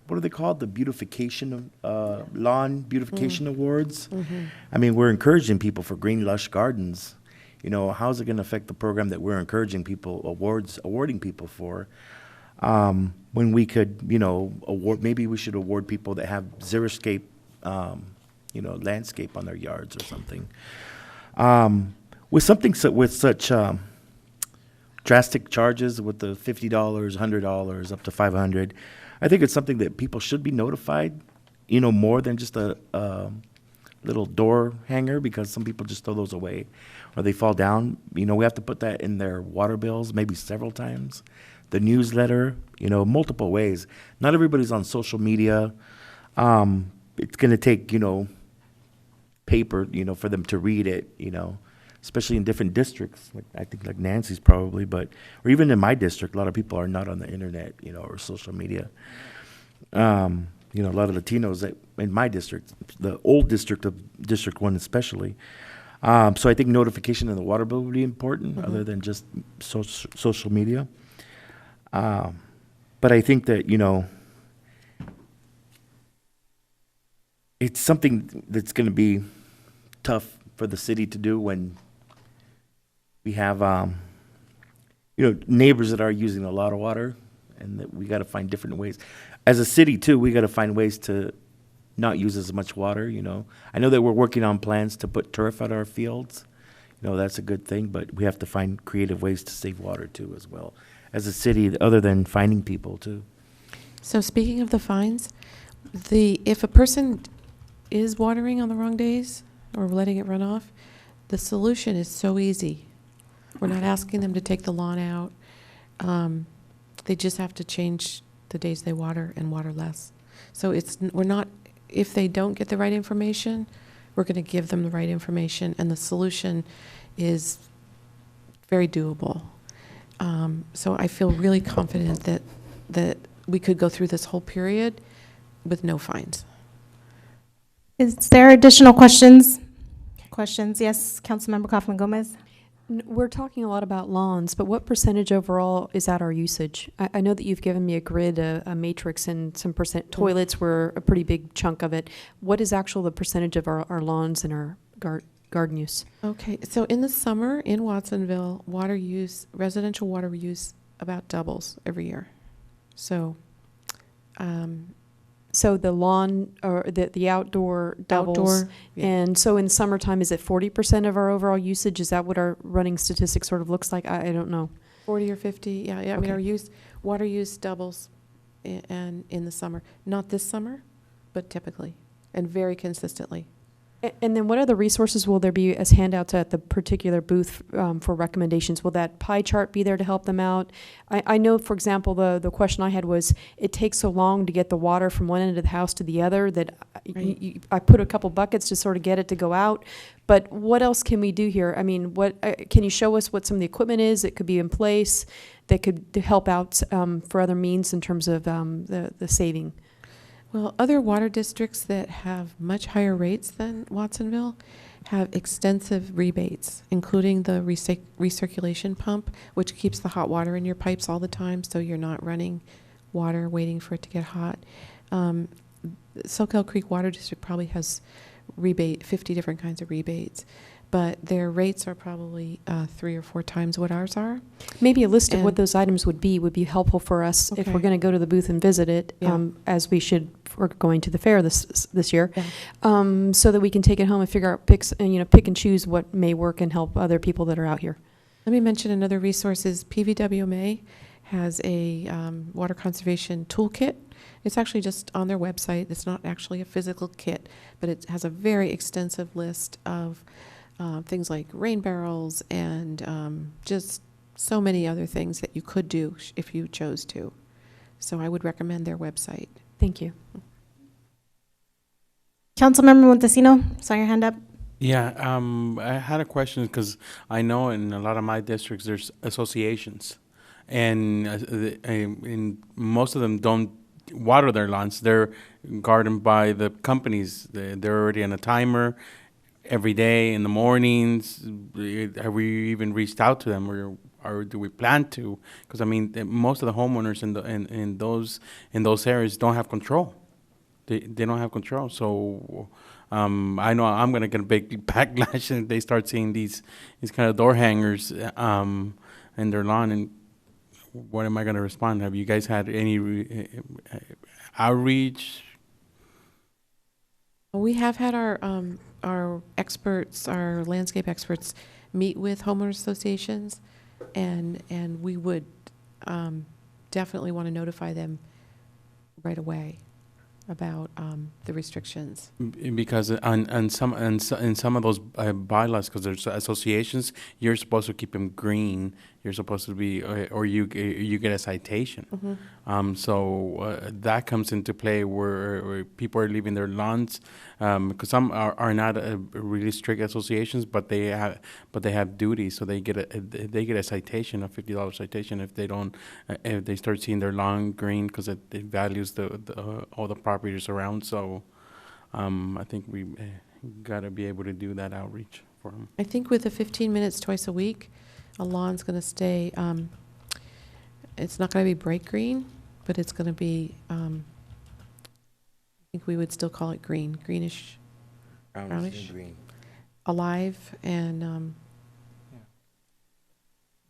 S15: are they called? The beautification, lawn beautification awards. We're encouraging people for green, lush gardens. How's it going to affect the program that we're encouraging people, awarding people for? When we could, maybe we should award people that have xeriscape, landscape on their yards or something. With such drastic charges, with the $50, $100, up to $500, I think it's something that people should be notified, more than just a little door hanger, because some people just throw those away or they fall down. We have to put that in their water bills maybe several times. The newsletter, multiple ways. Not everybody's on social media. It's going to take, paper, for them to read it, especially in different districts. I think like Nancy's probably, or even in my district, a lot of people are not on the internet, or social media. A lot of Latinos in my district, the old district of District 1 especially. So I think notification in the water bill would be important, other than just social media. But I think that, it's something that's going to be tough for the city to do when we have, neighbors that are using a lot of water, and that we got to find different ways. As a city, too, we got to find ways to not use as much water, I know that we're working on plans to put turf at our fields. That's a good thing, but we have to find creative ways to save water, too, as well, as a city, other than finding people, too.
S2: So speaking of the fines, if a person is watering on the wrong days or letting it run off, the solution is so easy. We're not asking them to take the lawn out. They just have to change the days they water and water less. So if they don't get the right information, we're going to give them the right information, and the solution is very doable. So I feel really confident that we could go through this whole period with no fines.
S1: Is there additional questions? Yes, Councilmember Kaufman Gomez.
S14: We're talking a lot about lawns, but what percentage overall is at our usage? I know that you've given me a grid, a matrix, and some percent. Toilets were a pretty big chunk of it. What is the percentage of our lawns and our garden use? Okay,
S2: So in the summer in Watsonville, residential water use about doubles every year. So
S14: so the lawn or the outdoor doubles.
S2: Yeah.
S14: And so in summertime, is it 40% of our overall usage? Is that what our running statistics sort of looks like? I don't know.
S2: 40 or 50, yeah. I mean, our water use doubles in the summer. Not this summer, but typically, and very consistently.
S14: And then what other resources will there be as handouts at the particular booth for recommendations? Will that pie chart be there to help them out? I know, for example, the question I had was, it takes so long to get the water from one end of the house to the other that I put a couple buckets to sort of get it to go out. But what else can we do here? I mean, can you show us what some of the equipment is that could be in place that could help out for other means in terms of the saving?
S2: Well, other water districts that have much higher rates than Watsonville have extensive rebates, including the recirculation pump, which keeps the hot water in your pipes all the time, so you're not running water waiting for it to get hot. Soquel Creek Water District probably has 50 different kinds of rebates, but their rates are probably 3 or 4 times what ours are.
S14: Maybe a list of what
S2: And-
S14: those items would be helpful for us if we're
S2: Okay.
S14: going to go to the booth and visit it,
S2: Yeah.
S14: as we should. We're going to the fair this year,
S2: Yeah.
S14: so that we can take it home and figure out pick and choose what may work and help other people that are out here.
S2: Let me mention another resource is PVWMA has a water conservation toolkit. It's actually just on their website. It's not actually a physical kit, but it has a very extensive list of things like rain barrels and just so many other things that you could do if you chose to. So I would recommend their website.
S14: Thank you.
S1: Councilmember Montesino, saw your hand up.
S16: Yeah, I had a question because I know in a lot of my districts there's associations, and in most of them don't water their lawns. They're gardened by the companies. They're already on a timer every day in the mornings. Have we even reached out to them, or do we plan to? Because I mean, most of the homeowners in those areas don't have control. They don't have control. So I know I'm gonna get a big backlash if they start seeing these kind of door hangers in their lawn. And what am I gonna respond? Have you guys had any outreach?
S2: We have had our experts, our landscape experts, meet with homeowners associations, and we would definitely want to notify them right away about the restrictions.
S16: Because in some of those bylaws, because there's associations, you're supposed to keep them green. You're supposed to be, or you get a citation. So that comes into play where people are leaving their lawns, because some are not really strict associations, but they have duties, so they get a citation, a $50 citation if they start seeing their lawn green, because it values all the properties around. So I think we got to be able to do that outreach for them.
S2: I think with the 15 minutes twice a week, a lawn's going to stay, it's not going to be bright green, but it's going to be, I think we would still call it green, greenish, brownish,
S8: green.
S2: alive, and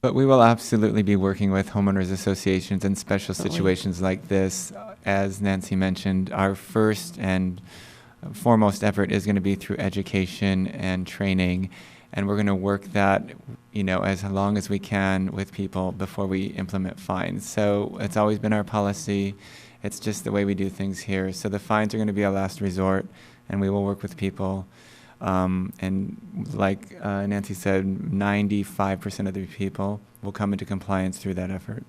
S8: But we will absolutely be working with homeowners associations in special situations like this. As Nancy mentioned, our first and foremost effort is going to be through education and training, and we're going to work that, as long as we can with people before we implement fines. So it's always been our policy. It's just the way we do things here. So the fines are going to be a last resort, and we will work with people. And like Nancy said, 95% of the people will come into compliance through that effort.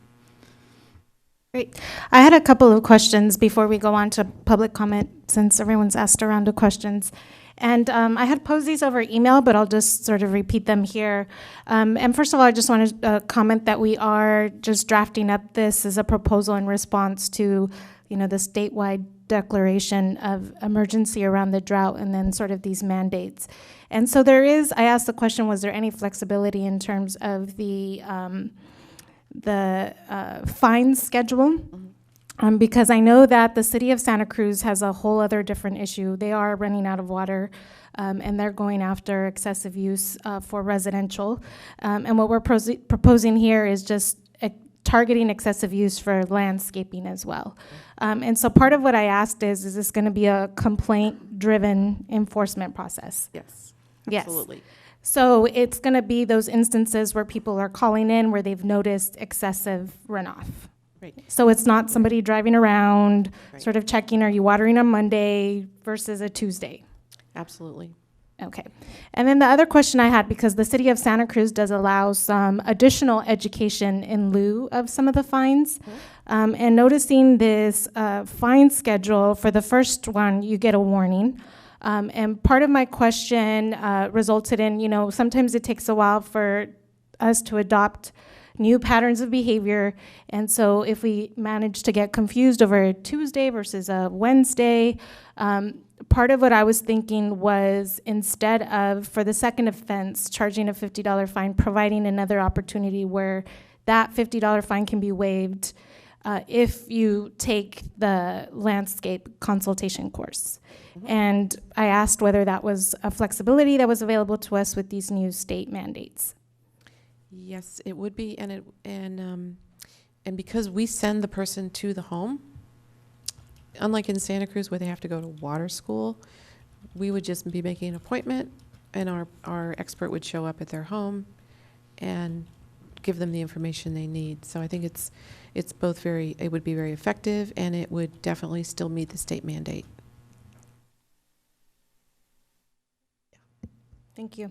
S1: Great. I had a couple of questions before we go on to public comment, since everyone's asked a round of questions. And I had posed these over email, but I'll just sort of repeat them here. And first of all, I just want to comment that we are just drafting up this as a proposal in response to, the statewide declaration of emergency around the drought, and then sort of these mandates. And so I asked the question, was there any flexibility in terms of the fine schedule? Because I know that the city of Santa Cruz has a whole other different issue. They are running out of water, and they're going after excessive use for residential. And what we're proposing here is just targeting excessive use for landscaping as well. And so part of what I asked is this going to be a complaint-driven enforcement process?
S2: Yes,
S1: Yes.
S2: absolutely.
S1: So it's going to be those instances where people are calling in where they've noticed excessive runoff.
S2: Right.
S1: So it's not somebody driving around, sort of checking, are you watering on Monday versus a Tuesday?
S2: Absolutely.
S1: Okay. And then the other question I had, because the city of Santa Cruz does allow some additional education in lieu of some of the fines. And noticing this fine schedule, for the first one, you get a warning. And part of my question resulted in, sometimes it takes a while for us to adopt new patterns of behavior. And so if we manage to get confused over a Tuesday versus a Wednesday, part of what I was thinking was, instead of, for the second offense, charging a $50 fine, providing another opportunity where that $50 fine can be waived if you take the landscape consultation course. And I asked whether that was a flexibility that was available to us with these new state mandates.
S2: Yes, it would be, and because we send the person to the home, unlike in Santa Cruz where they have to go to water school, we would just be making an appointment, and our expert would show up at their home and give them the information they need. So I think it's both it would be very effective, and it would definitely still meet the state mandate.
S1: Thank you.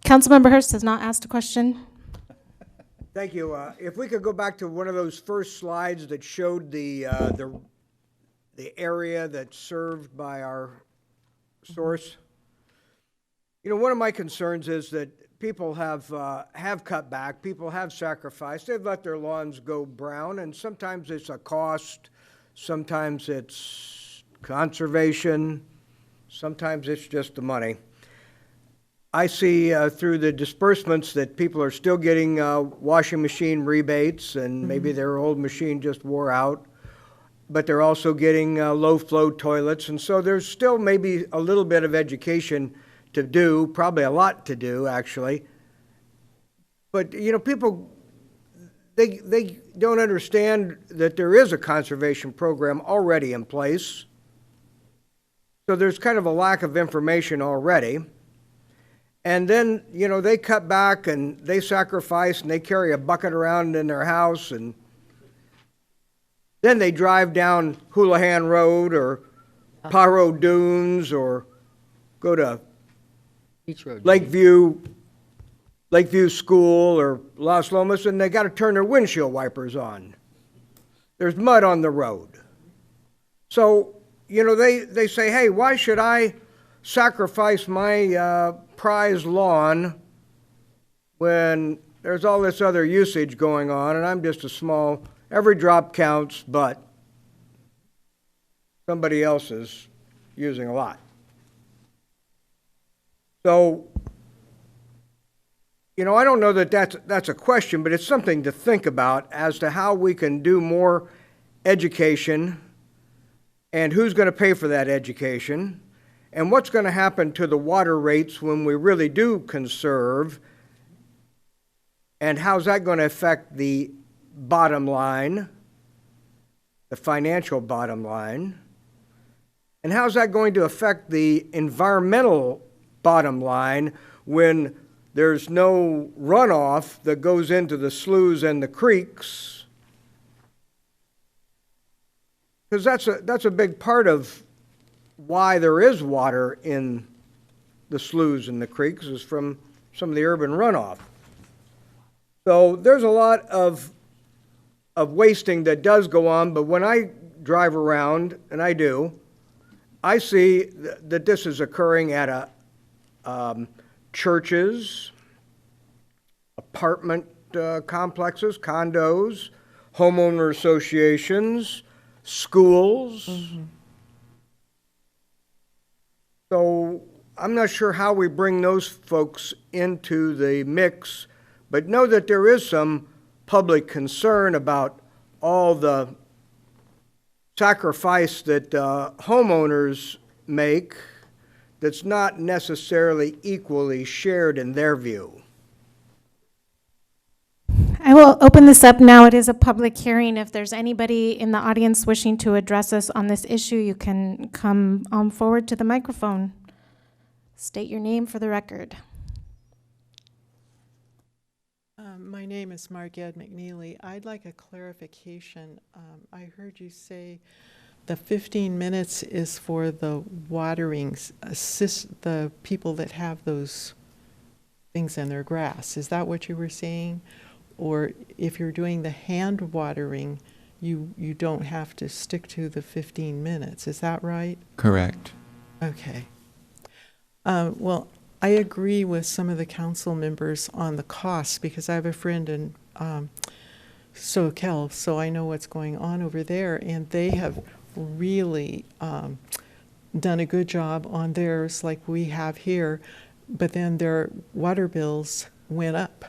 S1: Councilmember Hurst has not asked a question.
S12: Thank you. If we could go back to one of those first slides that showed the area that's served by our source. You know, one of my concerns is that people have cut back, people have sacrificed, they've let their lawns go brown, and sometimes it's a cost, sometimes it's conservation, sometimes it's just the money. I see through the disbursements that people are still getting washing machine rebates, and maybe their old machine just wore out, but they're also getting low-flow toilets, and so there's still maybe a little bit of education to do, probably a lot to do, actually. But, you know, people, they don't understand that there is a conservation program already in place. So there's kind of a lack of information already. And then, you know, they cut back and they sacrifice and they carry a bucket around in their house, and then they drive down Houlihan Road or Paro Dunes or go to Lakeview School or Las Lomas, and they got to turn their windshield wipers on. There's mud on the road. So, you know, they say, hey, why should I sacrifice my prized lawn when there's all this other usage going on, and I'm just a small, every drop counts, but somebody else is using a lot. So, you know, I don't know that that's a question, but it's something to think about as to how we can do more education and who's going to pay for that education and what's going to happen to the water rates when we really do conserve, and how's that going to affect the bottom line, the financial bottom line, and how's that going to affect the environmental bottom line when there's no runoff that goes into the sloughs and the creeks? Because that's a big part of why there is water in the sloughs and the creeks, is from some of the urban runoff. So there's a lot of wasting that does go on, but when I drive around, and I do, I see that this is occurring at churches, apartment complexes, condos, homeowner associations, schools. Mm-hmm. So I'm not sure how we bring those folks into the mix, but know that there is some public concern about all the sacrifice that homeowners make that's not necessarily equally shared in their view.
S1: I will open this up now. It is a public hearing. If there's anybody in the audience wishing to address us on this issue, you can come on forward to the microphone. State your name for the record.
S19: My name is Margette McNeely. I'd like a clarification. I heard you say the 15 minutes is for the watering, the people that have those things in their grass. Is that what you were saying? Or if you're doing the hand watering, you don't have to stick to the 15 minutes. Is that right?
S8: Correct.
S19: Okay. Well, I agree with some of the council members on the costs, because I have a friend in SoCal, so I know what's going on over there, and they have really done a good job on theirs like we have here, but then their water bills went up.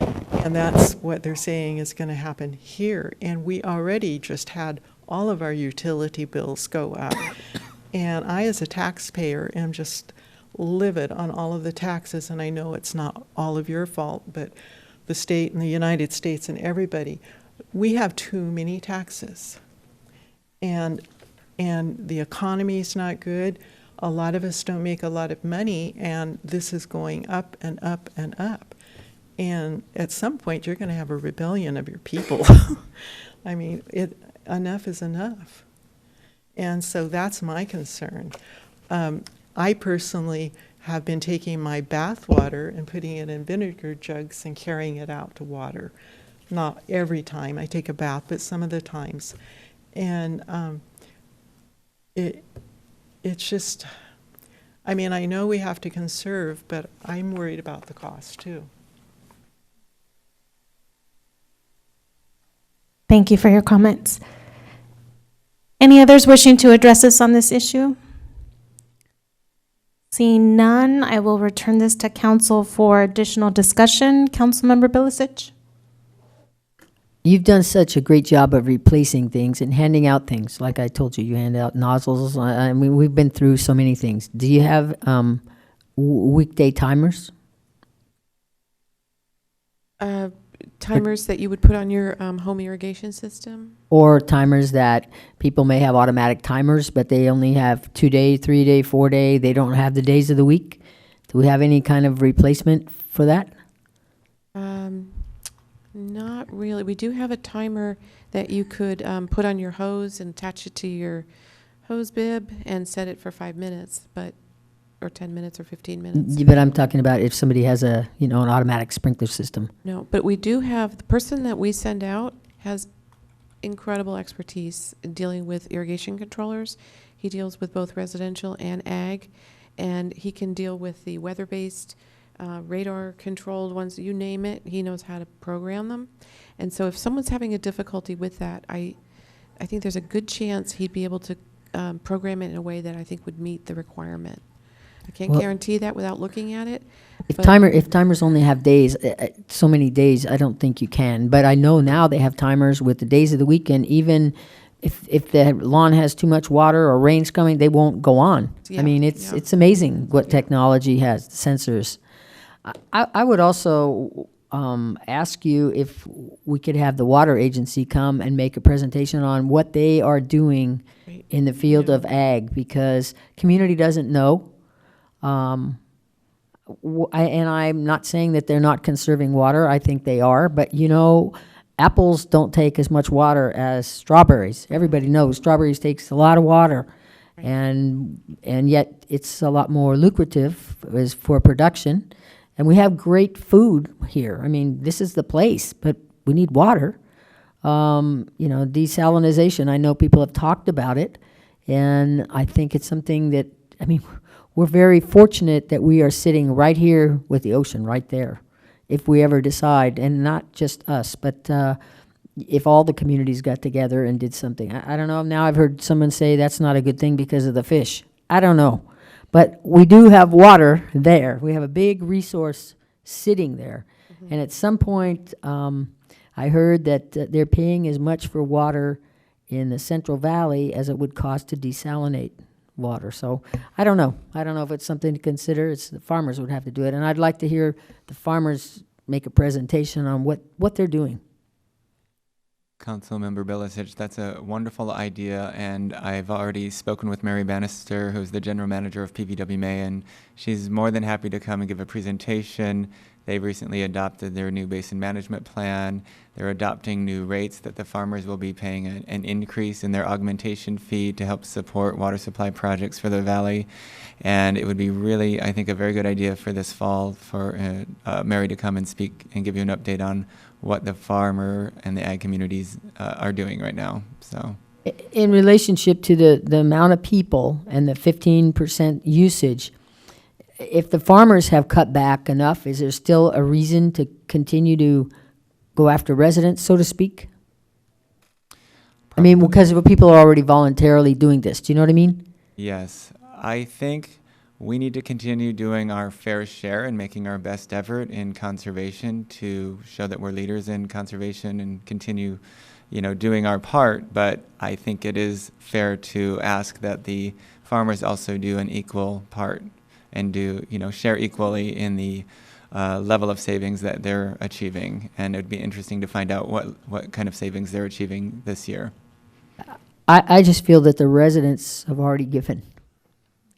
S19: And that's what they're saying is going to happen here. And we already just had all of our utility bills go up. And I, as a taxpayer, am just livid on all of the taxes. And I know it's not all of your fault, but the state and the United States and everybody, we have too many taxes. And the economy is not good. A lot of us don't make a lot of money, and this is going up and up and up. And at some point, you're going to have a rebellion of your people. I mean, enough is enough. And so that's my concern. I personally have been taking my bath water and putting it in vinegar jugs and carrying it out to water. Not every time I take a bath, but some of the times. And it's just, I mean, I know we have to conserve, but I'm worried about the cost too.
S1: Thank you for your comments. Any others wishing to address us on this issue? Seeing none, I will return this to council for additional discussion. Councilmember Bilicic.
S3: You've done such a great job of replacing things and handing out things. Like I told you, you hand out nozzles. I mean, we've been through so many things. Do you have weekday timers?
S2: Timers that you would put on your home irrigation system?
S3: Or timers that people may have automatic timers, but they only have 2-day, 3-day, 4-day. They don't have the days of the week. Do we have any kind of replacement for that?
S2: Not really. We do have a timer that you could put on your hose and attach it to your hose bib and set it for 5 minutes, or 10 minutes or 15 minutes.
S3: But I'm talking about if somebody has an automatic sprinkler system.
S2: No, but we do have, the person that we send out has incredible expertise in dealing with irrigation controllers. He deals with both residential and ag, and he can deal with the weather-based radar-controlled ones, you name it. He knows how to program them. And so if someone's having a difficulty with that, I think there's a good chance he'd be able to program it in a way that I think would meet the requirement. I can't guarantee that without looking at it.
S3: If timers only have days, so many days, I don't think you can. But I know now they have timers with the days of the week, and even if the lawn has too much water or rain's coming, they won't go on.
S2: Yeah,
S3: I mean, it's amazing what technology has, the sensors. I would also ask you if we could have the water agency come and make a presentation on what they are doing in the field of ag, because community doesn't know. And I'm not saying that they're not conserving water. I think they are. But, apples don't take as much water as strawberries. Everybody knows strawberries takes a lot of water. And yet it's a lot more lucrative as for production. And we have great food here. I mean, this is the place, but we need water. Desalinization, I know people have talked about it. And I think it's something that, we're very fortunate that we are sitting right here with the ocean right there, if we ever decide, and not just us, but if all the communities got together and did something. I don't know. Now I've heard someone say that's not a good thing because of the fish. I don't know. But we do have water there. We have a big resource sitting there. Mm-hmm. And at some point, I heard that they're paying as much for water in the Central Valley as it would cost to desalinate water. So I don't know. I don't know if it's something to consider. The farmers would have to do it. And I'd like to hear the farmers make a presentation on what they're doing.
S8: Councilmember Bilicic, that's a wonderful idea, and I've already spoken with Mary Bannister, who's the general manager of PVWMA, and she's more than happy to come and give a presentation. They've recently adopted their new basin management plan. They're adopting new rates that the farmers will be paying an increase in their augmentation fee to help support water supply projects for the valley. And it would be really, I think, a very good idea for this fall for Mary to come and speak and give you an update on what the farmer and the ag communities are doing right now. So,
S3: in relationship to the amount of people and the 15% usage, if the farmers have cut back enough, is there still a reason to continue to go after residents, so to speak? I mean, because people are already voluntarily doing this. Do you know what I mean?
S8: Yes, I think we need to continue doing our fair share and making our best effort in conservation to show that we're leaders in conservation and continue, doing our part. But I think it is fair to ask that the farmers also do an equal part and share equally in the level of savings that they're achieving. And it would be interesting to find out what kind of savings they're achieving this year.
S3: I just feel that the residents have already given.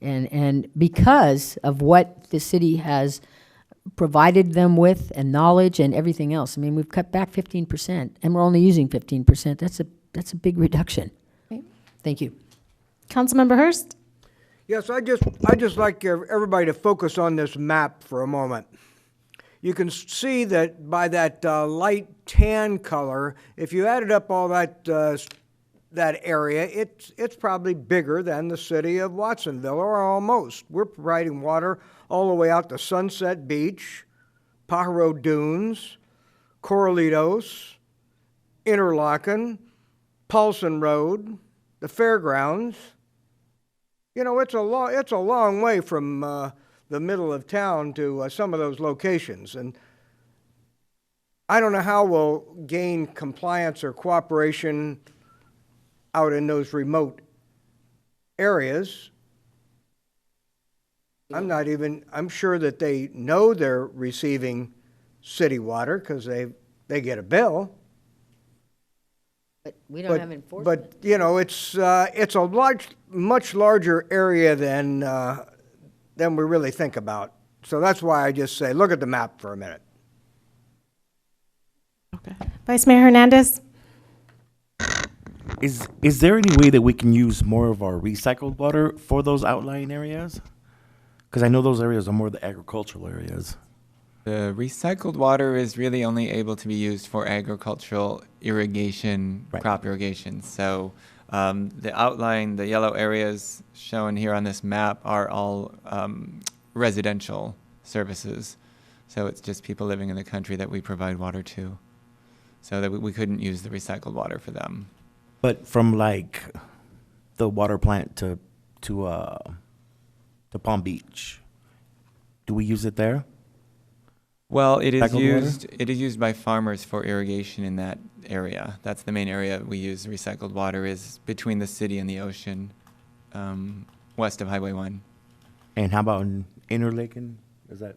S3: And because of what the city has provided them with and knowledge and everything else, I mean, we've cut back 15% and we're only using 15%. That's a big reduction.
S1: Right.
S3: Thank you.
S1: Councilmember Hurst?
S12: Yes, I just like everybody to focus on this map for a moment. You can see that by that light tan color, if you added up all that area, it's probably bigger than the city of Watsonville, or almost. We're providing water all the way out to Sunset Beach, Pajaro Dunes, Corralitos, Interlaken, Paulson Road, the fairgrounds. It's a long way from the middle of town to some of those locations. And I don't know how we'll gain compliance or cooperation out in those remote areas. I'm sure that they know they're receiving city water because they get a bill.
S3: But we don't have enforcement.
S12: But it's a much larger area than we really think about. So that's why I just say, look at the map for a minute.
S1: Vice Mayor Hernandez?
S15: Is there any way that we can use more of our recycled water for those outlying areas? Because I know those areas are more the agricultural areas.
S8: The recycled water is really only able to be used for agricultural irrigation, crop irrigation. So the yellow areas shown here on this map are all residential services. So it's just people living in the country that we provide water to. So that we couldn't use the recycled water for them.
S15: But from like the water plant to Palm Beach, do we use it there?
S8: Well, it is
S15: Recycled
S8: used.
S15: water?
S8: It is used by farmers for irrigation in that area. That's the main area we use recycled water, is between the city and the ocean, west of Highway 1.
S15: And how about in Interlaken? Is that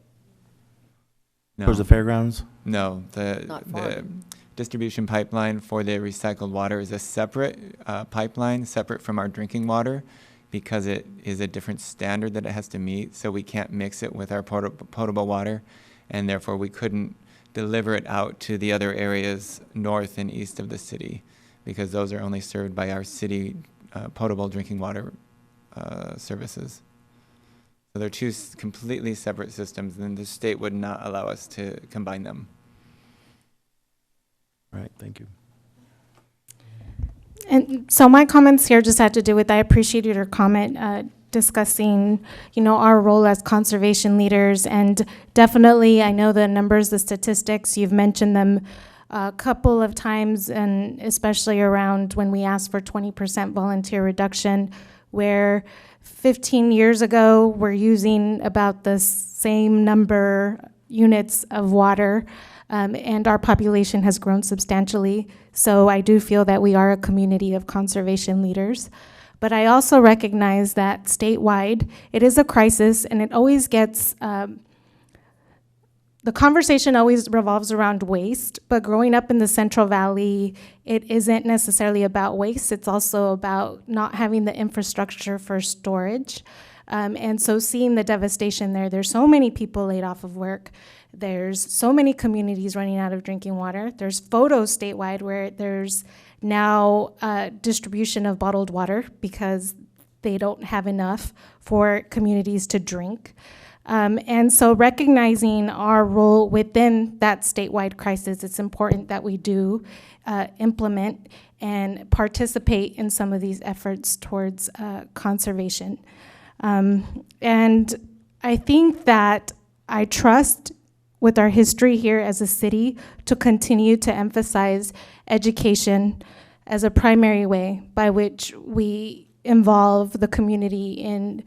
S8: No.
S15: towards the fairgrounds?
S8: No,
S3: Not far.
S8: the distribution pipeline for the recycled water is a separate pipeline, separate from our drinking water, because it is a different standard that it has to meet. So we can't mix it with our potable water, and therefore we couldn't deliver it out to the other areas north and east of the city, because those are only served by our city potable drinking water services. So they're two completely separate systems, and the state would not allow us to combine them.
S15: All right, thank you.
S1: And so my comments here just had to do with, I appreciated your comment discussing, our role as conservation leaders. And definitely, I know the numbers, the statistics, you've mentioned them a couple of times, and especially around when we asked for 20% volunteer reduction, where 15 years ago, we're using about the same number units of water, and our population has grown substantially. So I do feel that we are a community of conservation leaders. But I also recognize that statewide, it is a crisis, and it always gets, the conversation always revolves around waste, but growing up in the Central Valley, it isn't necessarily about waste. It's also about not having the infrastructure for storage. And so seeing the devastation there's so many people laid off of work. There's so many communities running out of drinking water. There's photos statewide where there's now distribution of bottled water because they don't have enough for communities to drink. And so recognizing our role within that statewide crisis, it's important that we do implement and participate in some of these efforts towards conservation. And I think that I trust with our history here as a city to continue to emphasize education as a primary way by which we involve the community in,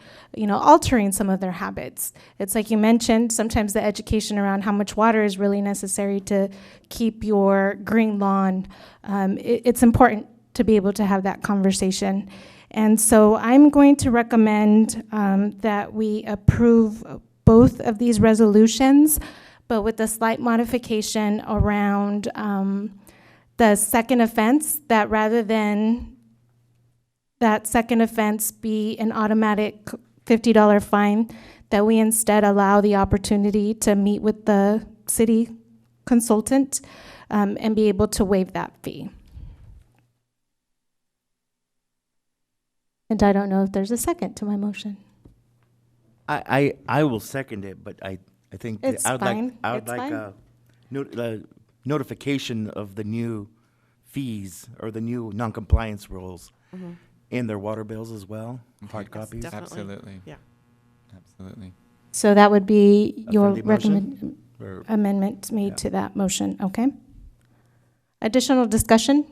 S1: altering some of their habits. It's like you mentioned, sometimes the education around how much water is really necessary to keep your green lawn. It's important to be able to have that conversation. And so I'm going to recommend that we approve both of these resolutions, but with a slight modification around the second offense, that rather than that second offense be an automatic $50 fine, that we instead allow the opportunity to meet with the city consultant and be able to waive that fee. And I don't know if there's a second to my motion.
S15: I will second it, but I think that
S1: It's
S15: I would
S1: fine.
S15: like
S1: It's fine.
S15: notification of the new fees or the new non-compliance rules in their water bills as well, hard copies.
S10: Definitely.
S8: Absolutely.
S10: Yeah.
S8: Absolutely.
S1: So that would be
S15: A
S1: your
S15: friendly motion? Or-
S1: amendment made
S15: Yeah.
S1: to that motion, okay? Additional discussion?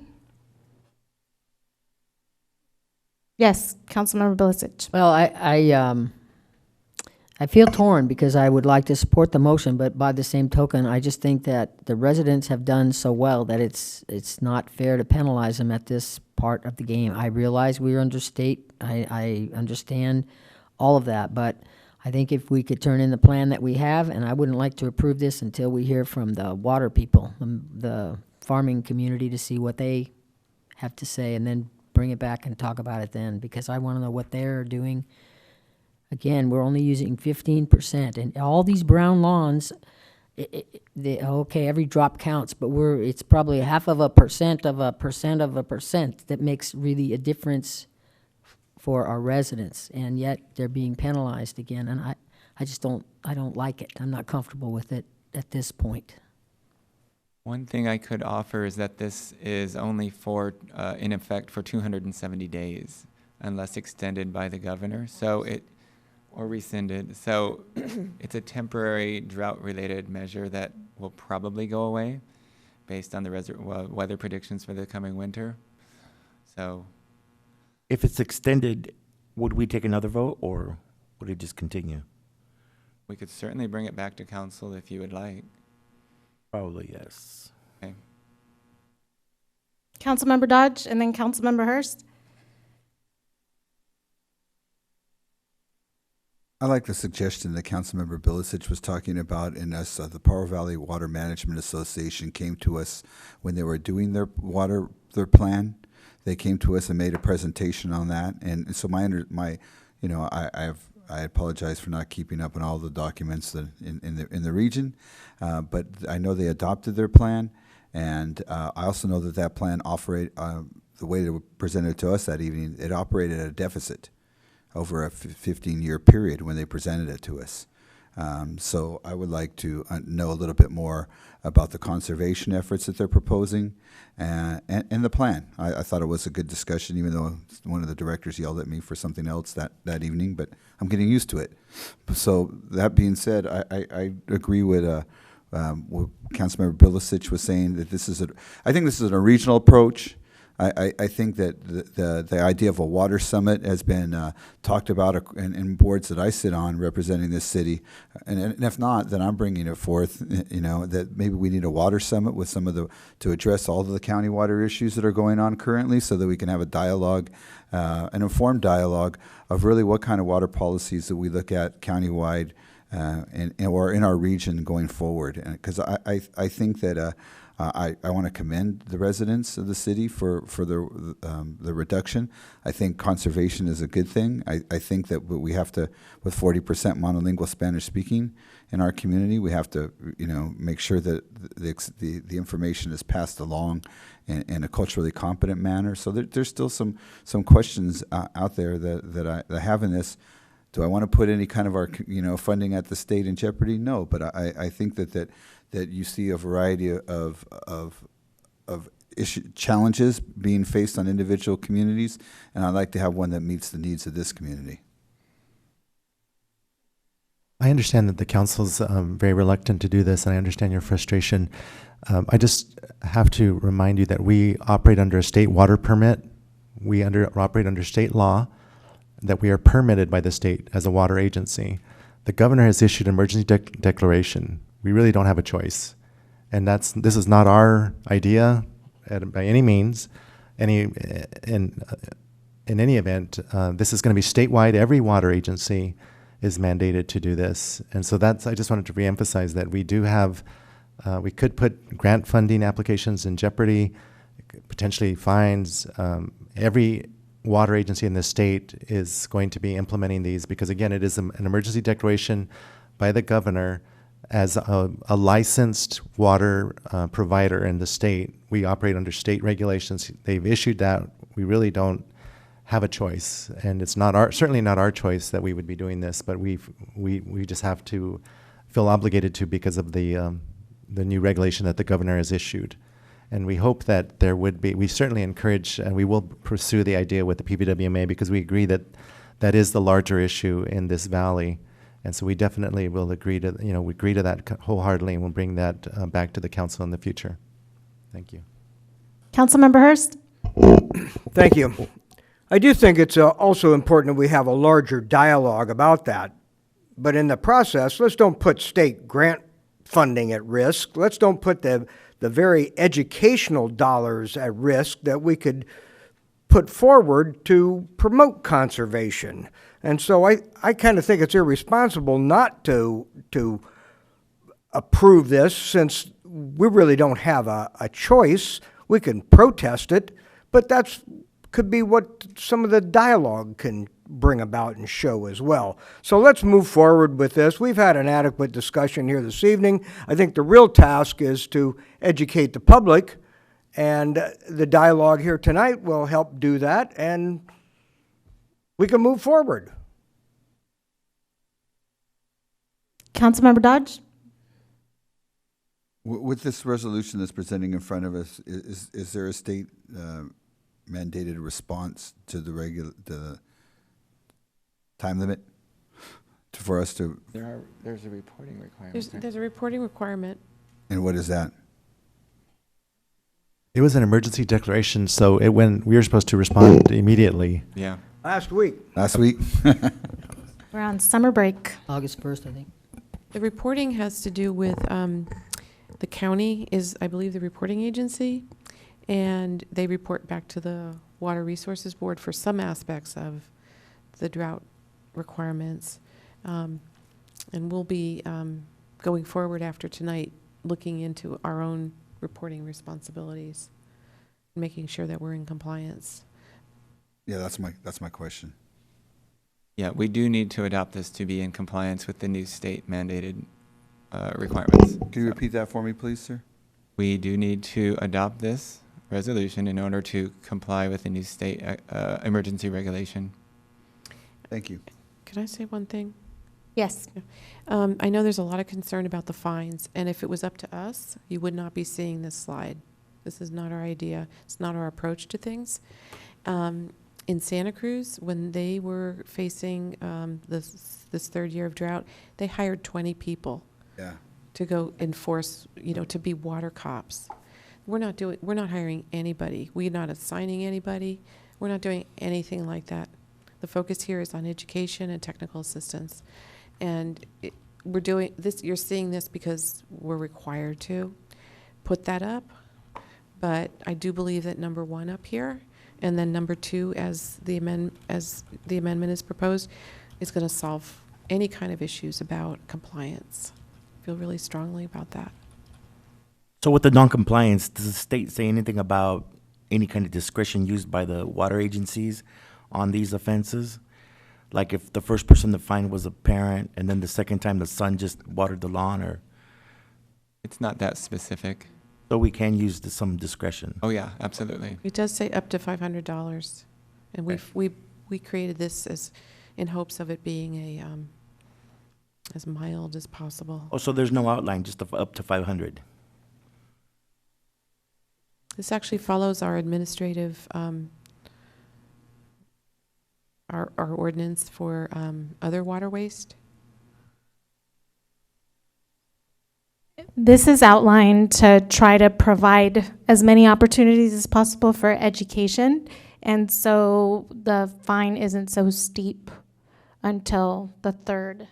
S1: Yes, Councilmember Bilicic.
S3: Well, I feel torn because I would like to support the motion, but by the same token, I just think that the residents have done so well that it's not fair to penalize them at this part of the game. I realize we're under state. I understand all of that, but I think if we could turn in the plan that we have, and I wouldn't like to approve this until we hear from the water people, the farming community, to see what they have to say, and then bring it back and talk about it then, because I want to know what they're doing. Again, we're only using 15%, and all these brown lawns, okay, every drop counts, but it's probably half of a percent of a percent of a percent that makes really a difference for our residents, and yet they're being penalized again, and I just don't like it. I'm not comfortable with it at this point.
S8: One thing I could offer is that this is only for, in effect for 270 days, unless extended by the governor. Or rescinded. So it's a temporary drought-related measure that will probably go away based on the weather predictions for the coming winter. So
S15: If it's extended, would we take another vote, or would it just continue?
S8: we could certainly bring it back to council if you would like.
S15: Probably yes.
S8: Okay.
S1: Councilmember Dodge and then Councilmember Hurst.
S9: I like the suggestion that Councilmember Bilicic was talking about, and us, the Powell Valley Water Management Association came to us when they were doing their plan. They came to us and made a presentation on that, and so I apologize for not keeping up on all the documents that in the region, but I know they adopted their plan, and I also know that plan operated the way they were presented to us that evening. It operated at a deficit over a 15-year period when they presented it to us. So I would like to know a little bit more about the conservation efforts that they're proposing and the plan. I thought it was a good discussion, even though one of the directors yelled at me for something else that evening, but I'm getting used to it. So that being said, I agree with what Councilmember Bilicic was saying, that I think this is a regional approach. I think that the idea of a water summit has been talked about in boards that I sit on representing this city, and if not, then I'm bringing it forth. That maybe we need a water summit with to address all of the county water issues that are going on currently, so that we can have a dialogue, an informed dialogue of really what kind of water policies that we look at countywide or in our region going forward. Because I think that. I want to commend the residents of the city for the reduction. I think conservation is a good thing. I think that we have to, with 40% monolingual Spanish speaking in our community, we have to make sure that the information is passed along in a culturally competent manner. So there's still some questions out there that I have in this. Do I want to put any kind of our funding at the state in jeopardy? No, but I think that you see a variety of challenges being faced on individual communities, and I'd like to have one that meets the needs of this community.
S6: I understand that the council's very reluctant to do this, and I understand your frustration. I just have to remind you that we operate under a state water permit. We operate under state law, that we are permitted by the state as a water agency. The governor has issued an emergency declaration. We really don't have a choice. And this is not our idea by any means. In any event, this is going to be statewide. Every water agency is mandated to do this. And so I just wanted to reemphasize that we do have, we could put grant funding applications in jeopardy, potentially fines. Every water agency in the state is going to be implementing these because, again, it is an emergency declaration by the governor as a licensed water provider in the state. We operate under state regulations. They've issued that. We really don't have a choice, and it's not certainly not our choice that we would be doing this, but we just have to feel obligated to because of the new regulation that the governor has issued. And we hope that there would be, we certainly encourage, and we will pursue the idea with the PPWMA because we agree that that is the larger issue in this valley. And so we definitely will agree to, we agree to that wholeheartedly, and we'll bring that back to the council in the future. Thank you.
S1: Councilmember Hurst.
S12: Thank you. I do think it's also important that we have a larger dialogue about that. But in the process, let's don't put state grant funding at risk. Let's don't put the very educational dollars at risk that we could put forward to promote conservation. And so I kind of think it's irresponsible not to approve this, since we really don't have a choice. We can protest it, but that's could be what some of the dialogue can bring about and show as well. So let's move forward with this. We've had an adequate discussion here this evening. I think the real task is to educate the public, and the dialogue here tonight will help do that, and we can move forward.
S1: Councilmember Dodge?
S9: With this resolution that's presenting in front of us, is there a state mandated response to the time limit for us to?
S8: There's a reporting requirement.
S2: There's a reporting requirement.
S9: And what is that?
S6: It was an emergency declaration, so when we were supposed to respond immediately.
S8: Yeah.
S12: Last week.
S9: Last week.
S1: We're on summer break.
S3: August 1st, I think.
S2: The reporting has to do with the county is, I believe, the reporting agency, and they report back to the Water Resources Board for some aspects of the drought requirements. And we'll be going forward after tonight looking into our own reporting responsibilities, making sure that we're in compliance.
S9: Yeah, that's my question.
S8: Yeah, we do need to adopt this to be in compliance with the new state mandated requirements.
S9: Can you repeat that for me, please, sir?
S8: We do need to adopt this resolution in order to comply with the new state emergency regulation.
S9: Thank you.
S2: Can I say one thing?
S1: Yes.
S2: I know there's a lot of concern about the fines, and if it was up to us, you would not be seeing this slide. This is not our idea. It's not our approach to things. In Santa Cruz, when they were facing this third year of drought, they hired 20 people to go enforce, to be water cops. We're not hiring anybody. We're not assigning anybody. We're not doing anything like that. The focus here is on education and technical assistance. And we're doing this, you're seeing this because we're required to put that up. But I do believe that number one up here, and then number two, as the amendment is proposed, is going to solve any kind of issues about compliance. I feel really strongly about that.
S15: So with the non-compliance, does the state say anything about any kind of discretion used by the water agencies on these offenses? Like if the first person to fine was a parent, and then the second time the son just watered the lawn, or?
S8: It's not that specific.
S15: So we can use some discretion.
S8: Oh yeah, absolutely.
S2: It does say up to $500, and we created this as in hopes of it being as mild as possible.
S15: Oh, so there's no outline, just up to 500.
S2: This actually follows our administrative our ordinance for other water waste.
S1: This is outlined to try to provide as many opportunities as possible for education, and so the fine isn't so steep until the third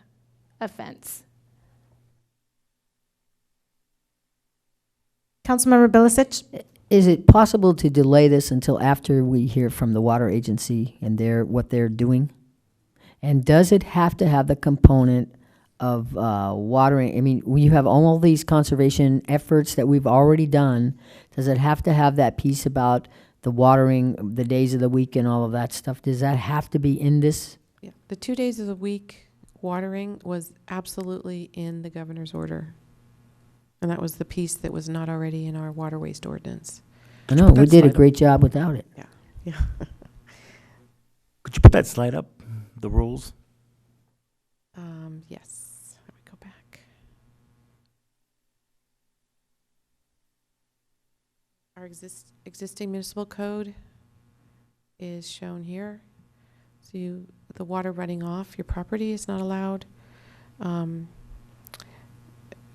S1: offense. Councilmember Bilicic?
S3: Is it possible to delay this until after we hear from the water agency and what they're doing? And does it have to have the component of watering? I mean, when you have all these conservation efforts that we've already done, does it have to have that piece about the watering, the days of the week and all of that stuff? Does that have to be in this?
S2: Yeah, the 2 days of the week watering was absolutely in the governor's order. And that was the piece that was not already in our water waste ordinance.
S3: I know, we did a great job without it.
S2: Yeah, yeah.
S15: Could you put that slide up, the rules?
S2: Yes, let me go back. Our existing municipal code is shown here. So the water running off your property is not allowed.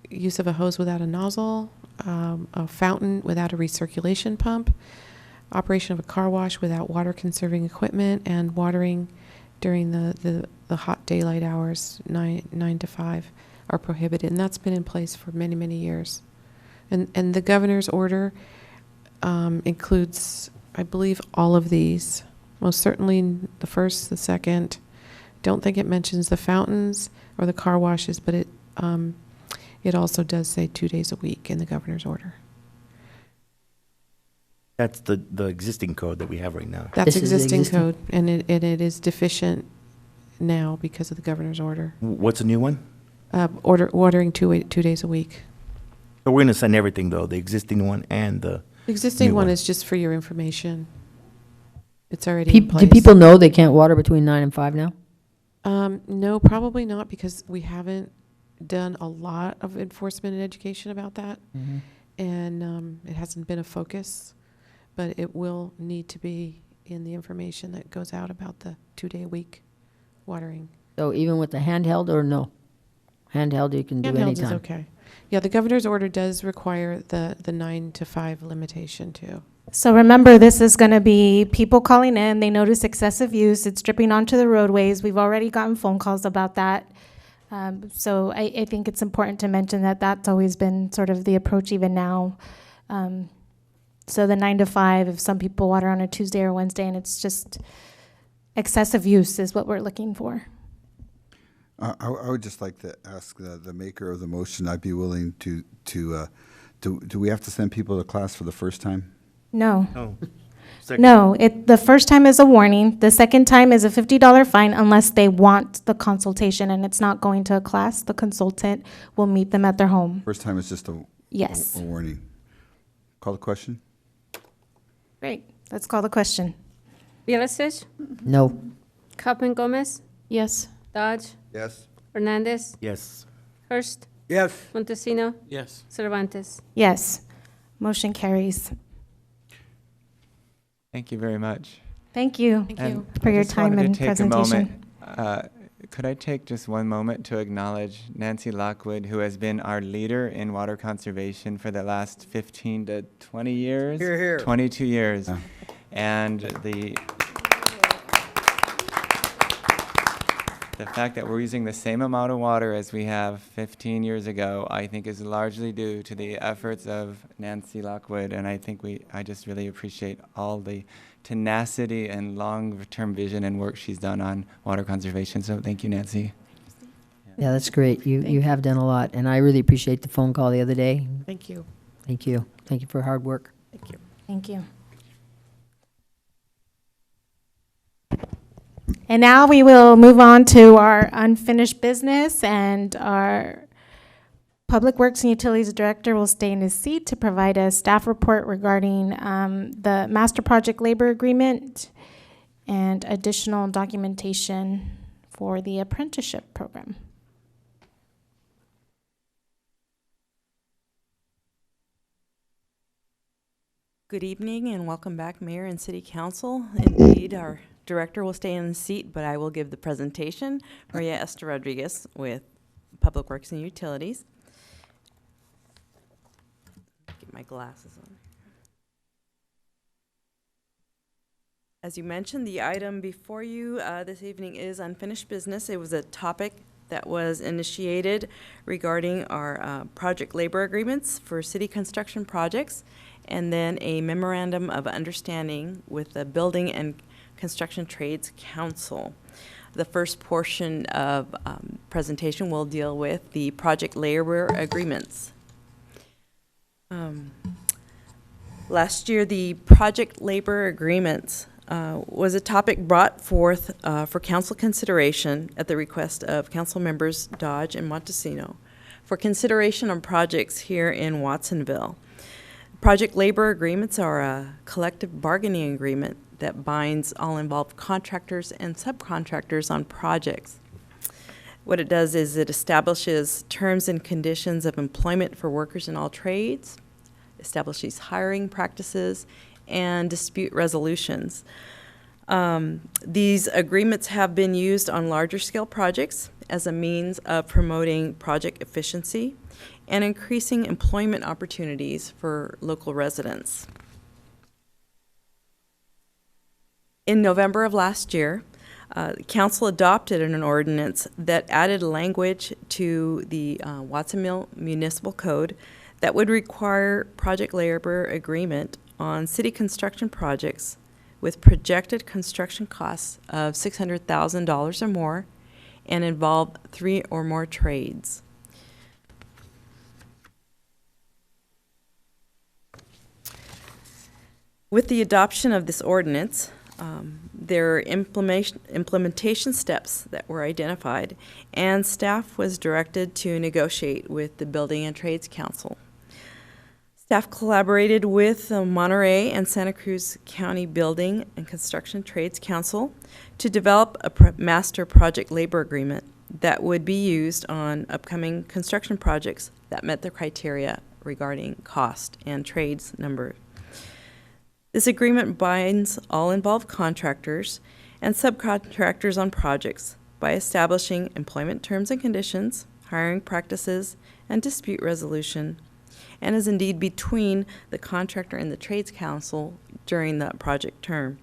S2: Use of a hose without a nozzle, a fountain without a recirculation pump, operation of a car wash without water conserving equipment, and watering during the hot daylight hours, 9 to 5, are prohibited. And that's been in place for many, many years. And the governor's order includes, I believe, all of these. Most certainly the first, the second. Don't think it mentions the fountains or the car washes, but it also does say 2 days a week in the governor's order.
S15: That's the existing code that we have right now.
S2: That's existing code, and it is deficient now because of the governor's order.
S15: What's a new one?
S2: Watering 2 days a week.
S15: So we're going to send everything, though, the existing one and the
S2: The existing
S15: new
S2: one is just for your information. It's already in place.
S3: Do people know they can't water between 9 and 5 now?
S2: No, probably not, because we haven't done a lot of enforcement and education about that.
S3: Mm-hmm.
S2: And it hasn't been a focus, but it will need to be in the information that goes out about the 2 day a week watering.
S3: So even with the handheld or no? Handheld you can do
S2: Handhelds
S3: anytime?
S2: is okay. Yeah, the governor's order does require the 9 to 5 limitation too.
S1: So remember, this is going to be people calling in. They notice excessive use. It's dripping onto the roadways. We've already gotten phone calls about that. So I think it's important to mention that that's always been sort of the approach even now. So the 9 to 5, if some people water on a Tuesday or Wednesday, and it's just excessive use is what we're looking for.
S9: I would just like to ask the maker of the motion. I'd be willing to do we have to send people to class for the first time?
S1: No.
S15: Oh.
S1: No, the first time is a warning. The second time is a $50 fine unless they want the consultation and it's not going to a class. The consultant will meet them at their home.
S9: First time is just a warning. Call the question.
S1: Great. Let's call the question.
S4: Bilicic,
S3: No.
S4: Kaufman Gomez,
S14: Yes.
S4: Dodge,
S9: Yes.
S4: Hernandez,
S15: Yes.
S4: Hurst,
S12: Yes.
S4: Montesino,
S16: Yes.
S4: Cervantes.
S1: Yes. Motion carries.
S8: Thank you very much.
S1: Thank you.
S8: And
S1: for
S8: I
S1: your
S8: just
S1: time
S8: wanted to
S1: and
S8: take
S1: presentation.
S8: A moment. Could I take just one moment to acknowledge Nancy Lockwood, who has been our leader in water conservation for the last 15 to 20 years?
S12: Hear, hear.
S8: 22 years. And the fact that we're using the same amount of water as we have 15 years ago, I think is largely due to the efforts of Nancy Lockwood. And I think I just really appreciate all the tenacity and long-term vision and work she's done on water conservation. So thank you, Nancy.
S3: Yeah, that's great. You have done a lot, and I really appreciate the phone call the other day.
S2: Thank you.
S3: Thank you. Thank you for your hard work.
S2: Thank you.
S1: Thank you. And now we will move on to our unfinished business, and our Public Works and Utilities Director will stay in his seat to provide a staff report regarding the Master Project Labor Agreement and additional documentation for the apprenticeship program.
S7: Good evening and welcome back, Mayor and City Council. Indeed, our director will stay in the seat, but I will give the presentation. Maria Esther Rodriguez with Public Works and Utilities. my glasses on. As you mentioned, the item before you this evening is unfinished business. It was a topic that was initiated regarding our project labor agreements for city construction projects, and then a memorandum of understanding with the Building and Construction Trades Council. The first portion of presentation will deal with the project labor agreements. Last year, the project labor agreements was a topic brought forth for council consideration at the request of council members Dodge and Montesino for consideration on projects here in Watsonville. Project labor agreements are a collective bargaining agreement that binds all involved contractors and subcontractors on projects. What it does is it establishes terms and conditions of employment for workers in all trades, establishes hiring practices, and dispute resolutions. These agreements have been used on larger scale projects as a means of promoting project efficiency and increasing employment opportunities for local residents. In November of last year, Council adopted an ordinance that added language to the Watsonville Municipal Code that would require project labor agreement on city construction projects with projected construction costs of $600,000 or more and involve 3 or more trades. With the adoption of this ordinance, there are implementation steps that were identified, and staff was directed to negotiate with the Building and Trades Council. Staff collaborated with the Monterey and Santa Cruz County Building and Construction Trades Council to develop a master project labor agreement that would be used on upcoming construction projects that met the criteria regarding cost and trades number. This agreement binds all involved contractors and subcontractors on projects by establishing employment terms and conditions, hiring practices, and dispute resolution, and is indeed between the contractor and the Trades Council during that project term.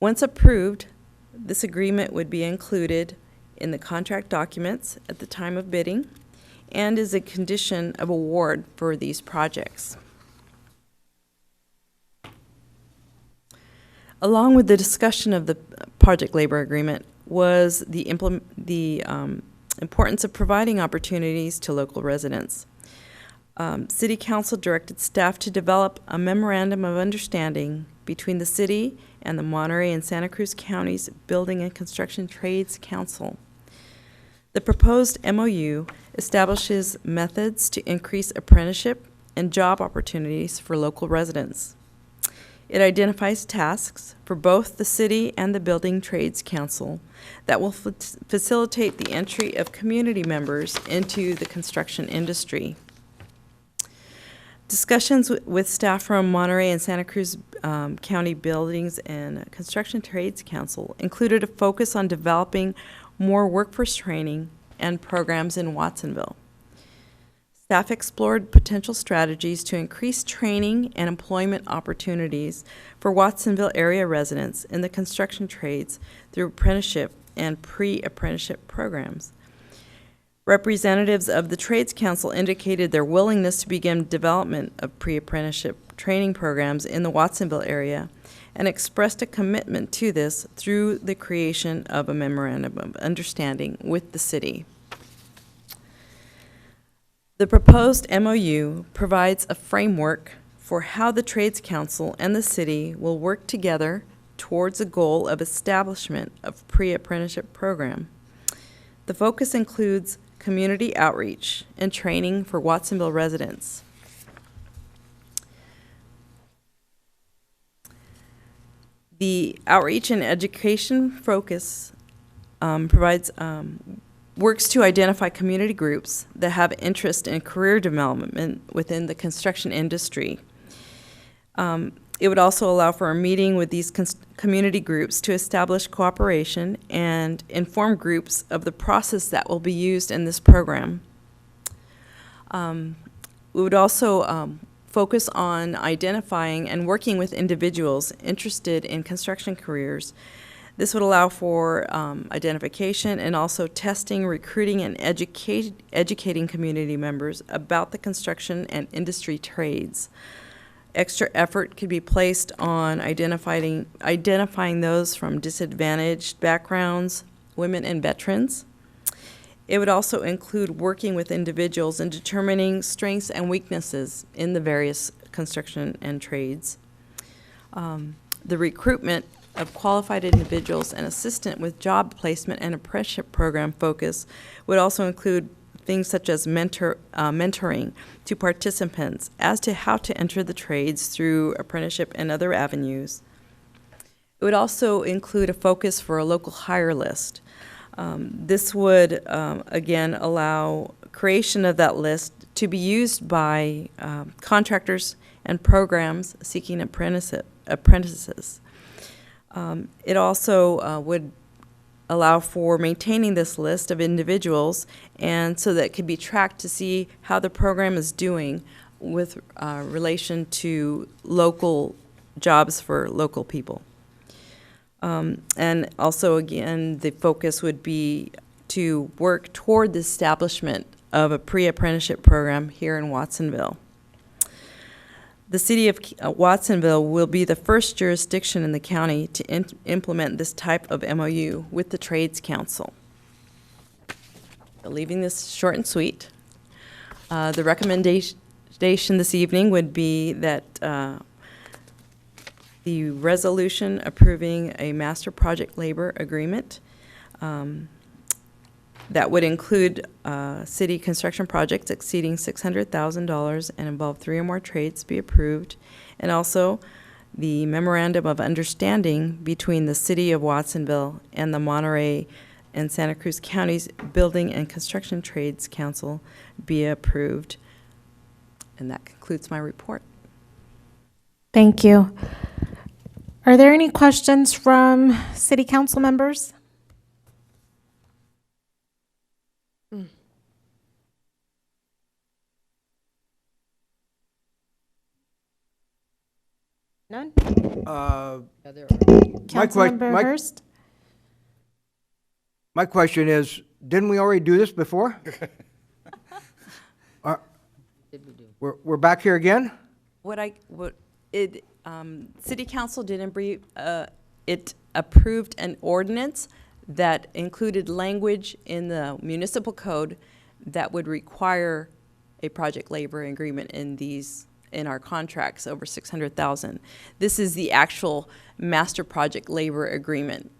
S7: Once approved, this agreement would be included in the contract documents at the time of bidding and is a condition of award for these projects. Along with the discussion of the project labor agreement was the importance of providing opportunities to local residents. City Council directed staff to develop a memorandum of understanding between the city and the Monterey and Santa Cruz Counties Building and Construction Trades Council. The proposed MOU establishes methods to increase apprenticeship and job opportunities for local residents. It identifies tasks for both the city and the Building Trades Council that will facilitate the entry of community members into the construction industry. Discussions with staff from Monterey and Santa Cruz County Buildings and Construction Trades Council included a focus on developing more workforce training and programs in Watsonville. Staff explored potential strategies to increase training and employment opportunities for Watsonville area residents in the construction trades through apprenticeship and pre-apprenticeship programs. Representatives of the Trades Council indicated their willingness to begin development of pre-apprenticeship training programs in the Watsonville area and expressed a commitment to this through the creation of a memorandum of understanding with the city. The proposed MOU provides a framework for how the Trades Council and the city will work together towards a goal of establishment of pre-apprenticeship program. The focus includes community outreach and training for Watsonville residents. The outreach and education focus works to identify community groups that have interest in career development within the construction industry. It would also allow for a meeting with these community groups to establish cooperation and inform groups of the process that will be used in this program. We would also focus on identifying and working with individuals interested in construction careers. This would allow for identification and also testing, recruiting, and educating community members about the construction and industry trades. Extra effort could be placed on identifying those from disadvantaged backgrounds, women and veterans. It would also include working with individuals in determining strengths and weaknesses in the various construction and trades. The recruitment of qualified individuals and assistant with job placement and apprenticeship program focus would also include things such as mentoring to participants as to how to enter the trades through apprenticeship and other avenues. It would also include a focus for a local hire list. This would, again, allow creation of that list to be used by contractors and programs seeking apprentices. It also would allow for maintaining this list of individuals, and so that it can be tracked to see how the program is doing with relation to local jobs for local people. And also, again, the focus would be to work toward the establishment of a pre-apprenticeship program here in Watsonville. The city of Watsonville will be the first jurisdiction in the county to implement this type of MOU with the Trades Council. Leaving this short and sweet, the recommendation this evening would be that the resolution approving a master project labor agreement that would include city construction projects exceeding $600,000 and involve 3 or more trades be approved, and also the memorandum of understanding between the city of Watsonville and the Monterey and Santa Cruz Counties Building and Construction Trades Council be approved. And that concludes my report.
S1: Thank you. Are there any questions from city council members? None?
S12: My question is, didn't we already do this before? We're back here again?
S7: City Council it approved an ordinance that included language in the municipal code that would require a project labor agreement in our contracts over $600,000. This is the actual master project labor agreement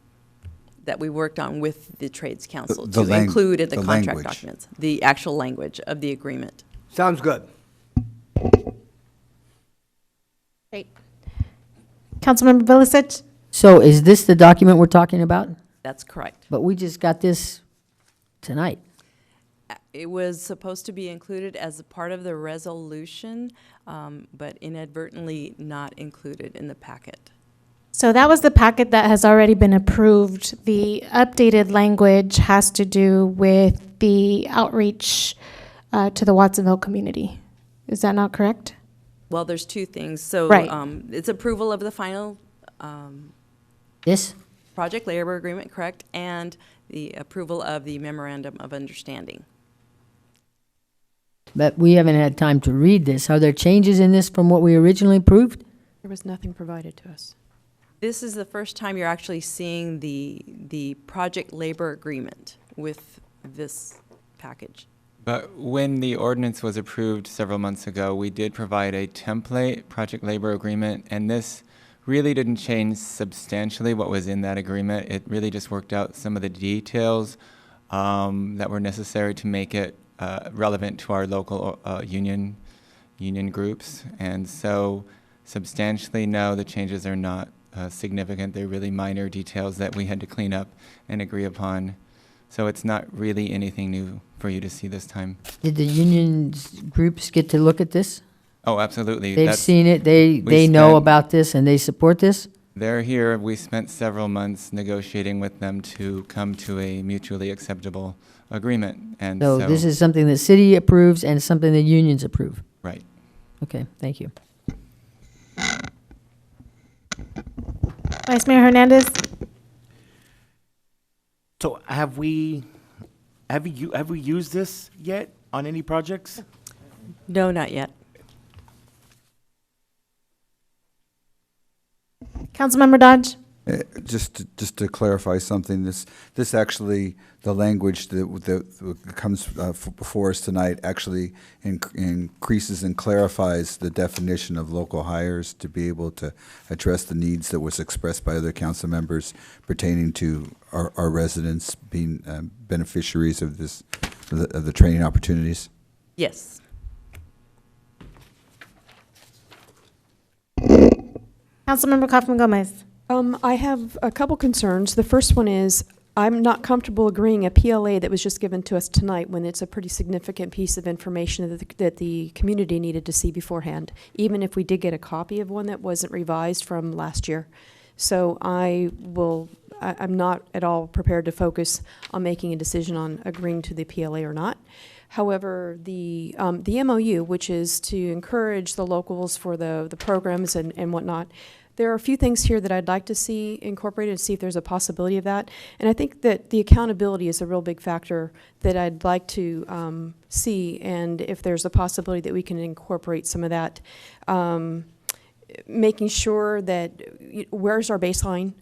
S7: that we worked on with the Trades Council to include in the contract documents, the actual language of the agreement.
S12: Sounds good.
S1: Great. Councilmember Bilicic?
S3: So is this the document we're talking about?
S7: That's correct.
S3: But we just got this tonight.
S7: It was supposed to be included as a part of the resolution, but inadvertently not included in the packet.
S1: So that was the packet that has already been approved. The updated language has to do with the outreach to the Watsonville community. Is that not correct?
S7: Well, there's two things. So
S1: right.
S7: It's approval of the final
S3: this
S7: project labor agreement, correct, and the approval of the memorandum of understanding.
S3: But we haven't had time to read this. Are there changes in this from what we originally approved?
S14: There was nothing provided to us.
S7: This is the first time you're actually seeing the project labor agreement with this package.
S8: But when the ordinance was approved several months ago, we did provide a template project labor agreement, and this really didn't change substantially what was in that agreement. It really just worked out some of the details that were necessary to make it relevant to our local union groups. And so substantially, no, the changes are not significant. They're really minor details that we had to clean up and agree upon. So it's not really anything new for you to see this time.
S3: Did the union groups get to look at this?
S8: Oh, absolutely.
S3: They've seen it. They know about this and they support this?
S8: They're here. We spent several months negotiating with them to come to a mutually acceptable agreement. And
S3: so this is something the city approves and something the unions approve?
S8: Right.
S3: Okay, thank you.
S1: Vice Mayor Hernandez?
S15: So have we used this yet on any projects?
S7: No, not yet.
S1: Councilmember Dodge?
S9: Just to clarify something, this actually, the language that comes before us tonight actually increases and clarifies the definition of local hires to be able to address the needs that was expressed by other council members pertaining to our residents being beneficiaries of the training opportunities.
S7: Yes.
S1: Councilmember Kaufman Gomez?
S14: I have a couple concerns. The first one is I'm not comfortable agreeing a PLA that was just given to us tonight when it's a pretty significant piece of information that the community needed to see beforehand, even if we did get a copy of one that wasn't revised from last year. So I'm not at all prepared to focus on making a decision on agreeing to the PLA or not. However, the MOU, which is to encourage the locals for the programs and whatnot, there are a few things here that I'd like to see incorporated and see if there's a possibility of that. And I think that the accountability is a real big factor that I'd like to see, and if there's a possibility that we can incorporate some of that, making sure that where's our baseline,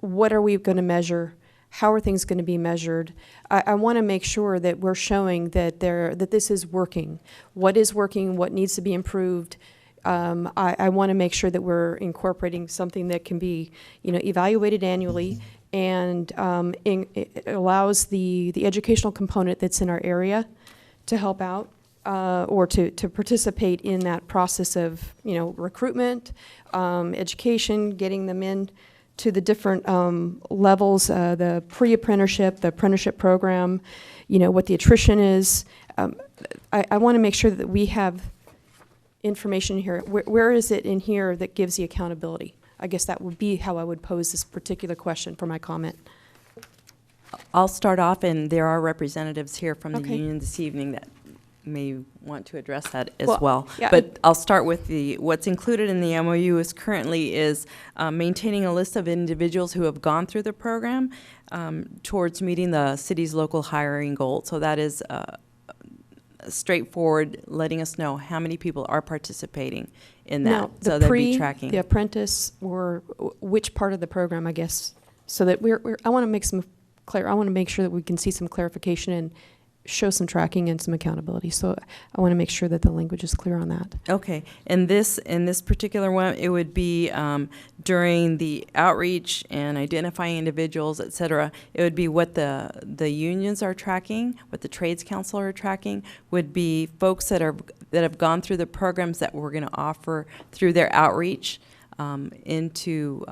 S14: what are we going to measure, how are things going to be measured. I want to make sure that we're showing that this is working, what is working, what needs to be improved. I want to make sure that we're incorporating something that can be, evaluated annually, and it allows the educational component that's in our area to help out or to participate in that process of, recruitment, education, getting them in to the different levels, the pre-apprenticeship, the apprenticeship program, what the attrition is. I want to make sure that we have information here. Where is it in here that gives the accountability? I guess that would be how I would pose this particular question for my comment.
S7: I'll start off, and there are representatives here from the
S14: Okay.
S7: union this evening that may want to address that as
S14: Well,
S7: well.
S14: yeah,
S7: But I'll start with what's included in the MOU is currently maintaining a list of individuals who have gone through the program towards meeting the city's local hiring goal. So that is straightforward, letting us know how many people are participating in that.
S14: Now,
S7: So
S14: the
S7: they'll be tracking.
S14: the apprentice, or which part of the program, I guess, so that I want to make I want to make sure that we can see some clarification and show some tracking and some accountability. So I want to make sure that the language is clear on that.
S7: Okay, and in this particular one, it would be during the outreach and identifying individuals, et cetera. It would be what the unions are tracking, what the trades council are tracking, would be folks that have gone through the programs that we're going to offer through their outreach into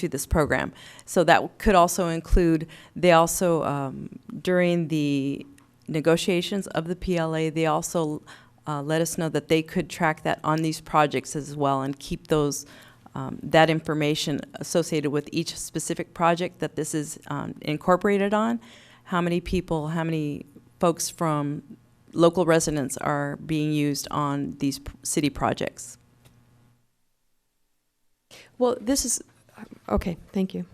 S7: this program. So that could also include, they also, during the negotiations of the PLA, they also let us know that they could track that on these projects as well and keep those, that information associated with each specific project that this is incorporated on. How many people, how many folks from local residents are being used on these city projects.
S14: Well, this is, okay, thank you.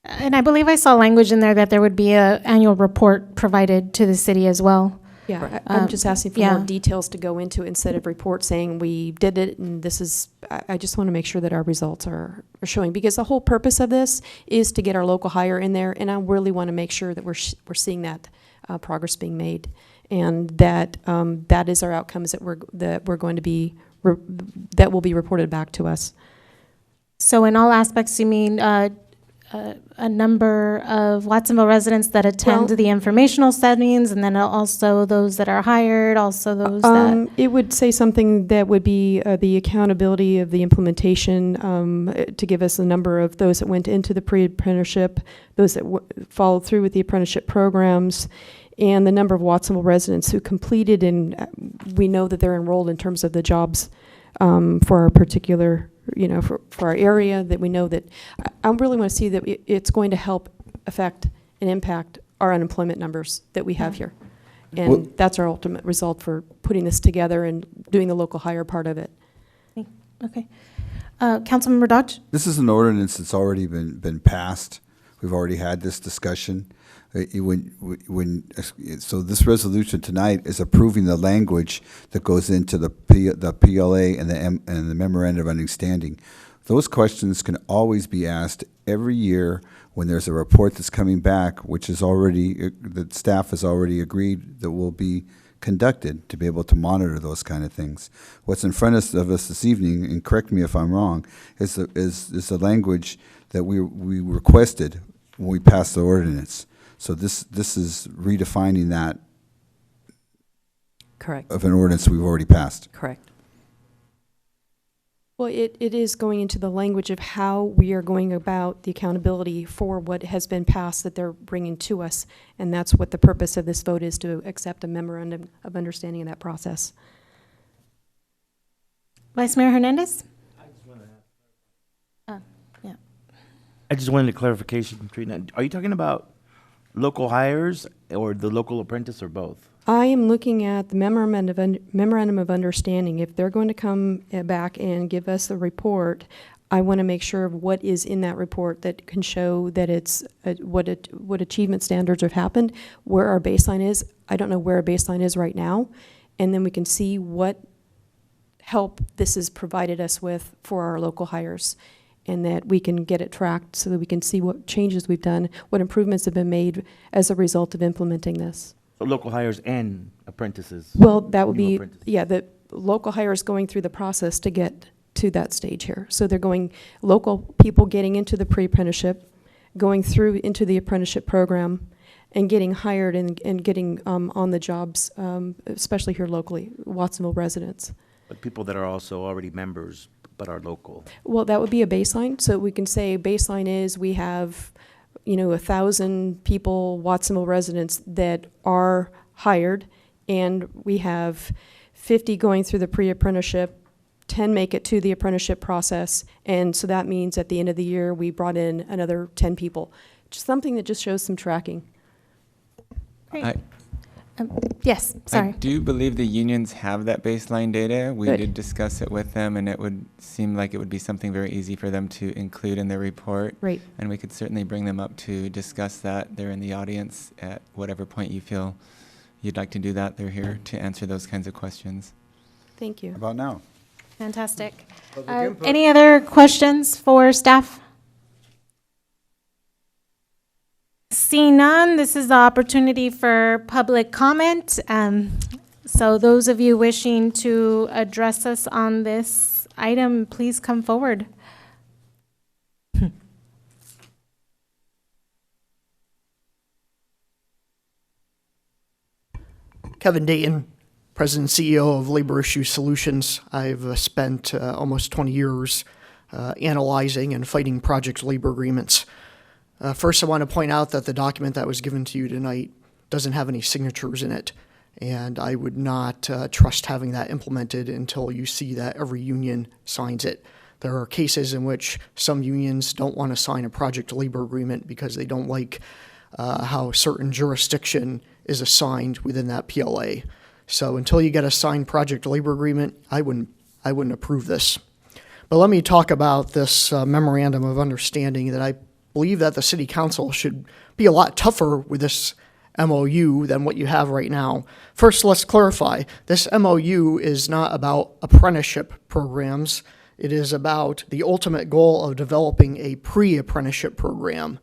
S1: And I believe I saw language in there that there would be an annual report provided to the city as well.
S14: Yeah, I'm just asking for
S1: yeah.
S14: more details to go into it instead of report saying we did it and this is, I just want to make sure that our results are showing, because the whole purpose of this is to get our local hire in there, and I really want to make sure that we're seeing that progress being made, and that that is our outcomes that we're going to be, that will be reported back to us.
S1: So in all aspects, you mean a number of Watsonville residents that attend the informational settings, and then also those that are hired, also those that...
S14: It would say something that would be the accountability of the implementation, to give us a number of those that went into the pre-apprenticeship, those that followed through with the apprenticeship programs, and the number of Watsonville residents who completed, and we know that they're enrolled in terms of the jobs for our particular, for our area, that we know that. I really want to see that it's going to help affect and impact our unemployment numbers that we have here. And
S9: Well-
S14: that's our ultimate result for putting this together and doing the local hire part of it.
S1: Okay. Councilmember Dodge?
S9: This is an ordinance that's already been passed. We've already had this discussion. So this resolution tonight is approving the language that goes into the PLA and the memorandum of understanding. Those questions can always be asked every year when there's a report that's coming back, which is already, the staff has already agreed that will be conducted to be able to monitor those kind of things. What's in front of us this evening, and correct me if I'm wrong, is the language that we requested when we passed the ordinance. So this is redefining that
S14: Correct.
S9: of an ordinance we've already passed.
S14: Correct. Well, it is going into the language of how we are going about the accountability for what has been passed that they're bringing to us, and that's what the purpose of this vote is, to accept a memorandum of understanding in that process.
S1: Vice Mayor Hernandez? Yeah.
S15: I just wanted a clarification, Trina. Are you talking about local hires or the local apprentice or both?
S14: I am looking at the memorandum of understanding. If they're going to come back and give us a report, I want to make sure of what is in that report that can show that it's what achievement standards have happened, where our baseline is. I don't know where our baseline is right now, and then we can see what help this has provided us with for our local hires, and that we can get it tracked so that we can see what changes we've done, what improvements have been made as a result of implementing this.
S15: So local hires and apprentices?
S14: Well, that would
S15: new
S14: be,
S15: apprentices.
S14: yeah, the local hires going through the process to get to that stage here. So they're going, local people getting into the pre-apprenticeship, going through into the apprenticeship program, and getting hired and getting on the jobs, especially here locally, Watsonville residents.
S15: But people that are also already members but are local?
S14: Well, that would be a baseline. So we can say baseline is we have, 1,000 people, Watsonville residents, that are hired, and we have 50 going through the pre-apprenticeship, 10 make it to the apprenticeship process, and so that means at the end of the year we brought in another 10 people. Just something that just shows some tracking.
S1: Great. Yes, sorry.
S8: I do believe the unions have that baseline data. We
S14: Good.
S8: did discuss it with them, and it would seem like it would be something very easy for them to include in their report.
S14: Right.
S8: And we could certainly bring them up to discuss that. They're in the audience at whatever point you feel you'd like to do that. They're here to answer those kinds of questions.
S14: Thank you.
S9: How about now?
S1: Fantastic. Any other questions for staff? Seeing none, this is the opportunity for public comment. So those of you wishing to address us on this item, please come forward.
S20: Kevin Dayton, President and CEO of Labor Issue Solutions. I've spent almost 20 years analyzing and fighting project labor agreements. First, I want to point out that the document that was given to you tonight doesn't have any signatures in it, and I would not trust having that implemented until you see that every union signs it. There are cases in which some unions don't want to sign a project labor agreement because they don't like how certain jurisdiction is assigned within that PLA. So until you get a signed project labor agreement, I wouldn't approve this. But let me talk about this memorandum of understanding that I believe that the City Council should be a lot tougher with this MOU than what you have right now. First, let's clarify. This MOU is not about apprenticeship programs. It is about the ultimate goal of developing a pre-apprenticeship program.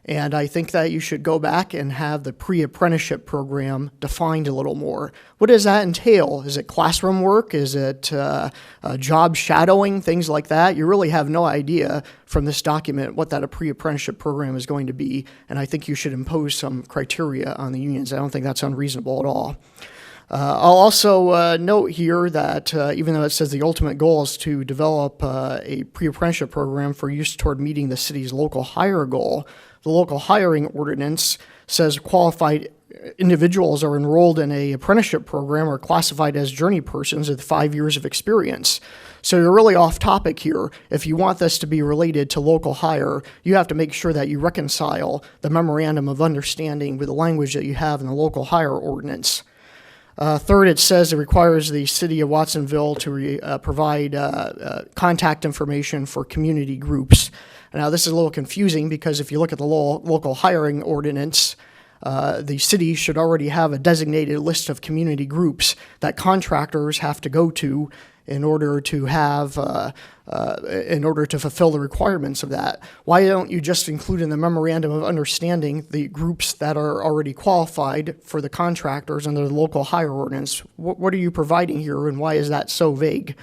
S20: And I think that you should go back and have the pre-apprenticeship program defined a little more. What does that entail? Is it classroom work? Is it job shadowing, things like that? You really have no idea from this document what that pre-apprenticeship program is going to be, and I think you should impose some criteria on the unions. I don't think that's unreasonable at all. I'll also note here that even though it says the ultimate goal is to develop a pre-apprenticeship program for use toward meeting the city's local hire goal, the local hiring ordinance says qualified individuals are enrolled in a apprenticeship program are classified as journey persons with 5 years of experience. So you're really off topic here. If you want this to be related to local hire, you have to make sure that you reconcile the memorandum of understanding with the language that you have in the local hire ordinance. Third, it says it requires the city of Watsonville to provide contact information for community groups. Now, this is a little confusing because if you look at the local hiring ordinance, the city should already have a designated list of community groups that contractors have to go to in order to have, in order to fulfill the requirements of that. Why don't you just include in the memorandum of understanding the groups that are already qualified for the contractors under the local hire ordinance? What are you providing here, and why is that so vague?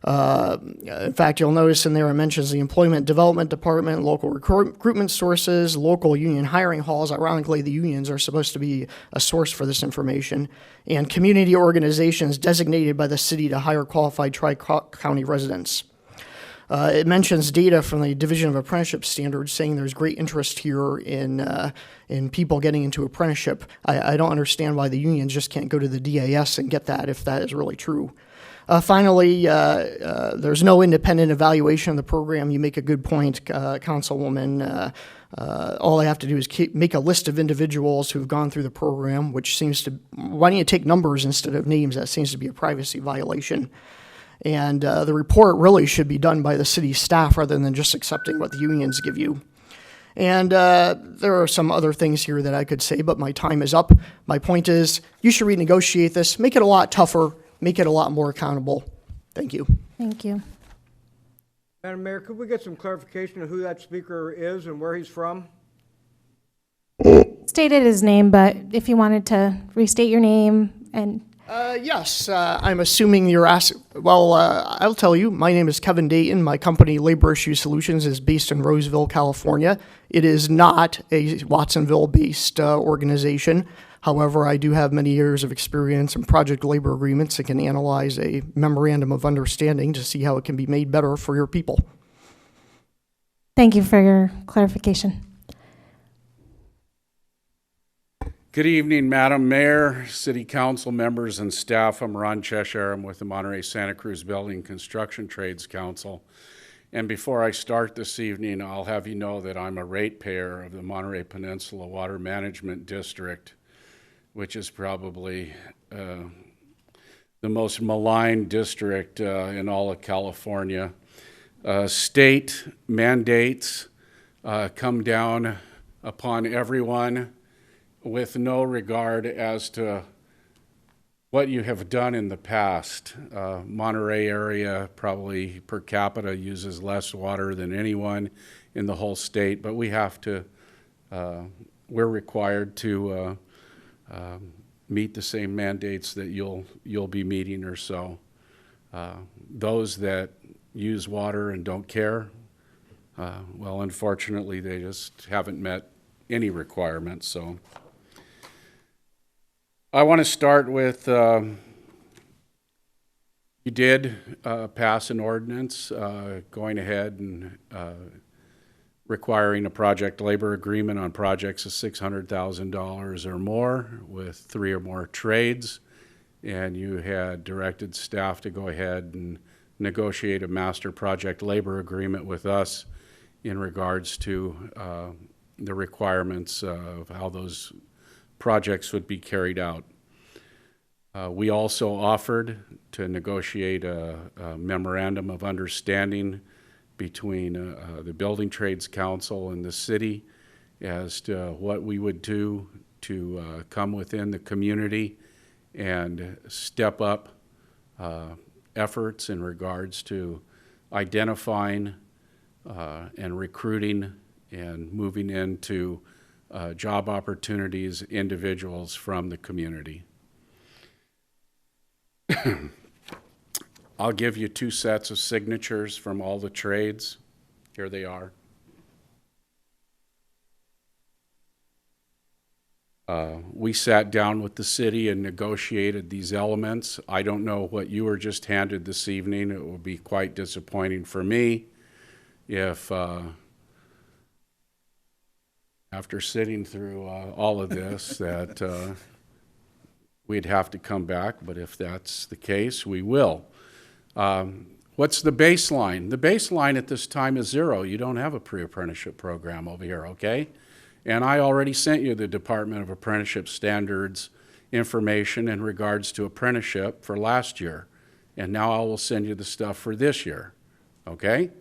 S20: In fact, you'll notice in there it mentions the Employment Development Department, local recruitment sources, local union hiring halls. Ironically, the unions are supposed to be a source for this information, and community organizations designated by the city to hire qualified Tri-County residents. It mentions data from the Division of Apprenticeship Standards saying there's great interest here in people getting into apprenticeship. I don't understand why the unions just can't go to the DAS and get that if that is really true. Finally, there's no independent evaluation of the program. You make a good point, Councilwoman. All I have to do is make a list of individuals who've gone through the program, which seems to, why don't you take numbers instead of names? That seems to be a privacy violation. And the report really should be done by the city staff rather than just accepting what the unions give you. And there are some other things here that I could say, but my time is up. My point is, you should renegotiate this, make it a lot tougher, make it a lot more accountable. Thank you.
S1: Thank you.
S12: Madam Mayor, could we get some clarification of who that speaker is and where he's from?
S1: Stated his name, but if you wanted to restate your name and...
S20: Yes, I'm assuming you're asking. Well, I'll tell you. My name is Kevin Dayton. My company, Labor Issue Solutions, is based in Roseville, California. It is not a Watsonville-based organization. However, I do have many years of experience in project labor agreements and can analyze a memorandum of understanding to see how it can be made better for your people.
S1: Thank you for your clarification.
S13: Good evening, Madam Mayor, City Council members, and staff. I'm Ron Cheshire. I'm with the Monterey Santa Cruz Building Construction Trades Council. And before I start this evening, I'll have you know that I'm a ratepayer of the Monterey Peninsula Water Management District, which is probably the most maligned district in all of California. State mandates come down upon everyone with no regard as to what you have done in the past. Monterey area probably per capita uses less water than anyone in the whole state, but we have to, we're required to meet the same mandates that you'll be meeting or so. Those that use water and don't care, well, unfortunately, they just haven't met any requirements, so. I want to start with, you did pass an ordinance going ahead and requiring a project labor agreement on projects of $600,000 or more with 3 or more trades, and you had directed staff to go ahead and negotiate a master project labor agreement with us in regards to the requirements of how those projects would be carried out. We also offered to negotiate a memorandum of understanding between the Building Trades Council and the city as to what we would do to come within the community and step up efforts in regards to identifying and recruiting and moving into job opportunities, individuals from the community. I'll give you 2 sets of signatures from all the trades. Here they are. We sat down with the city and negotiated these elements. I don't know what you were just handed this evening. It will be quite disappointing for me if after sitting through all of this, that we'd have to come back, but if that's the case, we will. What's the baseline? The baseline at this time is 0. You don't have a pre-apprenticeship program over here, okay? And I already sent you the Department of Apprenticeship Standards information in regards to apprenticeship for last year. And now I will send you the stuff for this year, okay?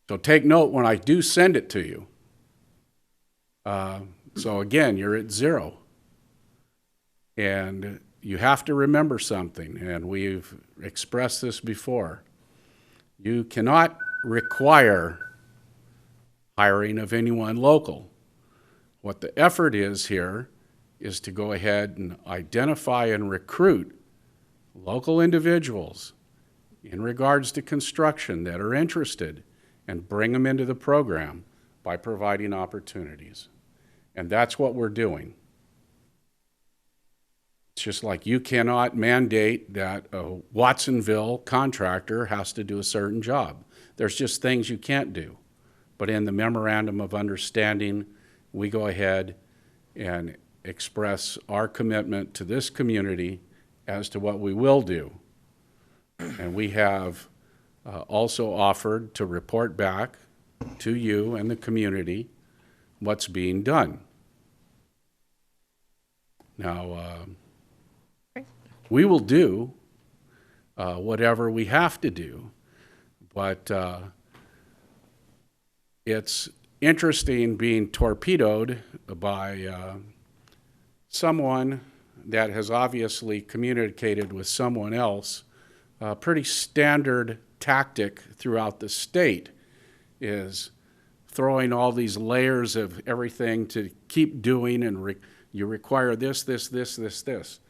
S13: So take note when I do send it to you. So again, you're at 0. And you have to remember something, and we've expressed this before. You cannot require hiring of anyone local. What the effort is here is to go ahead and identify and recruit local individuals in regards to construction that are interested and bring them into the program by providing opportunities. And that's what we're doing. It's just like you cannot mandate that a Watsonville contractor has to do a certain job. There's just things you can't do. But in the memorandum of understanding, we go ahead and express our commitment to this community as to what we will do. And we have also offered to report back to you and the community what's being done. Now, we will do whatever we have to do, but it's interesting being torpedoed by someone that has obviously communicated with someone else. A pretty standard tactic throughout the state is throwing all these layers of everything to keep doing, and you require this, this, this, this, this.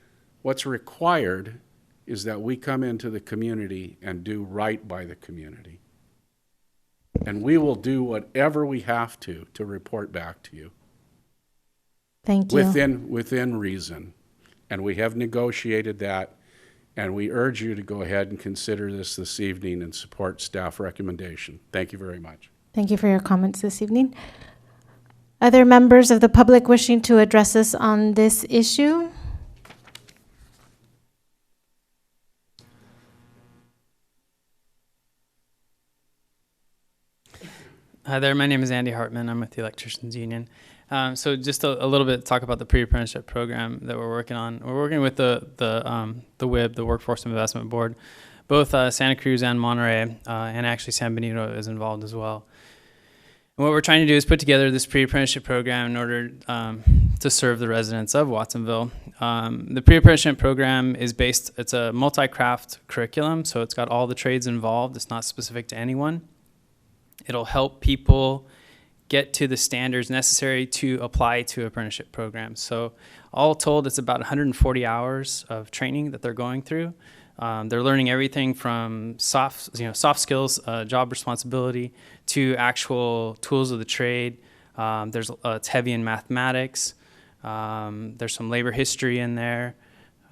S13: What's required is that we come into the community and do right by the community. And we will do whatever we have to report back to you.
S1: Thank you.
S13: Within reason. And we have negotiated that, and we urge you to go ahead and consider this evening and support staff recommendation. Thank you very much.
S1: Thank you for your comments this evening. Other members of the public wishing to address us on this issue?
S17: Hi there, my name is Andy Hartman. I'm with the Electricians Union. So just a little bit to talk about the pre-apprenticeship program that we're working on. We're working with the WIB, the Workforce Investment Board, both Santa Cruz and Monterey, and actually San Benito is involved as well. And what we're trying to do is put together this pre-apprenticeship program in order to serve the residents of Watsonville. The pre-apprenticeship program is it's a multi-craft curriculum, so it's got all the trades involved. It's not specific to anyone. It'll help people get to the standards necessary to apply to apprenticeship programs. So all told, it's about 140 hours of training that they're going through. They're learning everything from soft skills, job responsibility, to actual tools of the trade. It's heavy in mathematics. There's some labor history in there.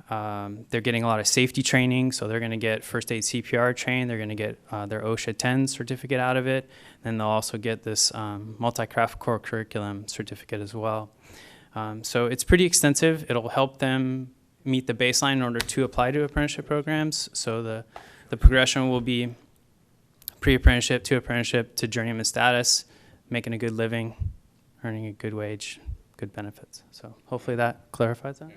S17: They're getting a lot of safety training, so they're going to get first aid CPR trained. They're going to get their OSHA 10 certificate out of it. Then they'll also get this multi-craft core curriculum certificate as well. So it's pretty extensive. It'll help them meet the baseline in order to apply to apprenticeship programs. So the progression will be pre-apprenticeship to journeyman status, making a good living, earning a good wage, good benefits. So hopefully that clarifies that.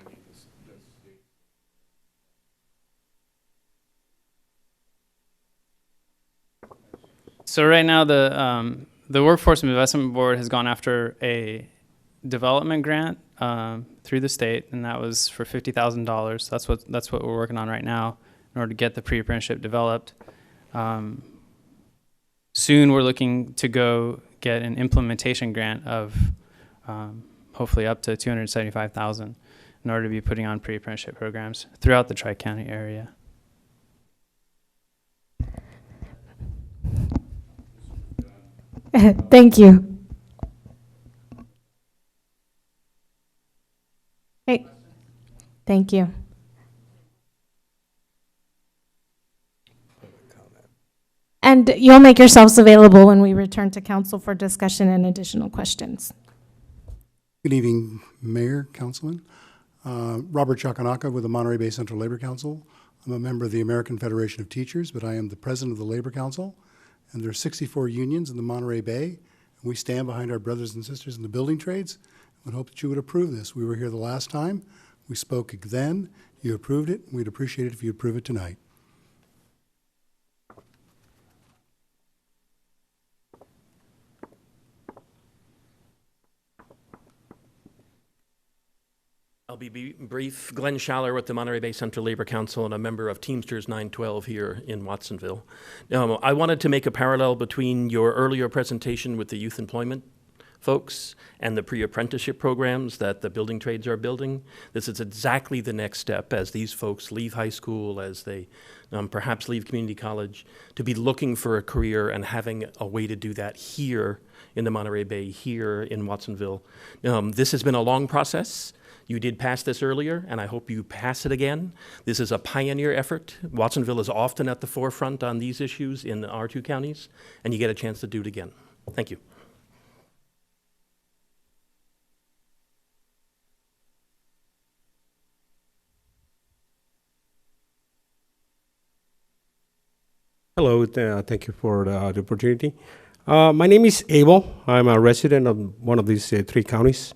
S17: So right now, the Workforce Investment Board has gone after a development grant through the state, and that was for $50,000. That's what we're working on right now in order to get the pre-apprenticeship developed. Soon, we're looking to go get an implementation grant of hopefully up to $275,000 in order to be putting on pre-apprenticeship programs throughout the Tri-County area.
S1: Thank you. Hey, thank you. And you'll make yourselves available when we return to council for discussion and additional questions.
S18: Good evening, Mayor, Councilman. Robert Chakanaka with the Monterey Bay Central Labor Council. I'm a member of the American Federation of Teachers, but I am the president of the Labor Council. And there are 64 unions in the Monterey Bay. And we stand behind our brothers and sisters in the building trades and hope that you would approve this. We were here the last time. We spoke then. You approved it. We'd appreciate it if you approve it tonight.
S21: I'll be brief. Glenn Schaller with the Monterey Bay Central Labor Council and a member of Teamsters 912 here in Watsonville. I wanted to make a parallel between your earlier presentation with the youth employment folks and the pre-apprenticeship programs that the building trades are building. This is exactly the next step as these folks leave high school, as they perhaps leave community college, to be looking for a career and having a way to do that here in the Monterey Bay, here in Watsonville. This has been a long process. You did pass this earlier, and I hope you pass it again. This is a pioneer effort. Watsonville is often at the forefront on these issues in our two counties, and you get a chance to do it again. Thank you.
S22: Hello, thank you for the opportunity. My name is Abel. I'm a resident of one of these three counties.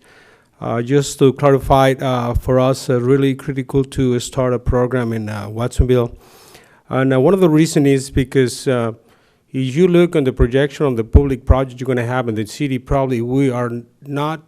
S22: Just to clarify, for us, really critical to start a program in Watsonville. And one of the reasons is because if you look on the projection on the public project you're going to have in the city, probably we are not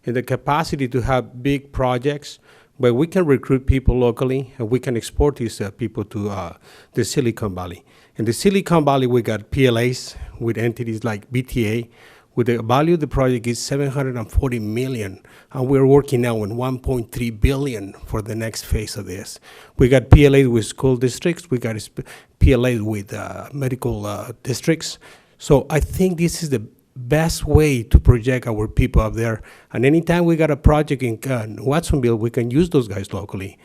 S22: in the capacity to have big projects, but we can recruit people locally and we can export these people to the Silicon Valley. In the Silicon Valley, we got PLAs with entities like BTA, with the value of the project is $740 million, and we're working now on $1.3 billion for the next phase of this. We got PLAs with school districts, we got PLAs with medical districts. So I think this is the best way to project our people up there. And anytime we got a project in Watsonville, we can use those guys locally.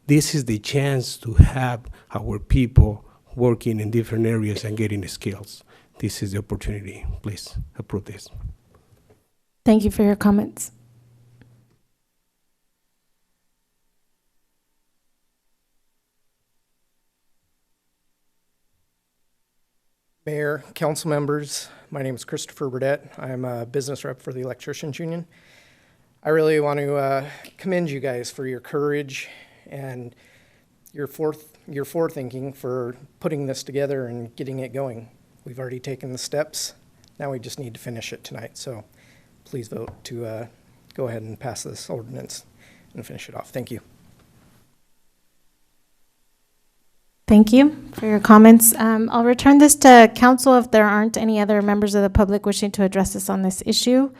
S22: This is the chance to have our people working in different areas and getting the skills. This is the opportunity. Please approve this.
S1: Thank you for your comments.
S24: Mayor, council members, my name is Christopher Burdett. I'm a business rep for the Electricians Union. I really want to commend you guys for your courage and your forethinking for putting this together and getting it going. We've already taken the steps. Now we just need to finish it tonight. So please vote to go ahead and pass this ordinance and finish it off. Thank you.
S1: Thank you for your comments. I'll return this to council if there aren't any other members of the public wishing to address us on this issue.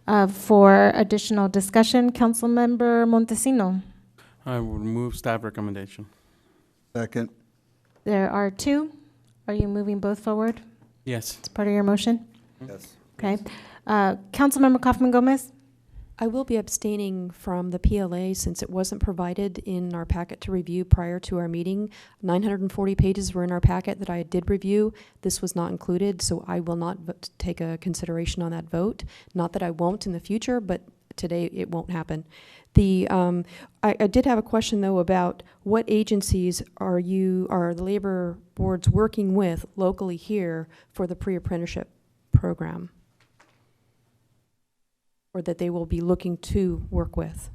S1: For additional discussion, Councilmember Montesino.
S16: I would move staff recommendation.
S9: Second.
S1: There are two. Are you moving both forward?
S16: Yes.
S1: It's part of your motion?
S9: Yes.
S1: Okay. Councilmember Kaufman Gomez?
S14: I will be abstaining from the PLA since it wasn't provided in our packet to review prior to our meeting. 940 pages were in our packet that I did review. This was not included, so I will not take a consideration on that vote. Not that I won't in the future, but today it won't happen. I did have a question though about what agencies are the labor boards working with locally here for the pre-apprenticeship program, or that they will be looking to work with?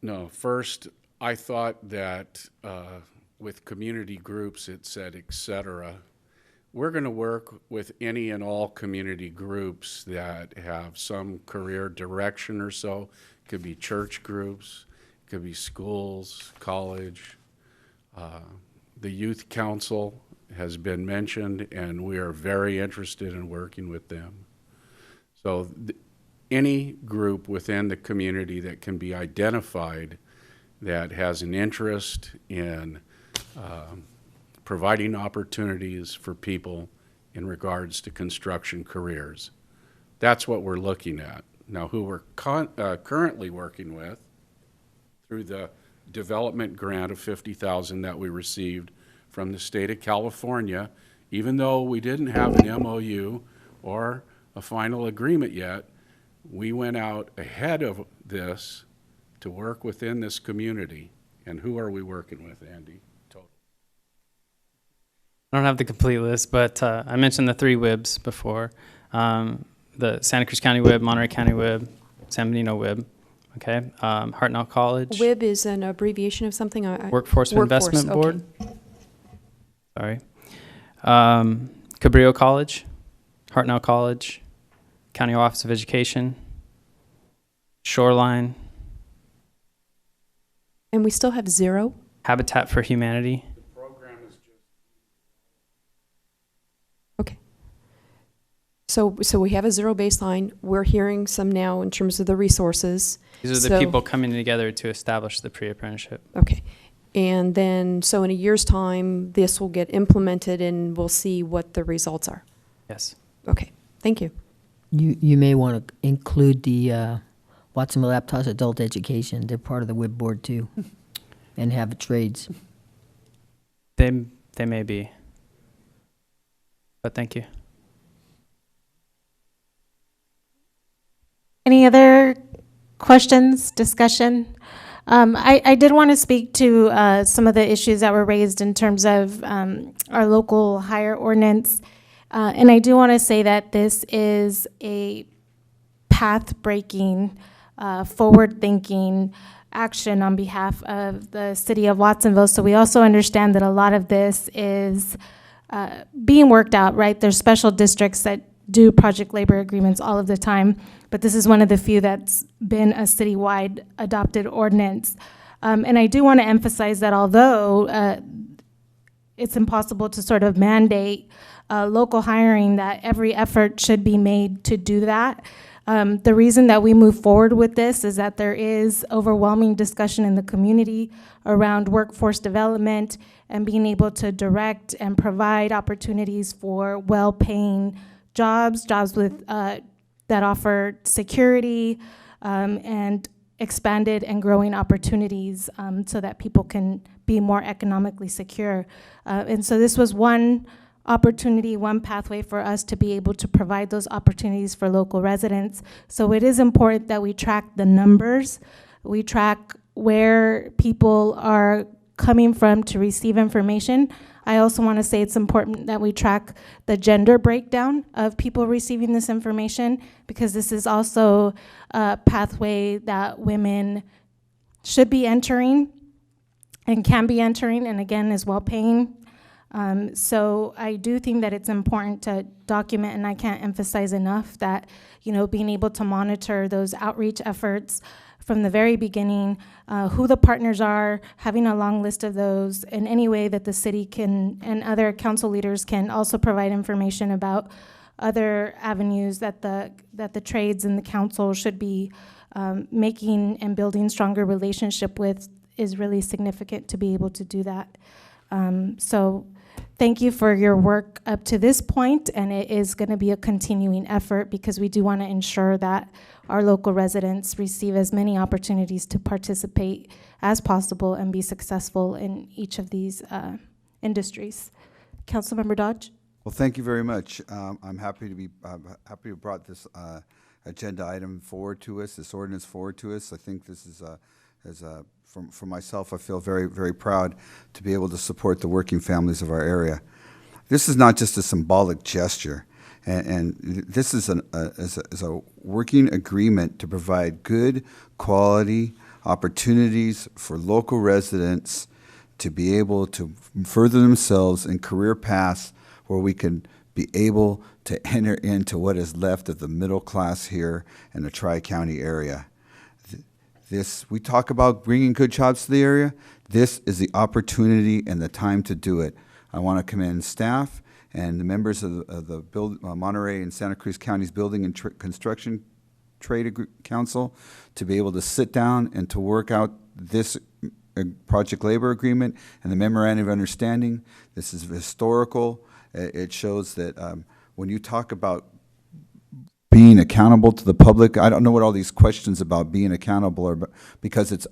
S13: No, first, I thought that with community groups, it said et cetera. We're going to work with any and all community groups that have some career direction or so. It could be church groups, it could be schools, college. The youth council has been mentioned, and we are very interested in working with them. So any group within the community that can be identified that has an interest in providing opportunities for people in regards to construction careers. That's what we're looking at. Now, who we're currently working with through the development grant of $50,000 that we received from the state of California, even though we didn't have an MOU or a final agreement yet, we went out ahead of this to work within this community. And who are we working with, Andy?
S17: I don't have the complete list, but I mentioned the 3 WIBs before. The Santa Cruz County WIB, Monterey County WIB, San Benito WIB, okay? Hartnell College.
S14: WIB is an abbreviation of something?
S17: Workforce Investment
S14: okay.
S17: Board. Sorry. Cabrillo College, Hartnell College, County Office of Education, Shoreline.
S14: And we still have 0?
S17: Habitat for Humanity.
S14: So we have a 0 baseline. We're hearing some now in terms of the resources.
S17: These are the people coming together to establish the pre-apprenticeship.
S14: Okay. And then, so in a year's time, this will get implemented and we'll see what the results are.
S17: Yes.
S14: Okay. Thank you.
S3: You may want to include the Watsonville Aptos Adult Education. They're part of the WIB board too, and have trades.
S17: They may be. But thank you.
S1: Any other questions, discussion? I did want to speak to some of the issues that were raised in terms of our local hire ordinance. And I do want to say that this is a path-breaking, forward-thinking action on behalf of the city of Watsonville. So we also understand that a lot of this is being worked out, right? There's special districts that do project labor agreements all of the time, but this is one of the few that's been a citywide adopted ordinance. And I do want to emphasize that although it's impossible to sort of mandate local hiring, that every effort should be made to do that. The reason that we move forward with this is that there is overwhelming discussion in the community around workforce development and being able to direct and provide opportunities for well-paying jobs with that offer security and expanded and growing opportunities so that people can be more economically secure. And so this was one opportunity, one pathway for us to be able to provide those opportunities for local residents. So it is important that we track the numbers, we track where people are coming from to receive information. I also want to say it's important that we track the gender breakdown of people receiving this information, because this is also a pathway that women should be entering and can be entering, and again is well paying. So I do think that it's important to document, and I can't emphasize enough that, you know, being able to monitor those outreach efforts from the very beginning, who the partners are, having a long list of those, in any way that the city can and other council leaders can also provide information about other avenues that the trades and the council should be making and building stronger relationship with, is really significant to be able to do that. So thank you for your work up to this point, and it is going to be a continuing effort because we do want to ensure that our local residents receive as many opportunities to participate as possible and be successful in each of these industries. Councilmember Dodge?
S9: Well, thank you very much. I'm happy to be happy to have brought this agenda item forward to us, this ordinance forward to us. I think this is for myself, I feel very, very proud to be able to support the working families of our area. This is not just a symbolic gesture, and this is a working agreement to provide good quality opportunities for local residents to be able to further themselves in career paths where we can be able to enter into what is left of the middle class here in the Tri-County area. We talk about bringing good jobs to the area. This is the opportunity and the time to do it. I want to commend staff and the members of the Monterey and Santa Cruz County's Building and Construction Trade Council to be able to sit down and to work out this project labor agreement and the memorandum of understanding. This is historical. It shows that when you talk about being accountable to the public. I don't know what all these questions about being accountable are, but because it's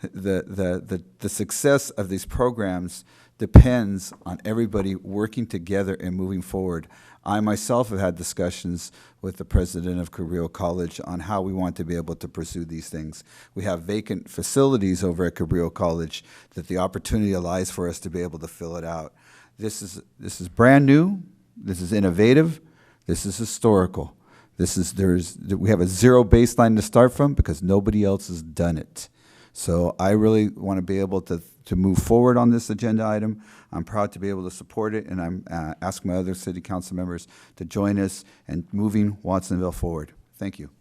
S9: the success of these programs depends on everybody working together and moving forward. I myself have had discussions with the president of Cabrillo College on how we want to be able to pursue these things. We have vacant facilities over at Cabrillo College that the opportunity lies for us to be able to fill it out. This is brand new. This is innovative. This is historical. We have a zero baseline to start from because nobody else has done it. So I really want to be able to move forward on this agenda item. I'm proud to be able to support it, and I'm asking my other city council members to join us in moving Watsonville forward. Thank you.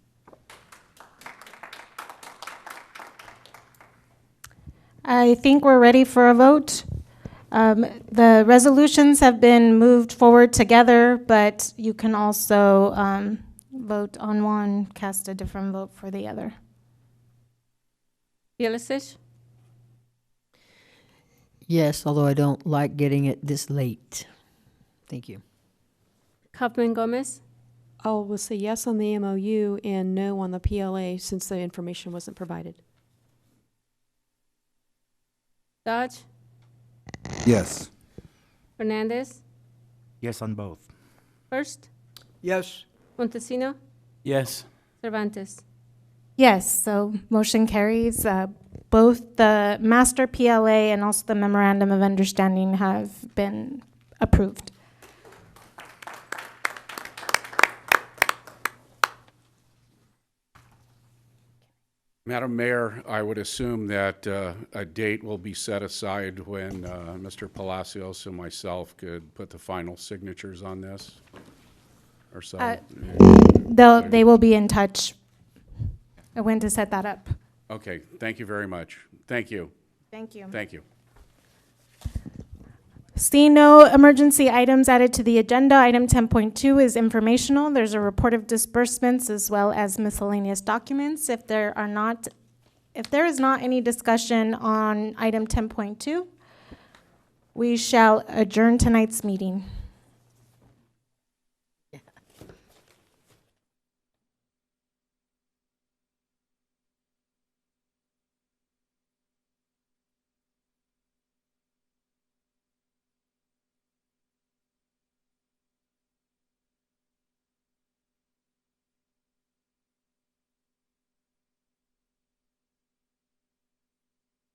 S1: I think we're ready for a vote. The resolutions have been moved forward together, but you can also vote on one, cast a different vote for the other.
S4: Yelisic,
S3: Yes, although I don't like getting it this late. Thank you.
S4: Kaufman Gomez,
S14: I will say yes on the MOU and no on the PLA since the information wasn't provided.
S4: Dodge,
S9: Yes.
S4: Fernandez,
S15: Yes on both.
S4: Hurst,
S12: Yes.
S4: Montesino,
S16: Yes.
S4: Cervantes.
S1: Yes, so motion carries. Both the master PLA and also the memorandum of understanding have been approved.
S13: Madam Mayor, I would assume that a date will be set aside when Mr. Palacios and myself could put the final signatures on this, or so.
S1: They will be in touch when to set that up.
S13: Okay, thank you very much. Thank you.
S1: Thank you.
S13: Thank you.
S1: Seeing no emergency items added to the agenda, item 10.2 is informational. There's a report of disbursements as well as miscellaneous documents. If there is not any discussion on item 10.2, we shall adjourn tonight's meeting.